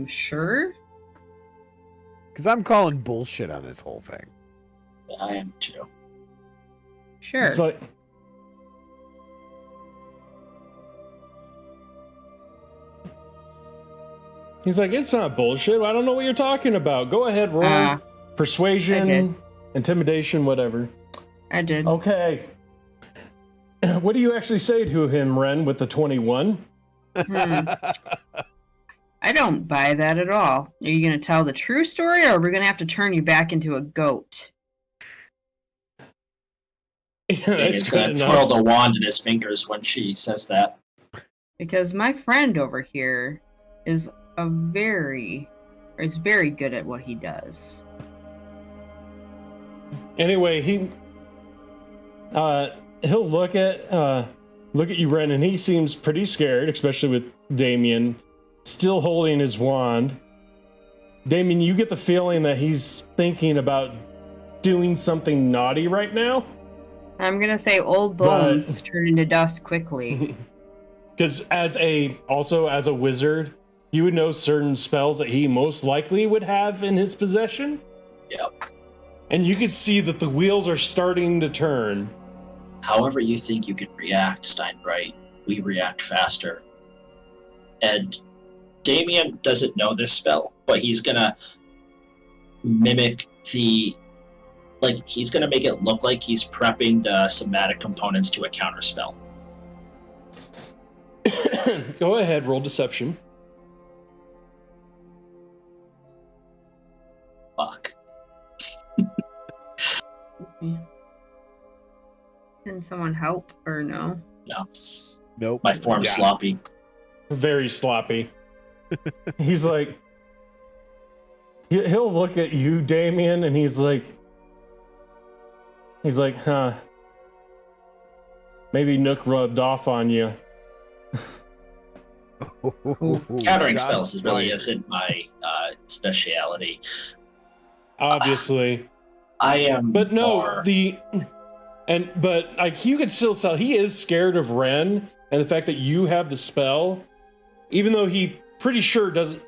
Sure. because I'm calling bullshit on this whole thing. I am too. Sure. It's like, he's like, it's not bullshit. I don't know what you're talking about. Go ahead, roll. I did. Persuasion, intimidation, whatever. I did. Okay. What do you actually say to him, Ren, with the 21? I don't buy that at all. Are you going to tell the true story, or are we going to have to turn you back into a goat? It's He's good gonna enough. twirl the wand in his fingers when she says that. Because my friend over here is very good at what he does. Anyway, he'll look at you, Ren, and he seems pretty scared, especially with Damien still holding his wand. Damien, you get the feeling that he's thinking about doing something naughty right now. I'm going to say old bones turn into dust quickly. Because as a wizard, you would know certain spells that he most likely would have in his possession. Yep. And you could see that the wheels are starting to turn. However you think you can react, Steinbright, we react faster. And Damien doesn't know this spell, but he's gonna mimic he's gonna make it look like he's prepping the somatic components to a counterspell. Go ahead, roll deception. Fuck. Can someone help or no? No. Nope. My form's sloppy. Very sloppy. He's like, he'll look at you, Damien, and he's like, huh, maybe Nook rubbed off on you. Countering spells isn't my speciality. Obviously. I am But no, more... but like you could still tell he is scared of Ren and the fact that you have the spell, even though he pretty sure doesn't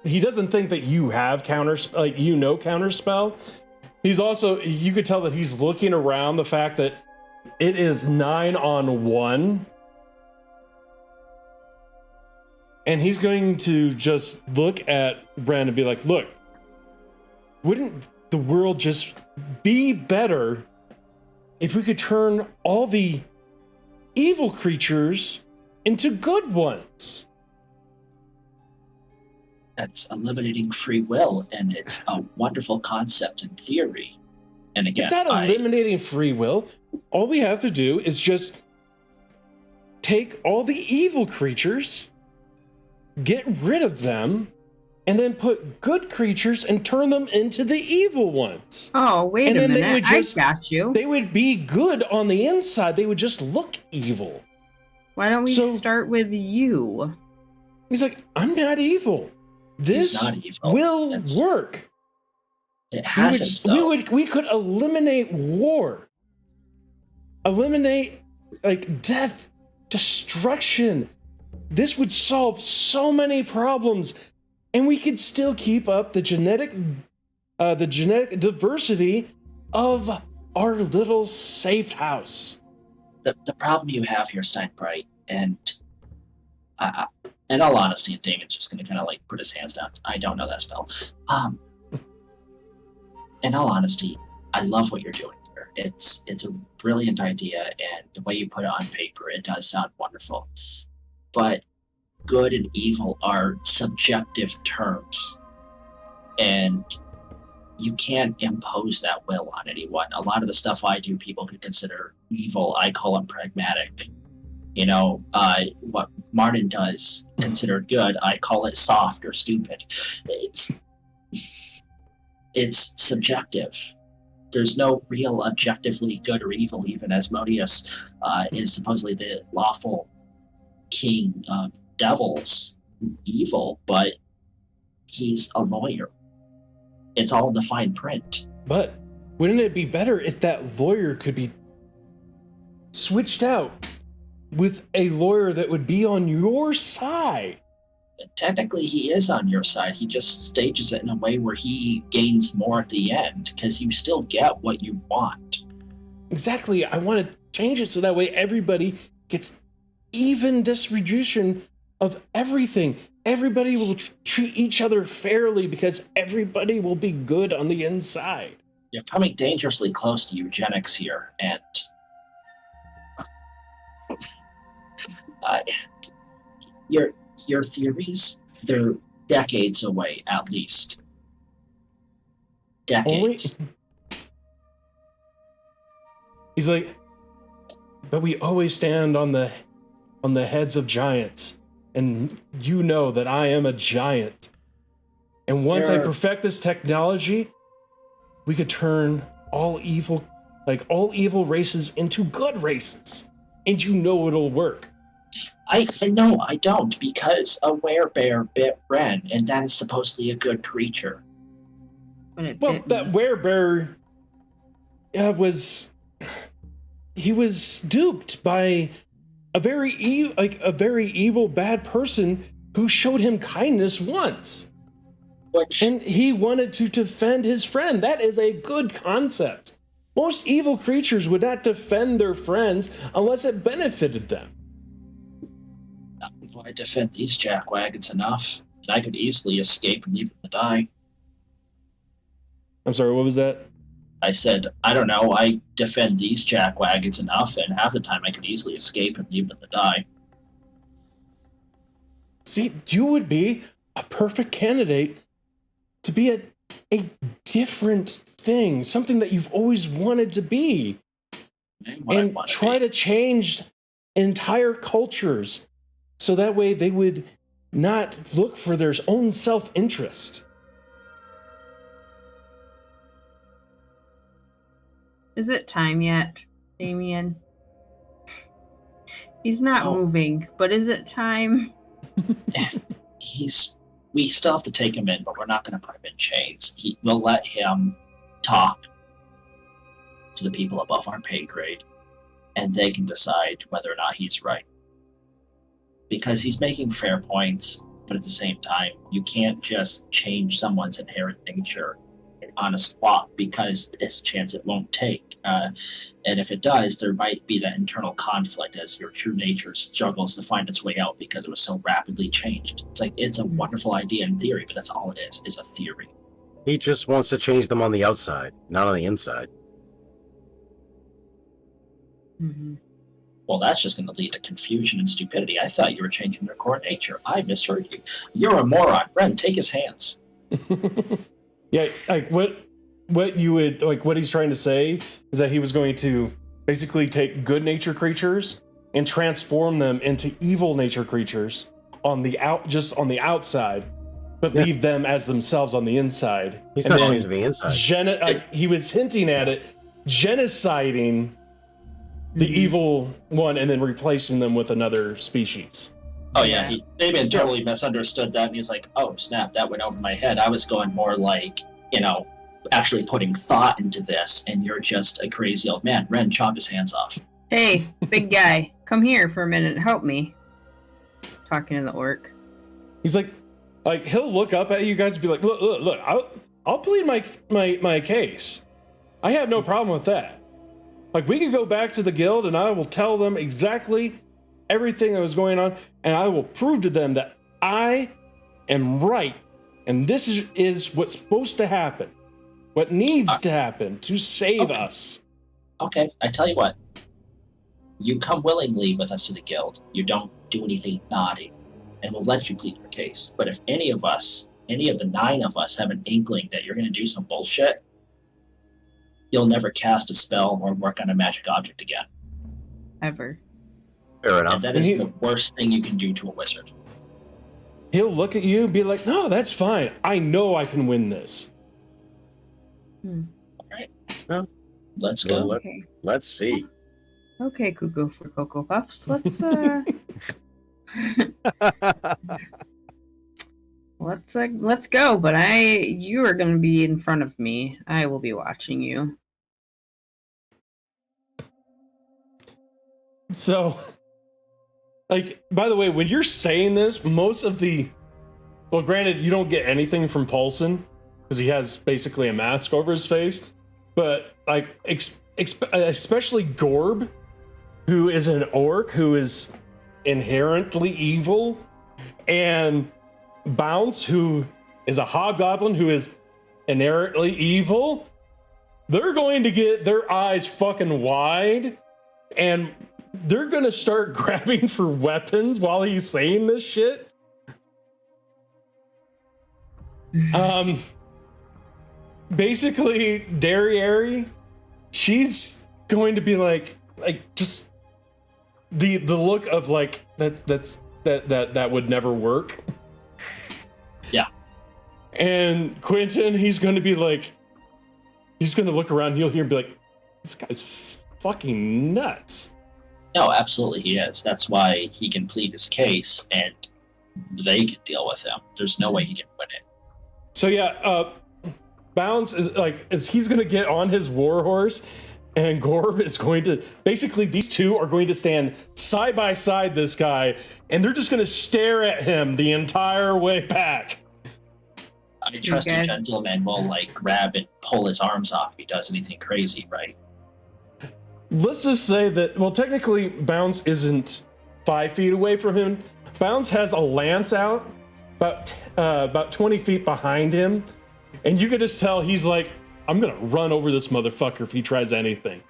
think that you have counterspell. He's also, you could tell that he's looking around the fact that it is 9-on-1. And he's going to just look at Ren and be like, look, wouldn't the world just be better if we could turn all the evil creatures into good ones? That's eliminating free will, and it's a wonderful concept in theory. And again, It's not eliminating free will. All we have to do is just take all the evil creatures, get rid of them, and then put good creatures and turn them into the evil ones. Oh, wait And a then they minute. would just- I got you. They would be good on the inside. They would just look evil. Why don't we So- start with you? He's like, I'm not evil. This not evil. will It's- work. It hasn't, though. We could eliminate war. Eliminate like death, destruction. This would solve so many problems, and we could still keep up the genetic diversity of our little safe house. The problem you have here, Steinbright, and in all honesty, and Damon's just going to kind of like put his hands down. I don't know that spell. In all honesty, I love what you're doing here. It's a brilliant idea, and the way you put it on paper, it does sound wonderful. But good and evil are subjective terms, and you can't impose that will on anyone. A lot of the stuff I do, people could consider evil. I call them pragmatic. You know, what Martin does, considered good, I call it soft or stupid. It's subjective. There's no real objectively good or evil, even Asmodeus is supposedly the lawful king of devils, evil, but he's a lawyer. It's all in the fine print. But wouldn't it be better if that lawyer could be switched out with a lawyer that would be on your side? Technically, he is on your side. He just stages it in a way where he gains more at the end, because you still get what you want. Exactly. I want to change it so that way everybody gets even distribution of everything. Everybody will treat each other fairly because everybody will be good on the inside. You're coming dangerously close to eugenics here, and your theories, they're decades away, at least. Decades. He's like, but we always stand on the heads of giants, and you know that I am a giant. And once I perfect this technology, we could turn all evil races into good races. And you know it'll work. No, I don't, because a werebear bit Ren, and that is supposedly a good creature. Well, that werebear was duped by a very evil bad person who showed him kindness once. And he wanted to defend his friend. That is a good concept. Most evil creatures would not defend their friends unless it benefited them. If I defend these jackwagons enough, and I could easily escape and leave them to die. I'm sorry, what was that? I said, I don't know, I defend these jackwagons enough, and half the time I could easily escape and leave them to die. See, you would be a perfect candidate to be a different thing, something that you've always wanted to be, and try to change entire cultures so that way they would not look for their own self-interest. Is it time yet, Damien? He's not moving, but is it time? We still have to take him in, but we're not going to put him in chains. We'll let him talk to the people above our pay grade, and they can decide whether or not he's right. Because he's making fair points, but at the same time, you can't just change someone's inherent nature on a spot, because there's a chance it won't take. And if it does, there might be that internal conflict as your true nature struggles to find its way out because it was so rapidly changed. It's like, it's a wonderful idea in theory, but that's all it is a theory. He just wants to change them on the outside, not on the inside. Mm-hmm. Well, that's just going to lead to confusion and stupidity. I thought you were changing their core nature. I misheard you. You're a moron. Ren, take his hands. Yeah, like what you would like what he's trying to say is that he was going to basically take good nature creatures and transform them into evil nature creatures on the outside, but leave them as themselves on the inside. He's And not then changing the inside. he was hinting at it, genociding the evil one and then replacing them with another species. Oh yeah, Damien totally misunderstood that, and he's like, "Oh snap, that went over my head." I was going more like, actually putting thought into this, and you're just a crazy old man. Ren, chop his hands off. Hey, big guy, come here for a minute. Help me. Talking to the orc. He's like he'll look up at you guys and be like, look, I'll plead my case. I have no problem with that. Like, we could go back to the guild and I will tell them exactly everything that was going on, and I will prove to them that I am right, and this is what's supposed to happen, what needs to happen to save us. Okay, I tell you what. You come willingly with us to the guild. You don't do anything naughty, and we'll let you plead your case. But if any of the 9 of us, have an inkling that you're going to do some bullshit, you'll never cast a spell or work on a magic object again. Ever. Fair enough. And that is the worst thing you can do to a wizard. He'll look at you and be like, no, that's fine. I know I can win this. All right. Well, let's go. Okay. Let's see. Okay, Cuckoo for Cocoa Puffs. Let's let's go. But you are gonna be in front of me. I will be watching you. So, by the way, when you're saying this, most of well, granted, you don't get anything from Paulson because he has basically a mask over his face, but especially Gorb, who is an orc who is inherently evil, and Bounce, who is a hobgoblin who is inherently evil, they're going to get their eyes fucking wide, and they're gonna start grabbing for weapons while he's saying this shit. Basically, Derriere, she's going to be like just the look of that would never work. Yeah. And Quentin, he's going to be like, he's going to look around, you'll hear him be like, this guy's fucking nuts. No, absolutely he is. That's why he can plead his case, and they can deal with him. There's no way he can win it. So yeah, Bounce is he's going to get on his warhorse, and Gorb is going to, basically these two are going to stand side by side this guy, and they're just going to stare at him the entire way back. I trust the gentleman will grab and pull his arms off if he does anything crazy, right? Let's just say that, well, technically Bounce isn't 5 feet away from him. Bounce has a lance out about 20 feet behind him, and you can just tell he's like, I'm gonna run over this motherfucker if he tries anything.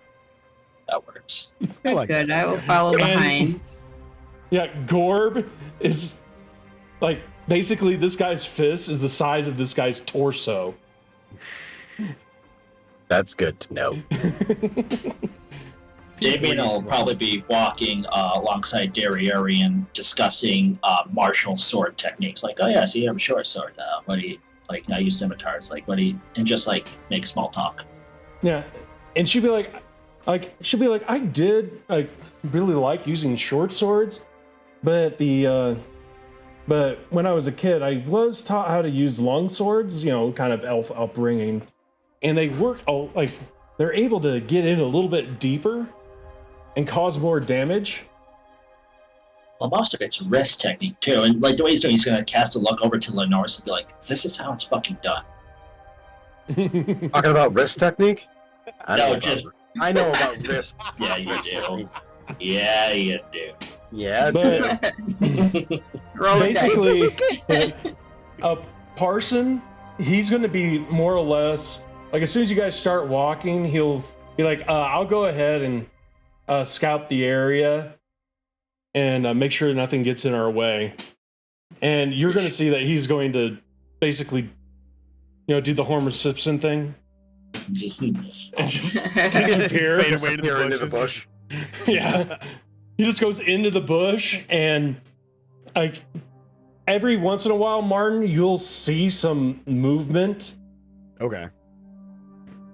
That works. Good. I will follow behind. Yeah, Gorb is basically this guy's fist is the size of this guy's torso. That's good to know. Damien will probably be walking alongside Derriere and discussing martial sword techniques. Like, oh yeah, so you have a short sword. What do you I use scimitars? And just make small talk. Yeah, and she'd be like, I did really like using short swords, but but when I was a kid, I was taught how to use long swords. Kind of elf upbringing, and they work they're able to get in a little bit deeper and cause more damage. Well, most of it's wrist technique too, and the way he's doing, he's gonna cast a look over to Lenore and be like, "This is how it's fucking done." Talking about wrist technique? I know about wrist. Yeah, you do. Yeah, you do. Yeah, basically, Parson, he's going to be more or less as soon as you guys start walking, he'll be like, "I'll go ahead and scout the area and make sure nothing gets in our way. And you're going to see that he's going to basically, do the Homer Simpson thing and just disappear. Disappear into the bush. Yeah. He just goes into the bush, and like every once in a while, Martin, you'll see some movement. Okay.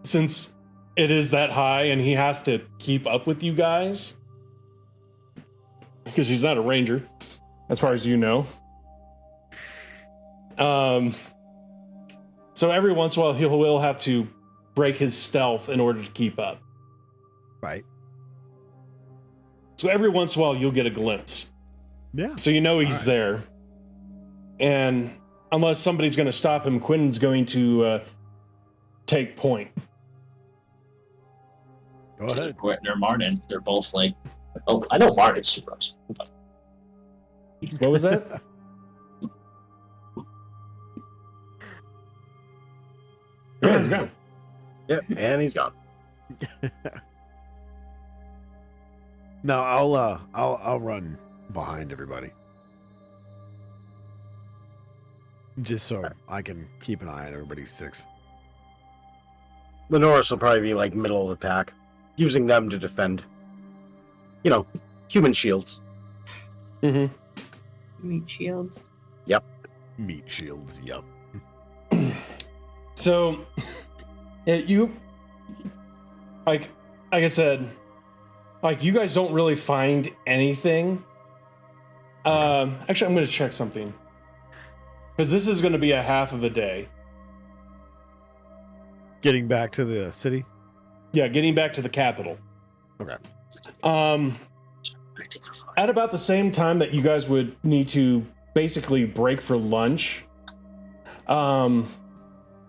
Since it is that high and he has to keep up with you guys. Because he's not a ranger, as far as you know. So every once in a while, he will have to break his stealth in order to keep up. Right. So every once in a while, you'll get a glimpse. Yeah. So you know he's there. And unless somebody's going to stop him, Quinn's going to take point. Go ahead. Quentin or Martin, they're both like, oh, I know Martin's super awesome. What was that? Yeah, he's gone. Yep, and he's gone. No, I'll run behind everybody. Just so I can keep an eye on everybody's six. Lenoris will probably be like middle of the pack, using them to defend. Human shields. Mm-hmm. Meat shields. Yep. Meat shields, yep. So, you, like I said, like you guys don't really find anything. Actually, I'm going to check something. Because this is going to be a half of a day. Getting back to the city? Yeah, getting back to the capital. Okay. At about the same time that you guys would need to basically break for lunch,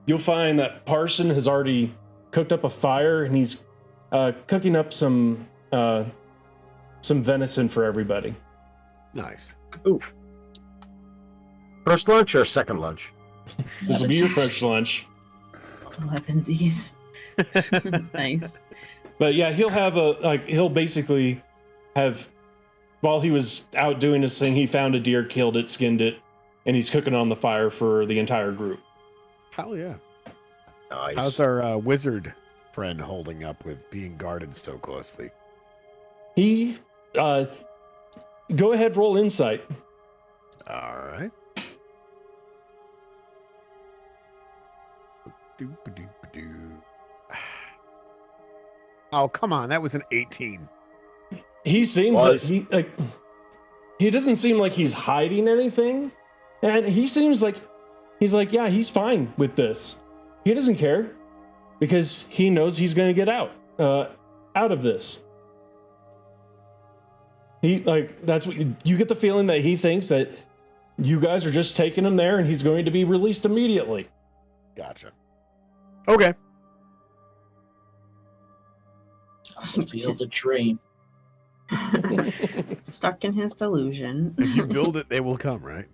you'll find that Parson has already cooked up a fire and he's cooking up some venison for everybody. Nice. Ooh. First lunch or second lunch? This will be your first lunch. Weaponsies. Nice. But yeah, he'll basically have, while he was out doing his thing, he found a deer, killed it, skinned it, and he's cooking on the fire for the entire group. Hell yeah. Nice. How's our wizard friend holding up with being guarded so closely? He, go ahead, roll insight. All right. Oh, come on. That was an 18. He seems he doesn't seem like he's hiding anything. And he seems like yeah, he's fine with this. He doesn't care because he knows he's going to get out of this. That's what you get the feeling that he thinks that you guys are just taking him there and he's going to be released immediately. Gotcha. Okay. I also feel the dream. Stuck in his delusion. If you build it, they will come, right?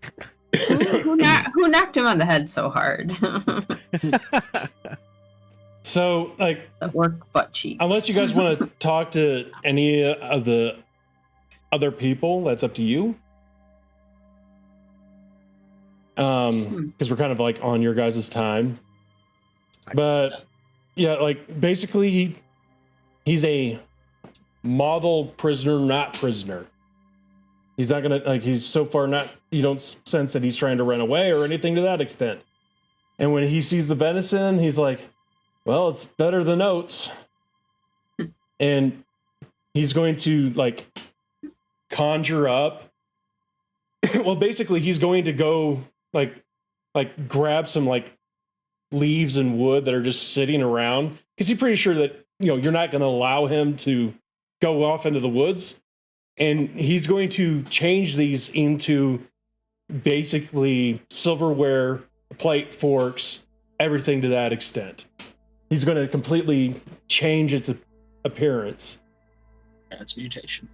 Who knocked him on the head so hard? So, the work butt cheeks. unless you guys want to talk to any of the other people, that's up to you. Because we're kind of like on your guys' time. But yeah, basically he's a model prisoner, not prisoner. He's not gonna he's so far not, you don't sense that he's trying to run away or anything to that extent. And when he sees the venison, he's like, well, it's better than oats. And he's going to conjure up. Well, basically he's going to go grab some leaves and wood that are just sitting around, because he's pretty sure that you're not going to allow him to go off into the woods, and he's going to change these into basically silverware, plate, forks, everything to that extent. He's going to completely change its appearance. That's mutation.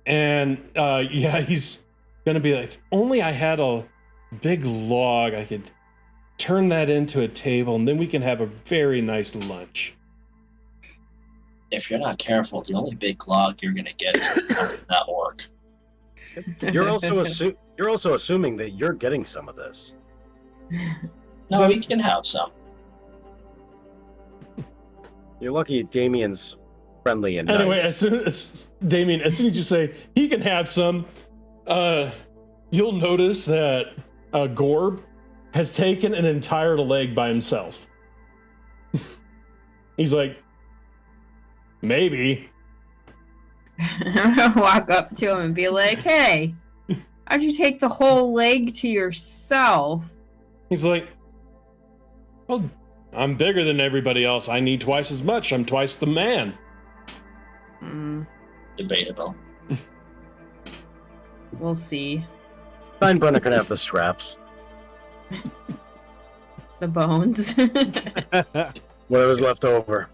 And he's going to be like, if only I had a big log, I could turn that into a table, and then we can have a very nice lunch. if you're not careful, the only big log you're gonna get is that orc. You're also assuming that you're getting some of this. No, So- we can have some. You're lucky Damien's friendly and Anyway, nice. as soon as Damien, as soon as you say he can have some, you'll notice that Gorb has taken an entire leg by himself. He's like, maybe. I'm gonna walk up to him and be like, "Hey, how'd you take the whole leg to yourself?" He's like, well, I'm bigger than everybody else. I need twice as much. I'm twice the man. Debatable. We'll see. Steinbrenner can have the scraps. The bones. Whatever's left over.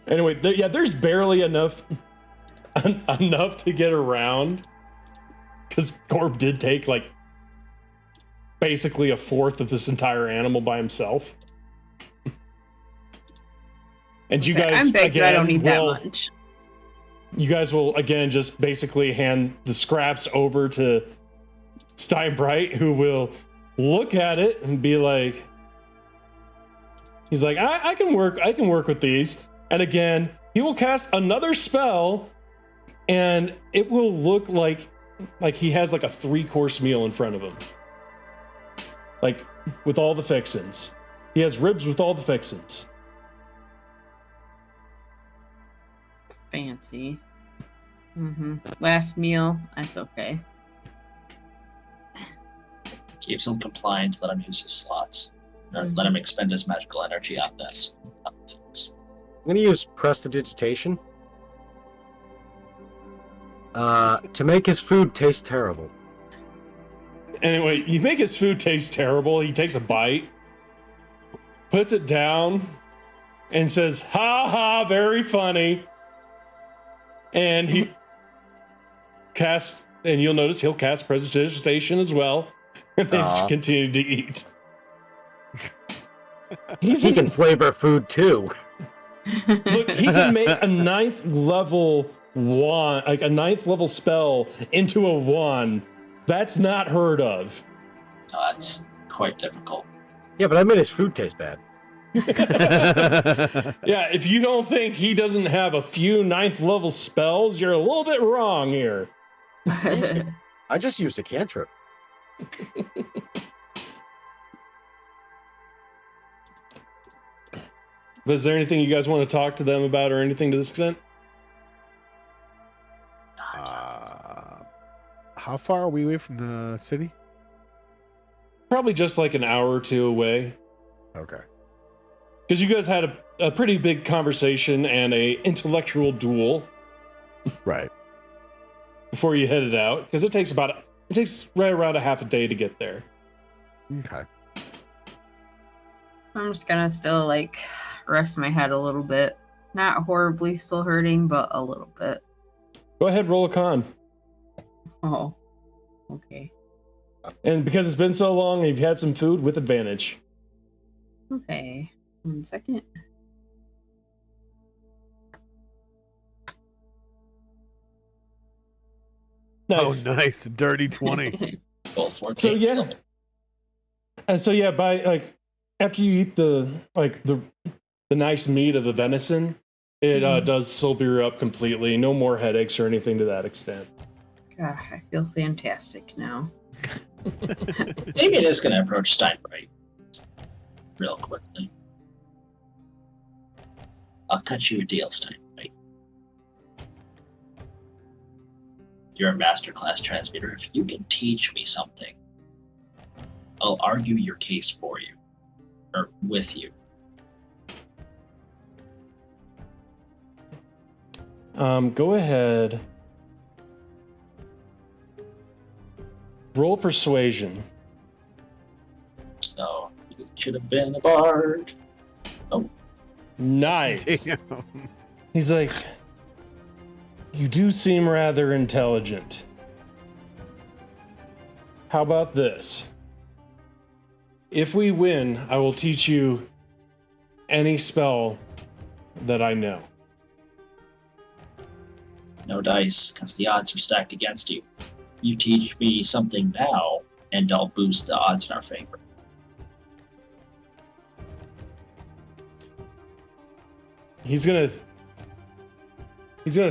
Anyway, there's barely enough to get around, because Gorb did take like basically a fourth of this entire animal by himself. And you guys, I'm big, again, but I don't need that will, much. you guys will again just basically hand the scraps over to Steinbright, who will look at it and be like, he's like, I can work with these. And again, he will cast another spell, and it will look like he has like a 3-course meal in front of him. Like, with all the fixins. He has ribs with all the fixins. Fancy. Last meal, that's okay. Keeps him compliant, let him use his slots. Or let him expend his magical energy on this. I'm going to use prestidigitation to make his food taste terrible. Anyway, you make his food taste terrible. He takes a bite, puts it down, and says, "Ha ha, very funny." And he casts, and you'll notice he'll cast prestidigitation as well, and then just continue to eat. He can flavor food too. Look, he can make a 9th level wand, like a 9th level spell into a wand. That's not heard of. That's quite difficult. Yeah, but I made his food taste bad. Yeah, if you don't think he doesn't have a few 9th level spells, you're a little bit wrong here. I just used a cantrip. But is there anything you guys want to talk to them about or anything to this extent? How far are we away from the city? Probably just like an hour or two away. Okay. Because you guys had a pretty big conversation and a intellectual duel Right. before you headed out. Because it takes right around a half a day to get there. Okay. I'm just gonna still like rest my head a little bit. Not horribly still hurting, but a little bit. Go ahead, roll a con. Oh. Okay. And because it's been so long, you've had some food with advantage. Okay. 1 second. Nice. Oh, nice. Dirty 20. Both 14. So yeah. And so yeah, by like after you eat the nice meat of the venison, it does sober you up completely. No more headaches or anything to that extent. God, I feel fantastic now. Maybe it is going to approach Steinbright real quickly. I'll cut you a deal, Steinbright. You're a masterclass transmuter. If you can teach me something, I'll argue your case for you. Or with you. Go ahead. Roll persuasion. Oh, you should have been a bard. Oh, Nice. Damn. He's like, you do seem rather intelligent. How about this? If we win, I will teach you any spell that I know. No dice, because the odds are stacked against you. You teach me something now, and I'll boost the odds in our favor. He's gonna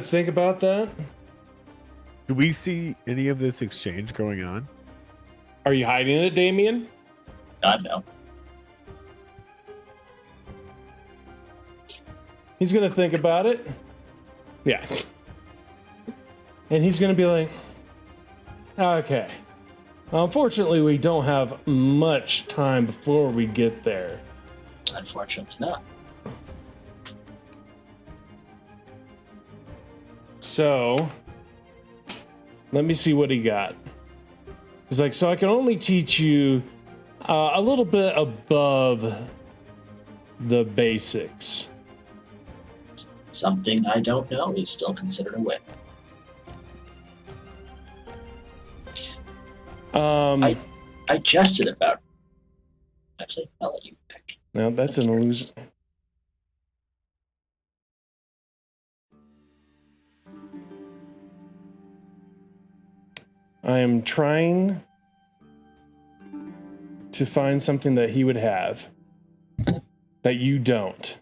think about that. Do we see any of this exchange going on? Are you hiding it, Damien? God, no. He's gonna think about it. Yeah. And he's gonna be like, okay. Unfortunately, we don't have much time before we get there. Unfortunately not. So, let me see what he got. He's like, so I can only teach you a little bit above the basics. Something I don't know is still considered a win. I jested about. Actually, I'll let you pick. Now that's an illusion. I am trying to find something that he would have that you don't.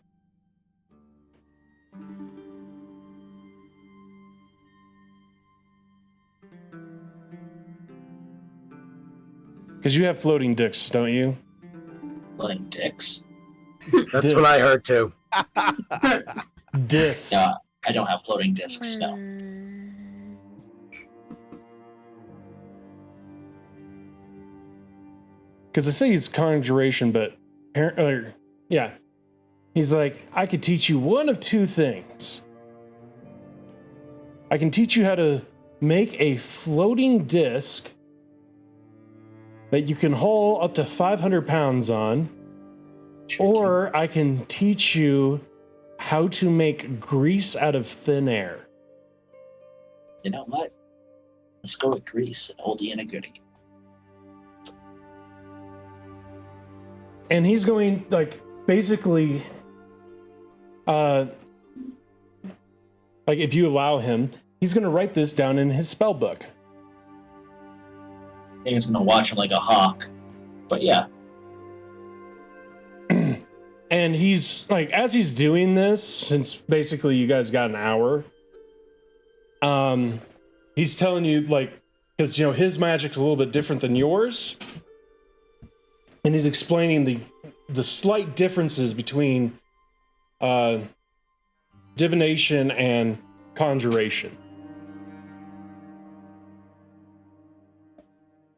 Because you have floating discs, don't you? Floating dicks. That's what I heard too. Disc. I don't have floating discs, no. Because I say it's conjuration, but yeah. He's like, I could teach you one of two things. I can teach you how to make a floating disc that you can haul up to 500 pounds on, or I can teach you how to make grease out of thin air. You know what? Let's go with grease and oldie and a goodie. And he's going, like, basically, like, if you allow him, he's going to write this down in his spell book. I think it's going to watch him like a hawk. But yeah. And he's, like, as he's doing this, since basically you guys got an hour, he's telling you, like, because, you know, his magic's a little bit different than yours. And he's explaining the slight differences between divination and conjuration.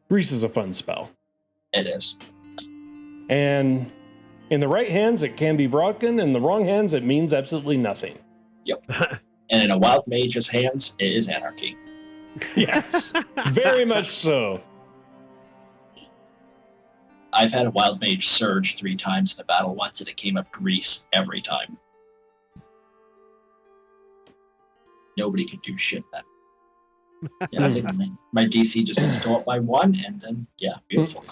Grease is a fun spell. It is. And in the right hands, it can be broken. In the wrong hands, it means absolutely nothing. Yep. And in a wild mage's hands, it is anarchy. Yes, very much so. I've had a wild mage surge 3 times in a battle once, and it came up grease every time. Nobody could do shit then. Yeah, I think my DC just needs to go up by 1, and then, yeah, beautiful.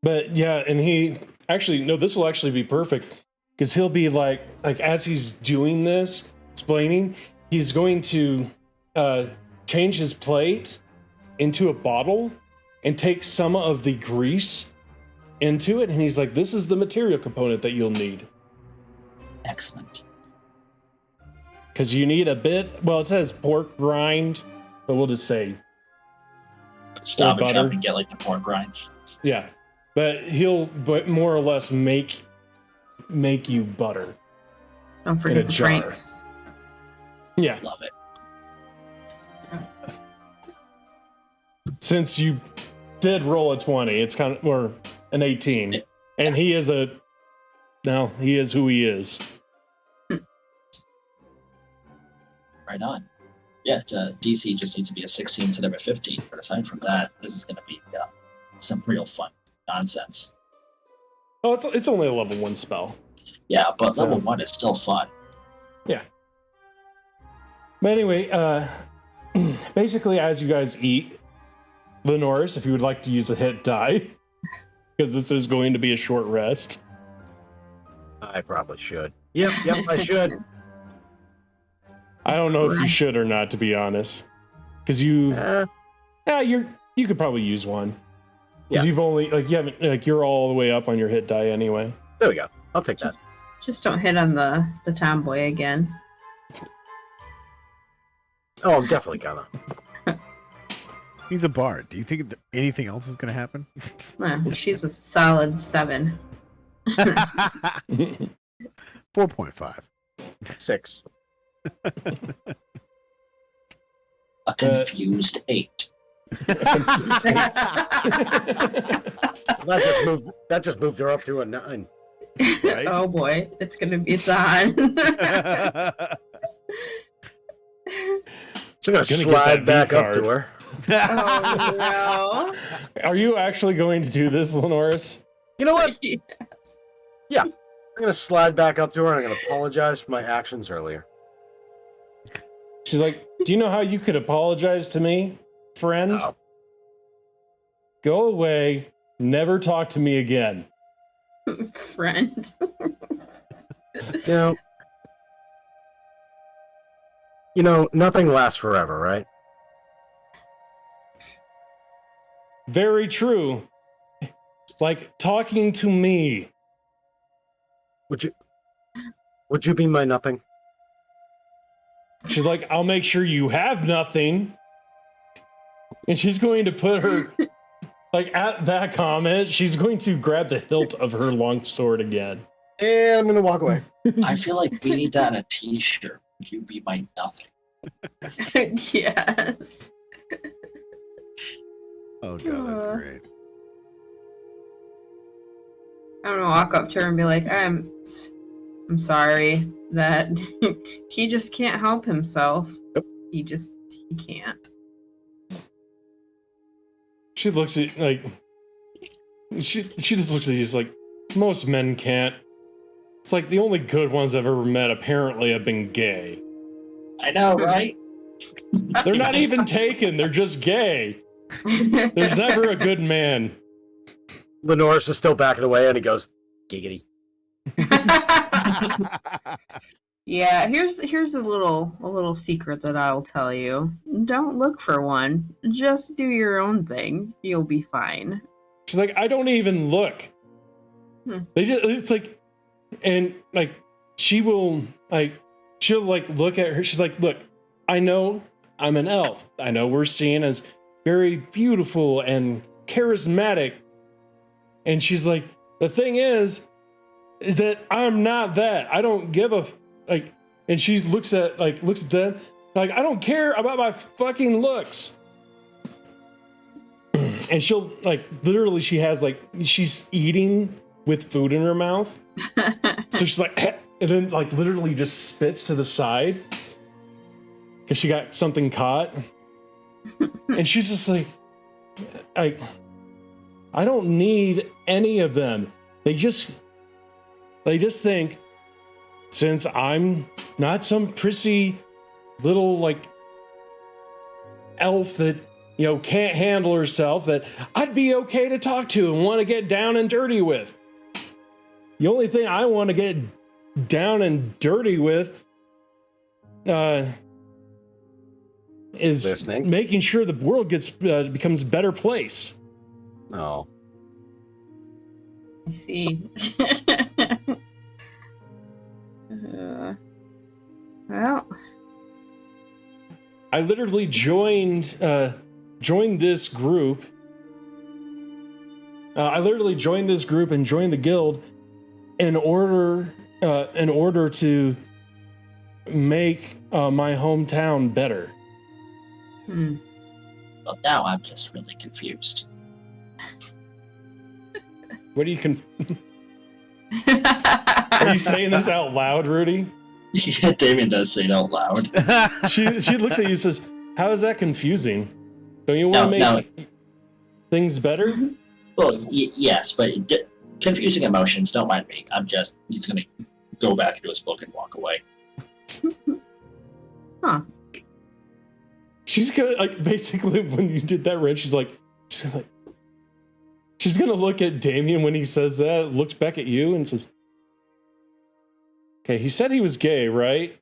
But yeah, and he actually, no, this will actually be perfect, because he'll be like as he's doing this, explaining, he's going to change his plate into a bottle and take some of the grease into it, and he's like, this is the material component that you'll need. Excellent. Because you need a bit, well, it says pork rind, but we'll just say Stop and butter. shop and get like the pork rinds. Yeah, but he'll more or less make you butter. Don't forget the Franks. Yeah. Love it. Since you did roll a 20, it's kind of, or an 18, and he is he is who he is. Right on. Yeah, DC just needs to be a 16 instead of a 15. But aside from that, this is going to be some real fun nonsense. Oh, it's only a level 1 spell. Yeah, but level 1 is still fun. Yeah. But anyway, basically, as you guys eat, Lenoris, if you would like to use a hit die, because this is going to be a short rest. I probably should. Yep, I should. I don't know if you should or not, to be honest, because you could probably use one. Because you've only you're all the way up on your hit die anyway. There we go. I'll take that. Just don't hit on the tomboy again. Oh, I'm definitely gonna. He's a bard. Do you think that anything else is going to happen? She's a solid 7. 4.5. 6. A confused 8. That just moved her up to a 9. Right? Oh boy, it's on. So I'm gonna slide back up to her. Oh no. Are you actually going to do this, Lenoris? You know what? Yes. Yeah. I'm gonna slide back up to her and I'm gonna apologize for my actions earlier. She's like, do you know how you could apologize to me, friend? Oh. Go away. Never talk to me again. Friend. You know, nothing lasts forever, right? Very true. Like talking to me. Would you be my nothing? She's like, I'll make sure you have nothing. And she's going to put her, like, at that comment, she's going to grab the hilt of her longsword again. And I'm gonna walk away. I feel like we need that on a t-shirt. You be my nothing. Yes. Oh god, that's great. I'm gonna walk up to her and be like, I'm sorry that he just can't help himself. Yep. He can't. She looks at, like, she just looks at you, like, most men can't. It's like the only good ones I've ever met apparently have been gay. I know, right? They're not even taken, they're just gay. There's never a good man. Lenoris is still backing away and he goes, giggity. Yeah, here's a little secret that I'll tell you. Don't look for one. Just do your own thing. You'll be fine. She's like, I don't even look. It's like, and like, she'll like look at her. She's like, look, I know I'm an elf. I know we're seen as very beautiful and charismatic. And she's like, the thing is that I'm not that. I don't give a like. And she looks at them like, I don't care about my fucking looks. And she'll like literally, she's eating with food in her mouth. So she's like, and then like literally just spits to the side because she got something caught. And she's just like, I don't need any of them. They just think, since I'm not some prissy little like elf that, you know, can't handle herself, that I'd be okay to talk to and want to get down and dirty with. The only thing I want to get down and dirty with is Listening. making sure the world becomes a better place. No. I see. Well, I literally joined this group. And joined the guild in order to make my hometown better. Well, now I'm just really confused. What are you Are you saying this out loud, Rudy? Yeah, Damien does say it out loud. She looks at you and says, "How is that confusing? Don't you want to make things better?" Well, yes, but confusing emotions, don't mind me. He's going to go back into his book and walk away. Huh. She's gonna, like, basically, when you did that, Red, she's gonna look at Damien when he says that, looks back at you and says, Okay, he said he was gay, right?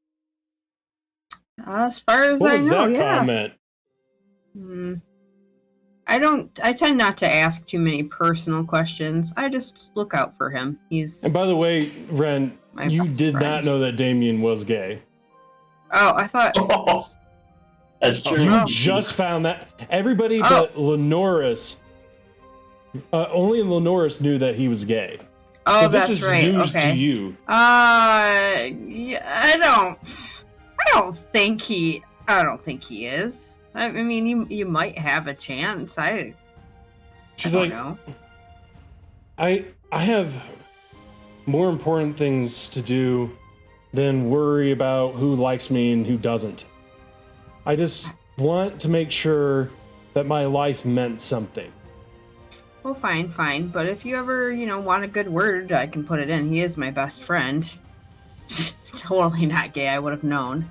As far as What I was know, that yeah. comment? I tend not to ask too many personal questions. I just look out for him. He's And by the way, Ren, my you best did friend. not know that Damien was gay. Oh, I thought That's true. You Oh. just found that. Everybody but Lenoris, only Lenoris knew that he was gay. Oh, So this that's is right. news Okay. to you. Yeah, I don't think he is. I mean, you might have a chance. She's I like, don't know. I have more important things to do than worry about who likes me and who doesn't. I just want to make sure that my life meant something. Well, fine. But if you ever, want a good word, I can put it in. He is my best friend. Totally not gay. I would have known.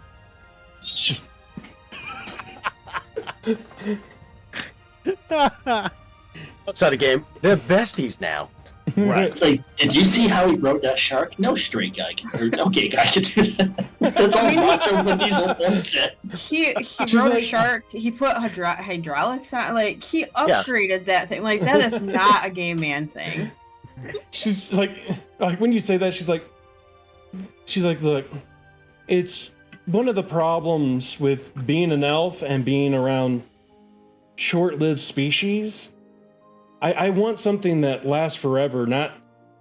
Outside of game, they're besties now. Right. It's like, did you see how he rode that shark? No straight guy can, or no gay guy can do that. That's all macho Vin Diesel bullshit. He She's rode a like- shark. He put hydraulics on. Like, he upgraded that thing. Like, that is not a gay man thing. She's like when you say that, she's like, look, it's one of the problems with being an elf and being around short-lived species. I want something that lasts forever, not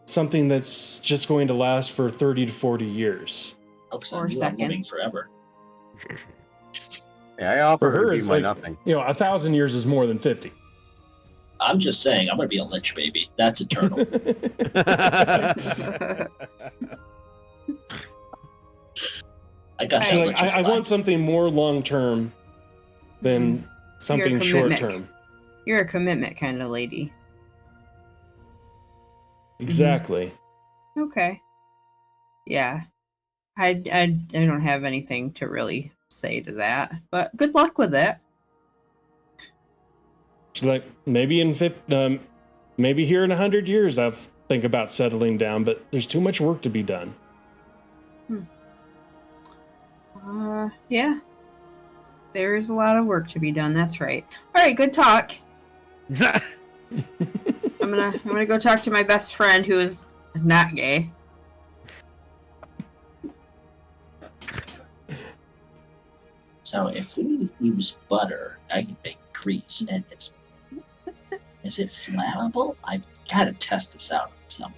something that's just going to last for 30 to 40 years. Or Living seconds. forever. Yeah, I offer For her, her to it's be my like, nothing. 1,000 years is more than 50. I'm just saying, I'm gonna be a lich baby. That's eternal. I got She's you. like, I want something more long-term than something You're a commitment. short-term. You're a commitment kind of lady. Exactly. Okay. Yeah. I don't have anything to really say to that, but good luck with it. She's like, maybe maybe here in 100 years I'll think about settling down, but there's too much work to be done. Yeah. There is a lot of work to be done. That's right. All right, good talk. I'm gonna go talk to my best friend who is not gay. So if we use butter, I can make grease, and is it flammable? I've got to test this out on some.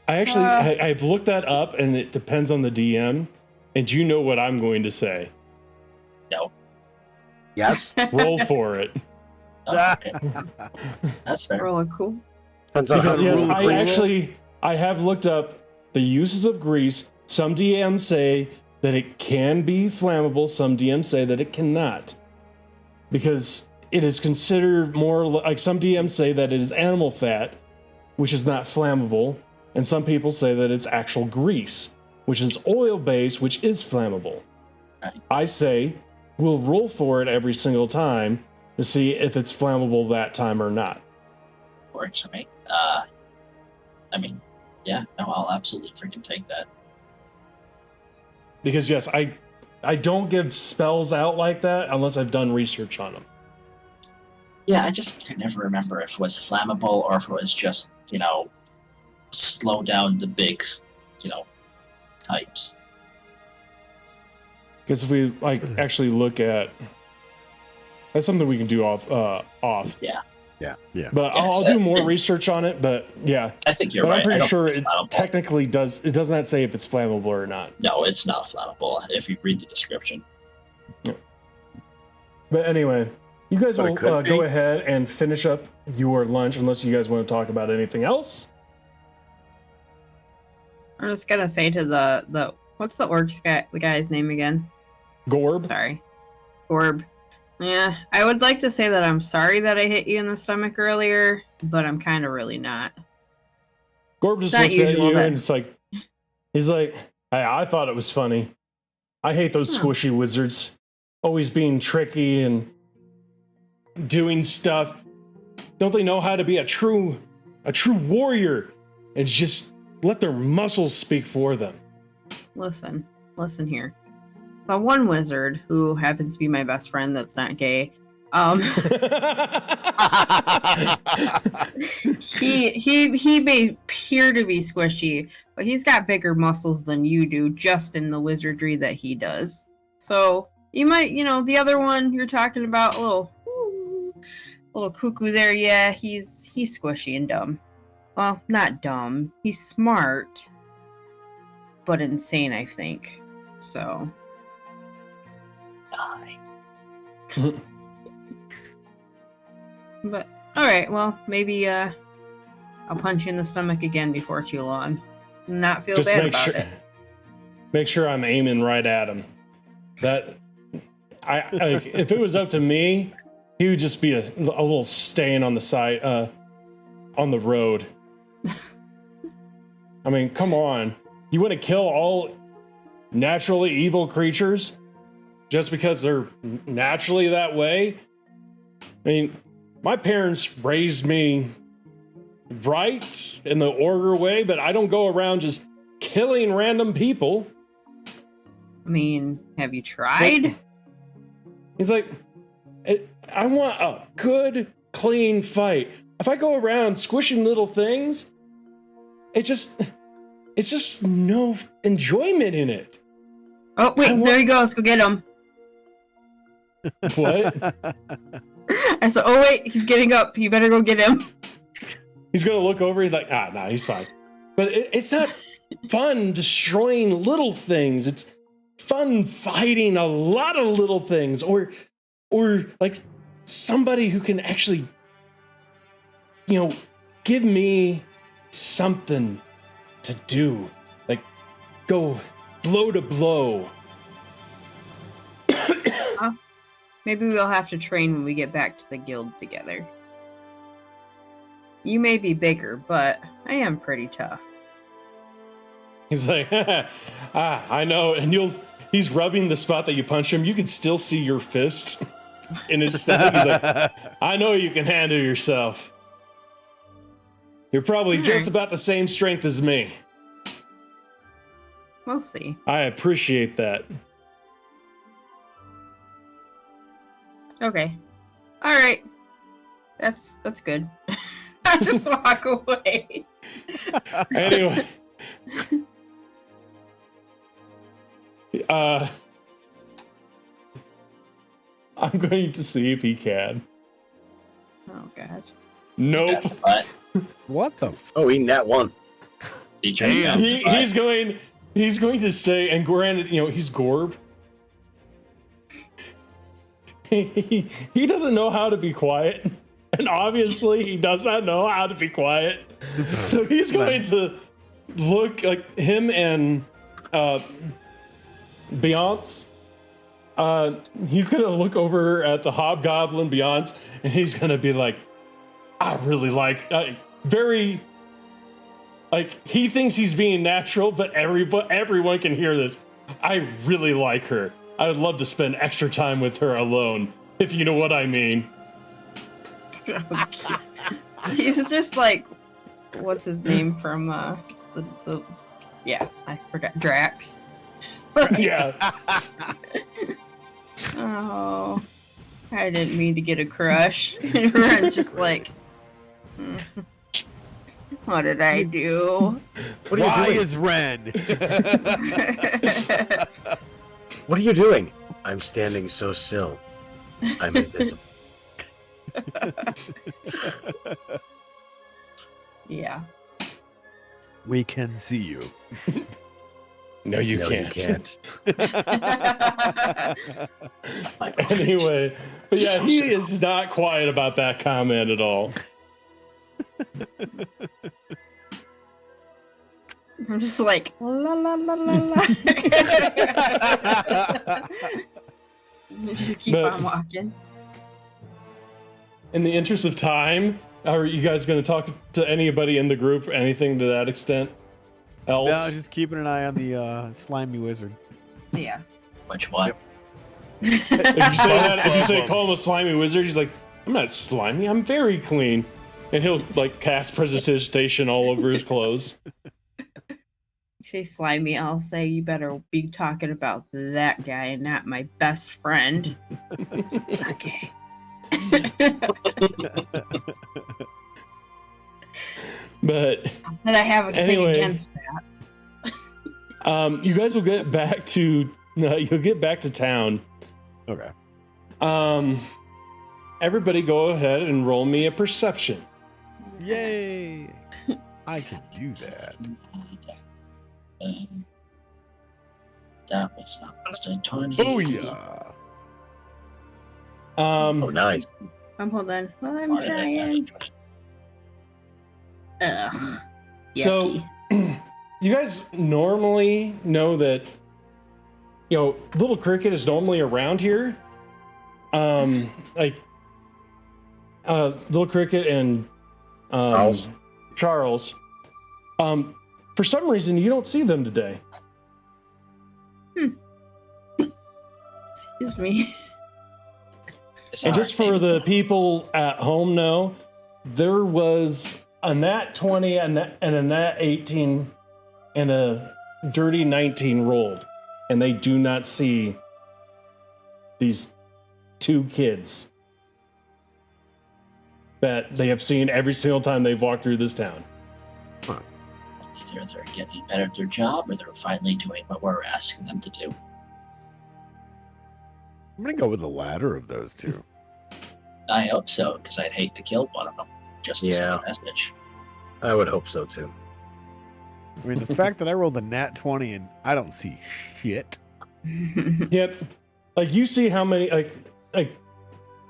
I actually, I've looked that up, and it depends on the DM. And you know what I'm going to say. No. Yes? Roll for it. Oh, okay. That's fair. Roll cool. Depends on how Because the yes, rule I is. actually, I have looked up the uses of grease. Some DMs say that it can be flammable. Some DMs say that it cannot. Because it is considered more like, some DMs say that it is animal fat, which is not flammable. And some people say that it's actual grease, which is oil-based, which is flammable. Right. I say we'll roll for it every single time to see if it's flammable that time or not. Works for me. I mean, yeah, no, I'll absolutely freaking take that. Because yes, I don't give spells out like that unless I've done research on them. Yeah, I just could never remember if it was flammable or if it was just, slow down the big, types. Because if we actually look at, that's something we can do off. Yeah. But Yeah, I'll so- do more research on it. But yeah, I think you're but right. I'm I pretty don't sure think it it's flammable. technically does. It does not say if it's flammable or not. No, it's not flammable if you read the description. But anyway, you guys But it will could go be. ahead and finish up your lunch unless you guys want to talk about anything else. I'm just gonna say to the what's the orcs guy, the guy's name again? Gorb. Sorry. Orb. Yeah, I would like to say that I'm sorry that I hit you in the stomach earlier, but I'm kind of really not. Gorb just It's not looks at usual you that- and it's like, he's like, hey, I thought it was funny. I hate those Huh. squishy wizards, always being tricky and doing stuff. Don't they know how to be a true warrior? And just let their muscles speak for them. Listen here. The one wizard who happens to be my best friend that's not gay, he may appear to be squishy, but he's got bigger muscles than you do just in the wizardry that he does. So you might, the other one you're talking about, a little cuckoo there, yeah, he's squishy and dumb. Well, not dumb. He's smart, but insane, I think. So. But all right, well, maybe I'll punch you in the stomach again before too long. Not feel bad about it. Make sure I'm aiming right at him. That if it was up to me, he would just be a little stain on the side, on the road. I mean, come on. You want to kill all naturally evil creatures just because they're naturally that way? I mean, my parents raised me right in the order way, but I don't go around just killing random people. I mean, have you tried? He's like, I want a good, clean fight. If I go around squishing little things, it's just no enjoyment in it. Oh, wait, there he goes. Go get him. What? I said, oh, wait, he's getting up. You better go get him. He's going to look over. He's like, nah, he's fine. But it's not fun destroying little things. It's fun fighting a lot of little things. Or like somebody who can actually, give me something to do. Like, go blow to blow. Maybe we'll have to train when we get back to the guild together. You may be bigger, but I am pretty tough. He's like, I know. And he's rubbing the spot that you punch him. You can still see your fist in his stomach. He's like, I know you can handle yourself. You're probably just about the same strength as me. We'll see. I appreciate that. Okay. All right. That's good. I just walk away. Anyway. I'm going to see if he can. Oh god. Nope. What the? Oh, eating that one. Damn. He's going to say, and granted, he's Gorb. He doesn't know how to be quiet, and obviously he does not know how to be quiet. So he's going to look like him and Beyonce. He's going to look over at the hobgoblin Beyonce, and he's going to be like, I really like, very, like, he thinks he's being natural, but everyone can hear this. I really like her. I would love to spend extra time with her alone, if you know what I mean. Okay. He's just like, what's his name from the yeah, I forgot, Drax. Yeah. Oh, I didn't mean to get a crush. And Ren's just like, what did I do? Why is Ren? What are you doing? I'm standing so still. I'm invisible. Yeah. We can see you. No, you No, can't. you can't. Anyway, but yeah, he is not quiet about that comment at all. I'm just like, la la la la la. Just keep on walking. In the interest of time, are you guys going to talk to anybody in the group, anything to that extent else? No, just keeping an eye on the slimy wizard. Yeah. Which one? If you say that, if you say call him a slimy wizard, he's like, I'm not slimy, I'm very clean. And he'll like cast precipitation all over his clothes. say slimy, I'll say you better be talking about that guy and not my best friend. Okay. But I have a thing against that. you guys will get back to town. Okay. Everybody go ahead and roll me a perception. Yay! I can do that. That was a 20. Booyah! Oh, nice. Hold on. Well, I'm trying. Ugh. So, Yucky. you guys normally know that, Little Cricket is normally around here. Little Cricket and Charles. For some reason, you don't see them today. Excuse me. And just for the people at home know, there was a nat 20 and a nat 18 and a dirty 19 rolled. And they do not see these two kids that they have seen every single time they've walked through this town. Either they're getting better at their job or they're finally doing what we're asking them to do. I'm gonna go with the latter of those two. I hope so, because I'd hate to kill one of them just to send a message. I would hope so too. I mean, the fact that I rolled a nat 20 and I don't see shit. Yep. Like you see how many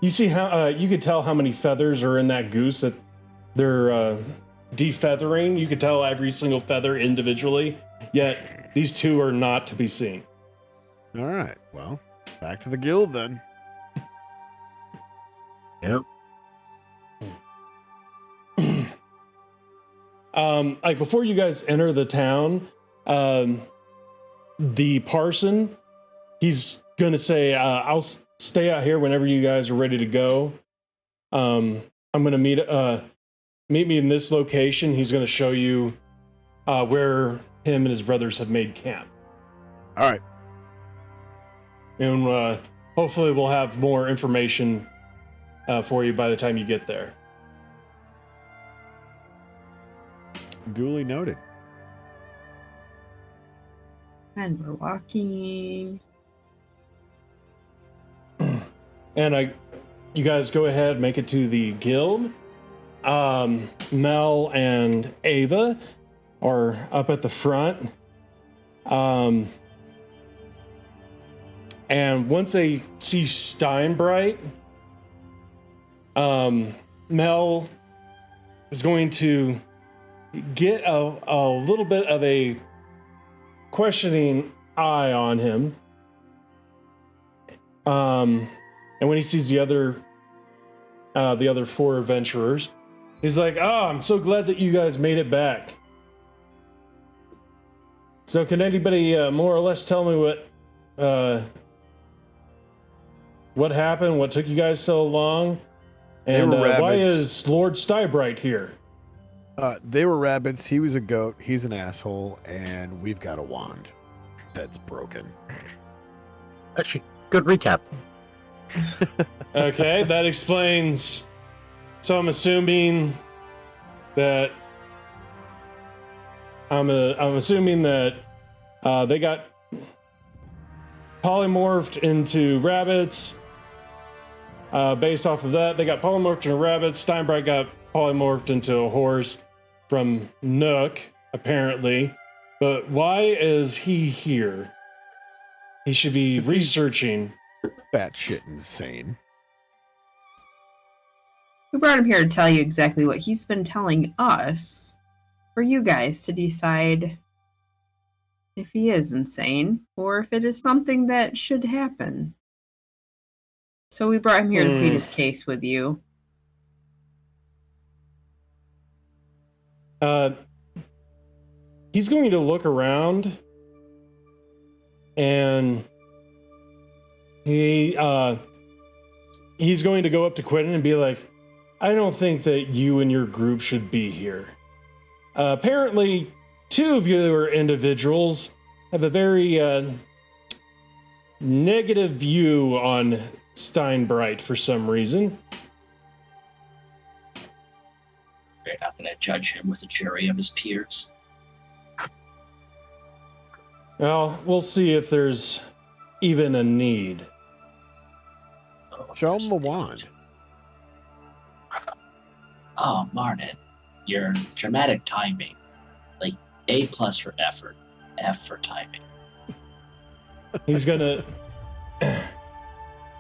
you see how you could tell how many feathers are in that goose that they're defeathering. You could tell every single feather individually, yet these two are not to be seen. All right. Well, back to the guild then. Yep. Like before you guys enter the town, the parson, he's gonna say, I'll stay out here whenever you guys are ready to go. I'm gonna meet me in this location. He's gonna show you where him and his brothers have made camp. All right. And hopefully we'll have more information for you by the time you get there. Duly noted. And we're walking. And you guys go ahead, make it to the guild. Mel and Ava are up at the front. And once they see Steinbright, Mel is going to get a little bit of a questioning eye on him. And when he sees the other four adventurers, he's like, "Oh, I'm so glad that you guys made it back. So can anybody more or less tell me what happened? What took you guys so long? And why is Lord Steinbright here?" They were rabbits. He was a goat. He's an asshole. And we've got a wand that's broken. Actually, good recap. Okay, that explains. So I'm assuming that they got polymorphed into rabbits. Based off of that, they got polymorphed into rabbits. Steinbright got polymorphed into a horse from Nook, apparently. But why is he here? He should be researching. Batshit insane. We brought him here to tell you exactly what he's been telling us, for you guys to decide if he is insane or if it is something that should happen. So we brought him here to plead his case with you. He's going to look around, and he's going to go up to Quentin and be like, "I don't think that you and your group should be here. Apparently, two of your individuals have a very negative view on Steinbright for some reason. You're not going to judge him with a jury of his peers. Well, we'll see if there's even a need. Oh, Show him there's the a wand. need. Oh, Martin, your dramatic timing. Like, A+ for effort, F for timing. He's gonna.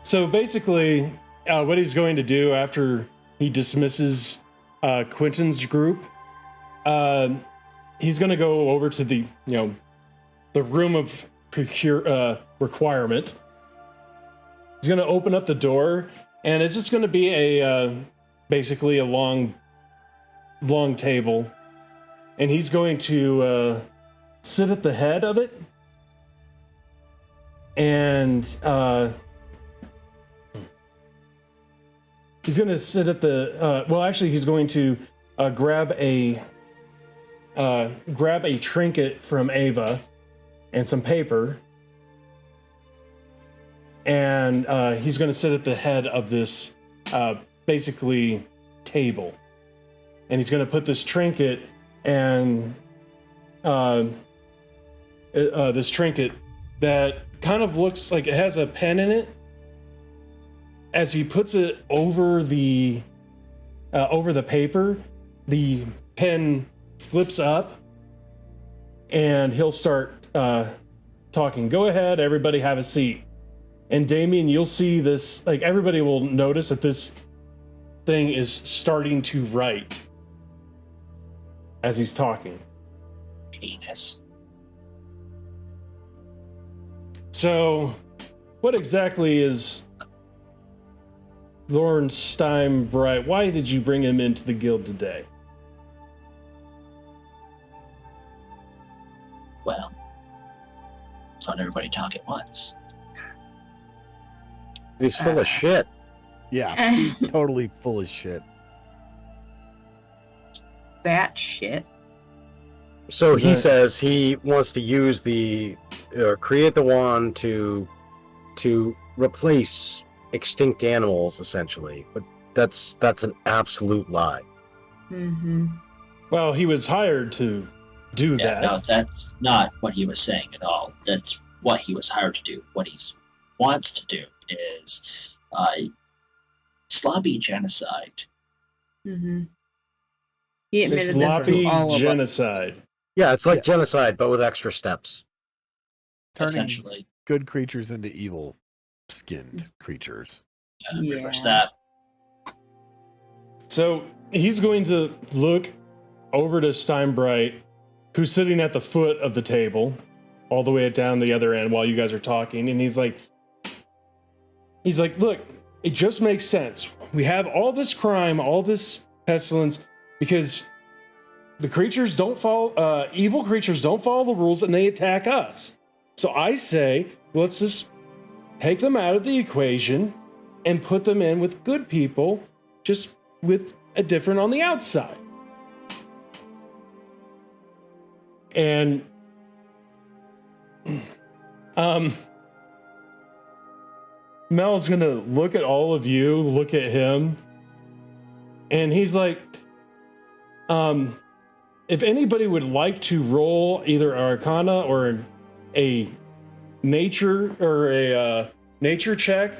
So basically, what he's going to do after he dismisses Quentin's group, he's going to go over to the the room of requirement. He's going to open up the door, and it's just going to be a basically a long table, and he's going to sit at the head of it, and he's going to sit at the well, actually, he's going to grab a trinket from Ava and some paper, and he's going to sit at the head of this basically table, and he's going to put this trinket and this trinket that kind of looks like it has a pen in it. As he puts it over the paper, the pen flips up, and he'll start talking. Go ahead, everybody, have a seat. And Damien, you'll see this. Like, everybody will notice that this thing is starting to write as he's talking. Penis. So, what exactly is Lorne Steinbright? Why did you bring him into the guild today? Well, don't everybody talk at once. He's full of shit. Yeah, he's totally full of shit. Bat shit. So Is he that- says he wants to use create the wand to replace extinct animals, essentially. But that's an absolute lie. Mm-hmm. Well, he was hired to do Yeah, that. no, that's not what he was saying at all. That's what he was hired to do. What he wants to do is sloppy genocide. Mm-hmm. He admitted this Sloppy to all of us. genocide. Yeah, it's like Yeah. genocide, but with extra steps. Turning Essentially, good creatures into evil skinned creatures. reverse Yeah. that. So he's going to look over to Steinbright, who's sitting at the foot of the table, all the way down the other end while you guys are talking, and he's like, look, it just makes sense. We have all this crime, all this pestilence, because the creatures don't follow, evil creatures don't follow the rules, and they attack us. So I say, let's just take them out of the equation and put them in with good people, just with a different on the outside. And Mel's gonna look at all of you, look at him, and he's like, if anybody would like to roll either Arcana or a nature or a nature check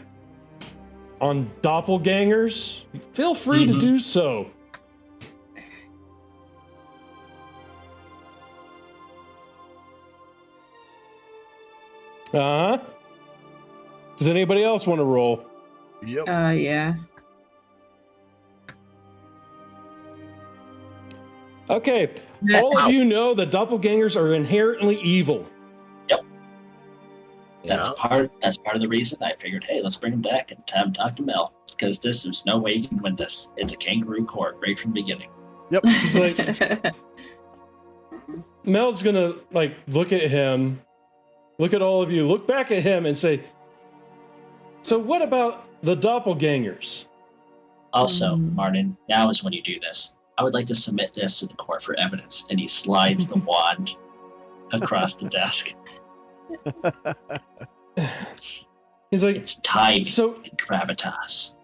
on doppelgangers, feel free to do so. Does anybody else want to roll? Yep. Yeah. Okay, all of you know that doppelgangers are inherently evil. That's Yeah. part of the reason I figured, hey, let's bring him back and have him talk to Mel, because there's no way you can win this. It's a kangaroo court right from the beginning. Yep. He's like, Mel's gonna like look at him, look at all of you, look back at him and say, so what about the doppelgangers? Also, Martin, now is when you do this. I would like to submit this to the court for evidence. And he slides the wand across the desk. He's like, It's time so and gravitas.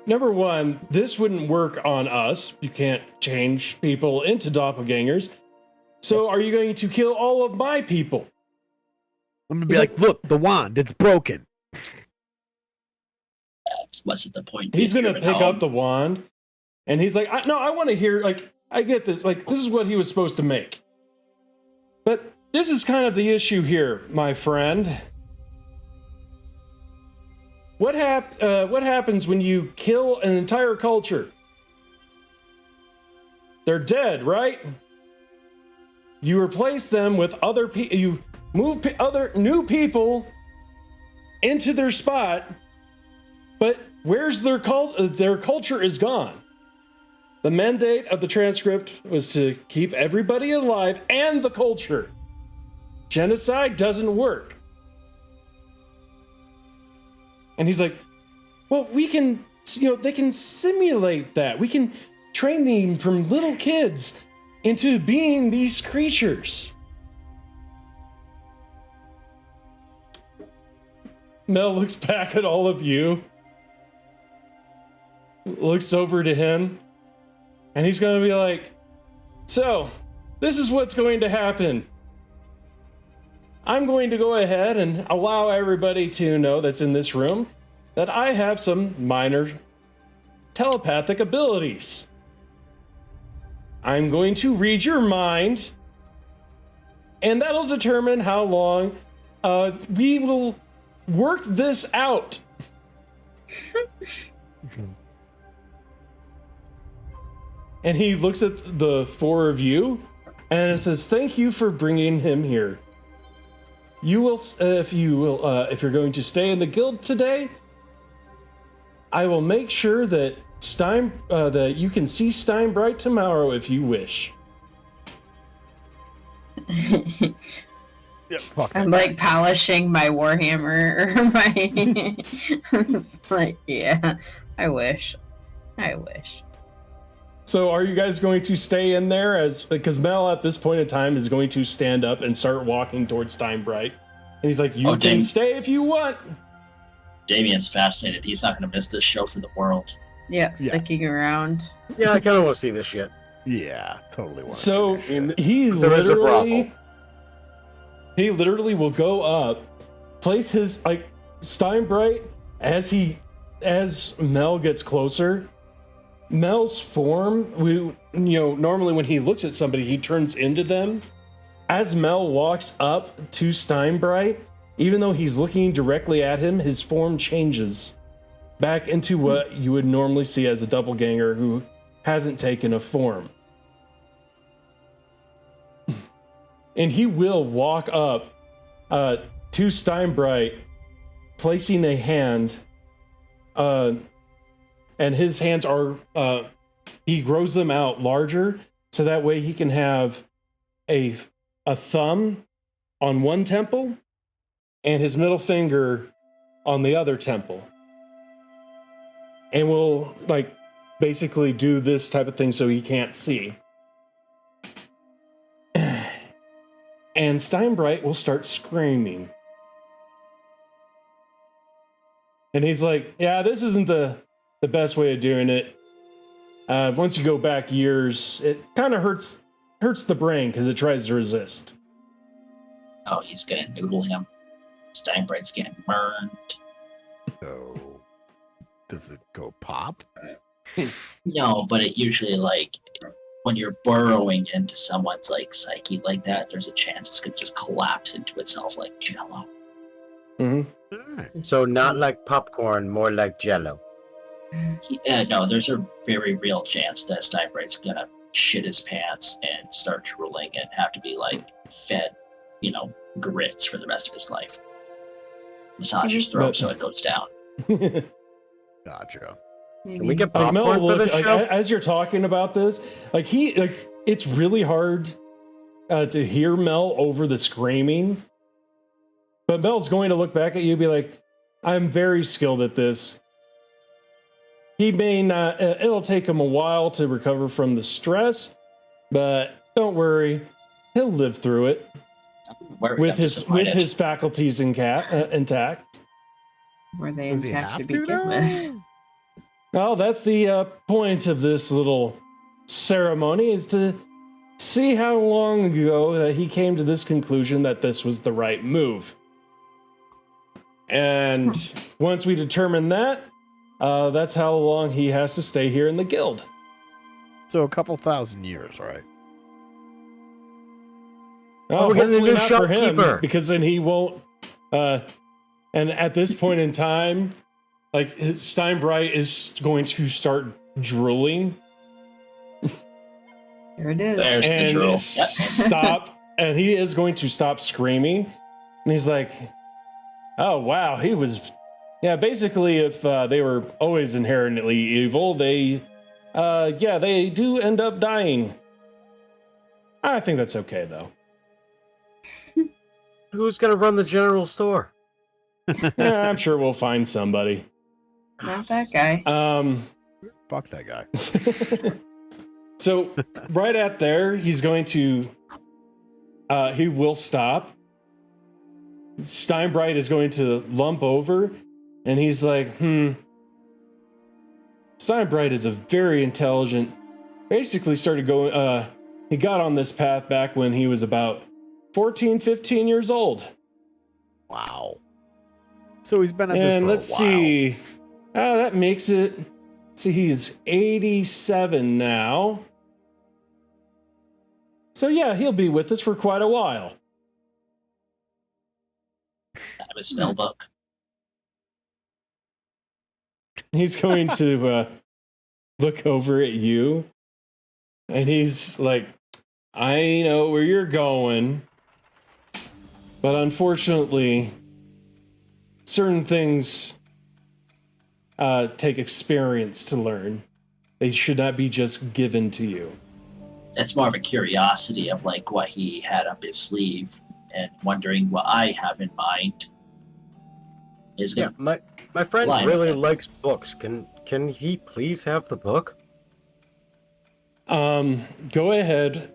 number one, this wouldn't work on us. You can't change people into doppelgangers. So are you going to kill all of my people? I'm gonna be like, look, the wand, it's broken. That's wasn't the point. He's being going to driven pick home. up the wand, and he's like, I want to hear, like, I get this. Like, this is what he was supposed to make. But this is kind of the issue here, my friend. What happens when you kill an entire culture? They're dead, right? You replace them with other people. You move other new people into their spot, but where's their culture is gone. The mandate of the transcript was to keep everybody alive and the culture. Genocide doesn't work. And he's like, well, we can, they can simulate that. We can train them from little kids into being these creatures. Mel looks back at all of you, looks over to him, and he's going to be like, so, this is what's going to happen. I'm going to go ahead and allow everybody to know that's in this room that I have some minor telepathic abilities. I'm going to read your mind, and that'll determine how long we will work this out. And he looks at the four of you and says, thank you for bringing him here. You will, if you're going to stay in the guild today, I will make sure that that you can see Steinbright tomorrow if you wish. Yeah, fuck I'm that like polishing my warhammer or my. It's like, yeah, I wish. So are you guys going to stay in there because Mel at this point in time is going to stand up and start walking towards Steinbright. And he's like, you can stay if you want. Damien's fascinated. He's not going to miss this show for the world. Yeah, sticking around. Yeah, I kind of want to see this shit. Yeah, totally. Want So to see that shit. he literally will go up, place his Steinbright as Mel gets closer. Mel's form, normally when he looks at somebody, he turns into them. As Mel walks up to Steinbright, even though he's looking directly at him, his form changes back into what you would normally see as a doppelganger who hasn't taken a form. And he will walk up to Steinbright, placing a hand, and his hands are, he grows them out larger, so that way he can have a thumb on one temple and his middle finger on the other temple. And we'll basically do this type of thing so he can't see. And Steinbright will start screaming. And he's like, yeah, this isn't the best way of doing it. Once you go back years, it kind of hurts the brain because it tries to resist. Oh, he's going to noodle him. Steinbright's getting burned. So, does it go pop? No, but it usually, when you're burrowing into someone's, psyche like that, there's a chance it's going to just collapse into itself like Jello. Mm-hmm. All right. So not like popcorn, more like Jello. Yeah, no, there's a very real chance that Steinbright's going to shit his pants and start drooling and have to be, fed, grits for the rest of his life. Massage his throat so it goes down. Gotcha. Can we get Mel popcorn for this show? as you're talking about this, it's really hard to hear Mel over the screaming. But Mel's going to look back at you and be like, I'm very skilled at this. he may not. It'll take him a while to recover from the stress, but don't worry, he'll live through it with his faculties intact. Were they Does he intact have to to begin now? with? Well, that's the point of this little ceremony, is to see how long ago that he came to this conclusion that this was the right move. And once we determine that, that's how long he has to stay here in the guild. So a couple thousand years, right? Oh, we're getting a hopefully new not for him, shopkeeper. because then he won't. And at this point in time, like, Steinbright is going to start drooling. There it is. There's the drool. Yep. Stop, and he is going to stop screaming. And he's like, "Oh wow, he was." Yeah, basically, if they were always inherently evil, they do end up dying. I think that's okay though. Who's gonna run the general store? Yeah, I'm sure we'll find somebody. Not that guy. Fuck that guy. So right at there, he's going to. He will stop. Steinbright is going to lump over, and he's like, Steinbright is a very intelligent. Basically, started going. He got on this path back when he was about 14, 15 years old. Wow. So he's been at this for And a let's while. see. That makes it. See, he's 87 now. So yeah, he'll be with us for quite a while. I have a spell book. He's going to look over at you, and he's like, I know where you're going, but unfortunately, certain things take experience to learn. They should not be just given to you. It's more of a curiosity of like what he had up his sleeve and wondering what I have in mind. Is Yeah, gonna my friend Blind really him. likes books. Can he please have the book? Go ahead,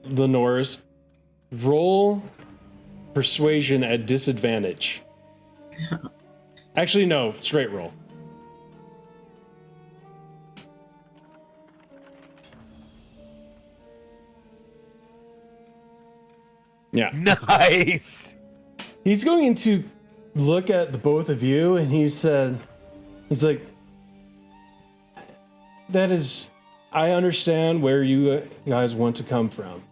Lenore's. Roll persuasion at disadvantage. Actually, no, straight roll. Yeah. Nice. He's going to look at the both of you, and he's like, that is, I understand where you guys want to come from.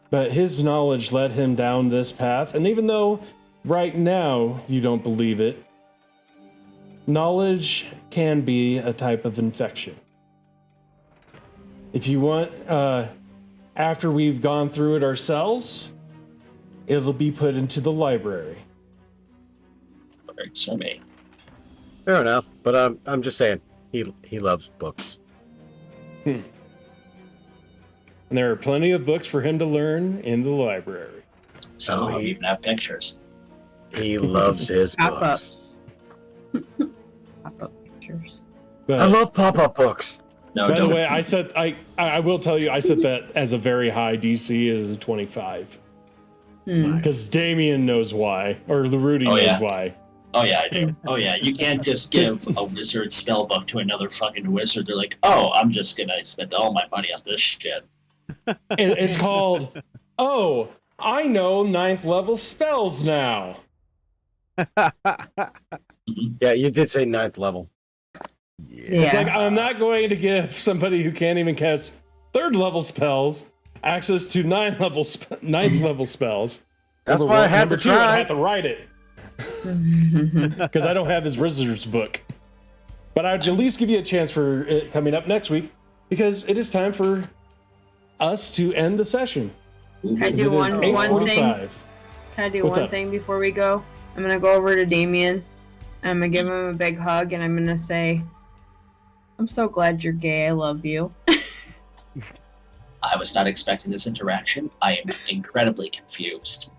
But his knowledge led him down this path, and even though right now you don't believe it, knowledge can be a type of infection. If you want, after we've gone through it ourselves, it'll be put into the library. works for me. Fair enough, but I'm just saying he loves books. And there are plenty of books for him to learn in the library. Some Oh, of them he- even have pictures. He loves his books. Pop-ups. Pop-up pictures. But I love pop-up books. No, by the don't. way, I will tell you, I set that as a very high DC, as a 25. Because Damien knows why, or Rudy Oh, knows yeah. why. Oh yeah, I do. Oh yeah, you can't just give a wizard spell book to another fucking wizard. They're like, oh, I'm just gonna spend all my money on this shit. It's called, oh, I know 9th level spells now. Yeah, you did say 9th level. Yeah. It's like, I'm not going to give somebody who can't even cast 3rd level spells access to 9th level spells. That's Number why I one. had Number to two, I try. had to write it. Because I don't have his wizard's book. But I'd at least give you a chance for it coming up next week, because it is time for us to end the session. Can I Because do it is one thing? 8:45. Can I do What's one up? thing before we go? I'm gonna go over to Damien. I'm gonna give him a big hug, and I'm gonna say, "I'm so glad you're gay. I love you." I was not expecting this interaction. I am incredibly confused.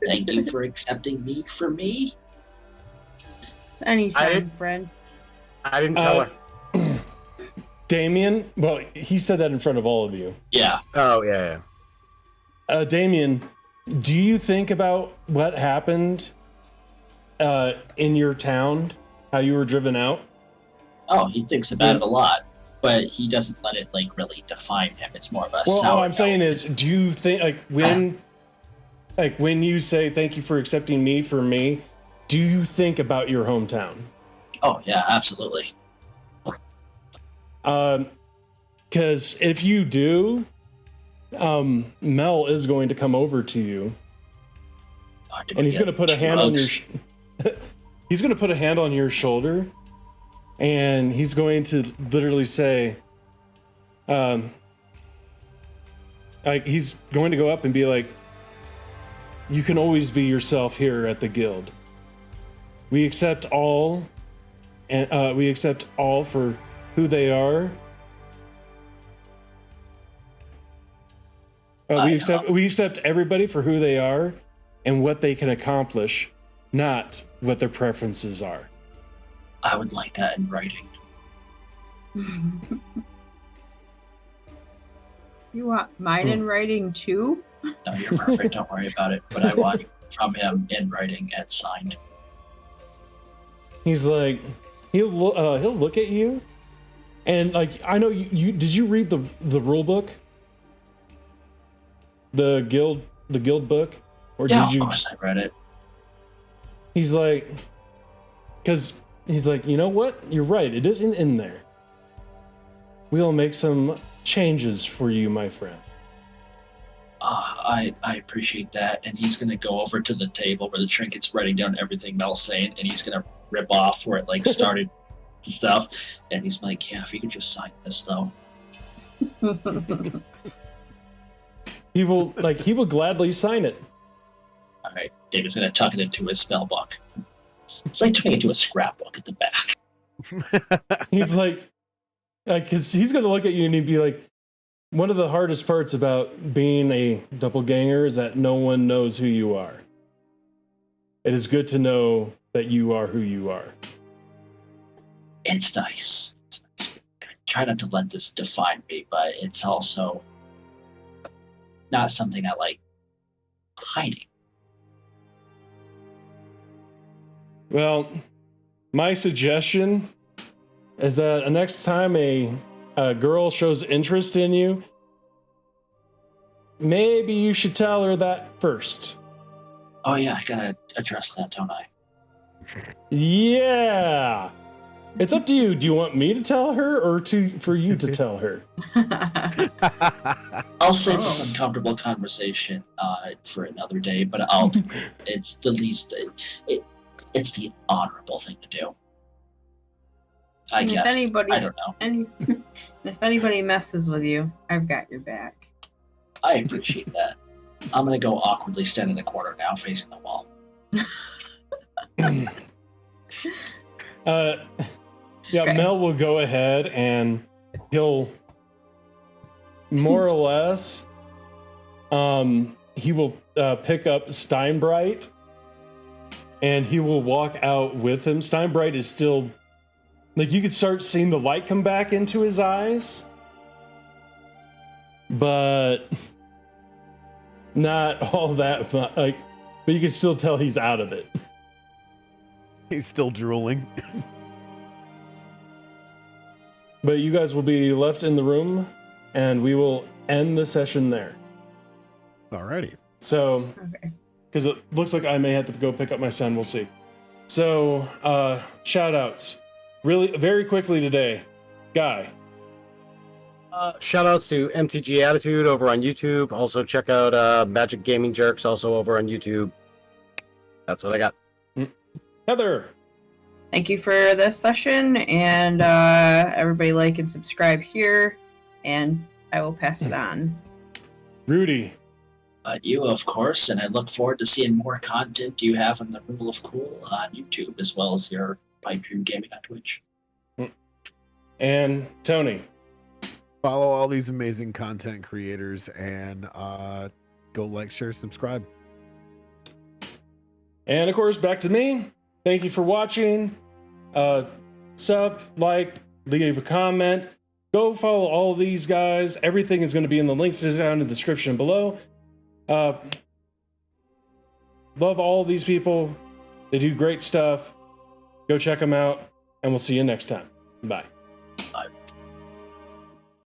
Thank you for accepting me for me. Anytime, friend. I didn't tell her. Damien, well, he said that in front of all of you. Yeah. Oh, yeah. Damien, do you think about what happened in your town? How you were driven out? Oh, he thinks about it a lot, but he doesn't let it like really define him. It's more of a Well, sour what I'm saying is, do you think when you say thank you for accepting me for me, do you think about your hometown? Oh yeah, absolutely. Because if you do, Mel is going to come over to you, and he's going to put a hand on your. He's going to put a hand on your shoulder, and he's going to literally say, like he's going to go up and be like, "You can always be yourself here at the guild. We accept all, and we accept all for who they are." We accept everybody for who they are and what they can accomplish, not what their preferences are. I would like that in writing. You want mine in writing too? No, you're perfect. Don't worry about it. But I want from him in writing and signed. He's like, he'll look at you, and like I know you did you read the rule book? The guild book, or Yeah, did you? Of course I read it. He's like, because he's like, you know what? You're right. It isn't in there. We'll make some changes for you, my friend. I appreciate that. And he's gonna go over to the table where the trinket's writing down everything Mel's saying, and he's gonna rip off where it like started the stuff. And he's like, yeah, if you could just sign this though. He will gladly sign it. All right, David's gonna tuck it into his spell book. It's like turning it into a scrapbook at the back. He's like, because he's gonna look at you and he'd be like, one of the hardest parts about being a doppelganger is that no one knows who you are. It is good to know that you are who you are. It's nice. I try not to let this define me, but it's also not something I like hiding. Well, my suggestion is that next time a girl shows interest in you, maybe you should tell her that first. Oh yeah, I gotta address that, don't I? Yeah. It's up to you. Do you want me to tell her or for you to tell her? I'll save this uncomfortable conversation for another day, but it's the least. It's the honorable thing to do. I guess. I don't know. If anybody messes with you, I've got your back. I appreciate that. I'm gonna go awkwardly stand in the corner now, facing the wall. Yeah, Okay. Mel will go ahead and he'll more or less he will pick up Steinbright and he will walk out with him. Steinbright is still like you could start seeing the light come back into his eyes, but not all that like, but you can still tell he's out of it. He's still drooling. But you guys will be left in the room, and we will end the session there. Alrighty. So, Okay. because it looks like I may have to go pick up my son, we'll see. So, shout outs. Really, very quickly today. Guy. Shout outs to MTG Attitude over on YouTube. Also check out Magic Gaming Jerks also over on YouTube. That's what I got. Heather. Thank you for this session, and everybody like and subscribe here, and I will pass it on. Rudy. You, of course, and I look forward to seeing more content you have on the Rule of Cool on YouTube, as well as your Pipe Dream Gaming on Twitch. And Tony. Follow all these amazing content creators and go like, share, subscribe. And of course, back to me. Thank you for watching. sub, like, leave a comment. Go follow all these guys. Everything is going to be in the links down in the description below. Love all these people. They do great stuff. Go check them out, and we'll see you next time. Bye. Bye.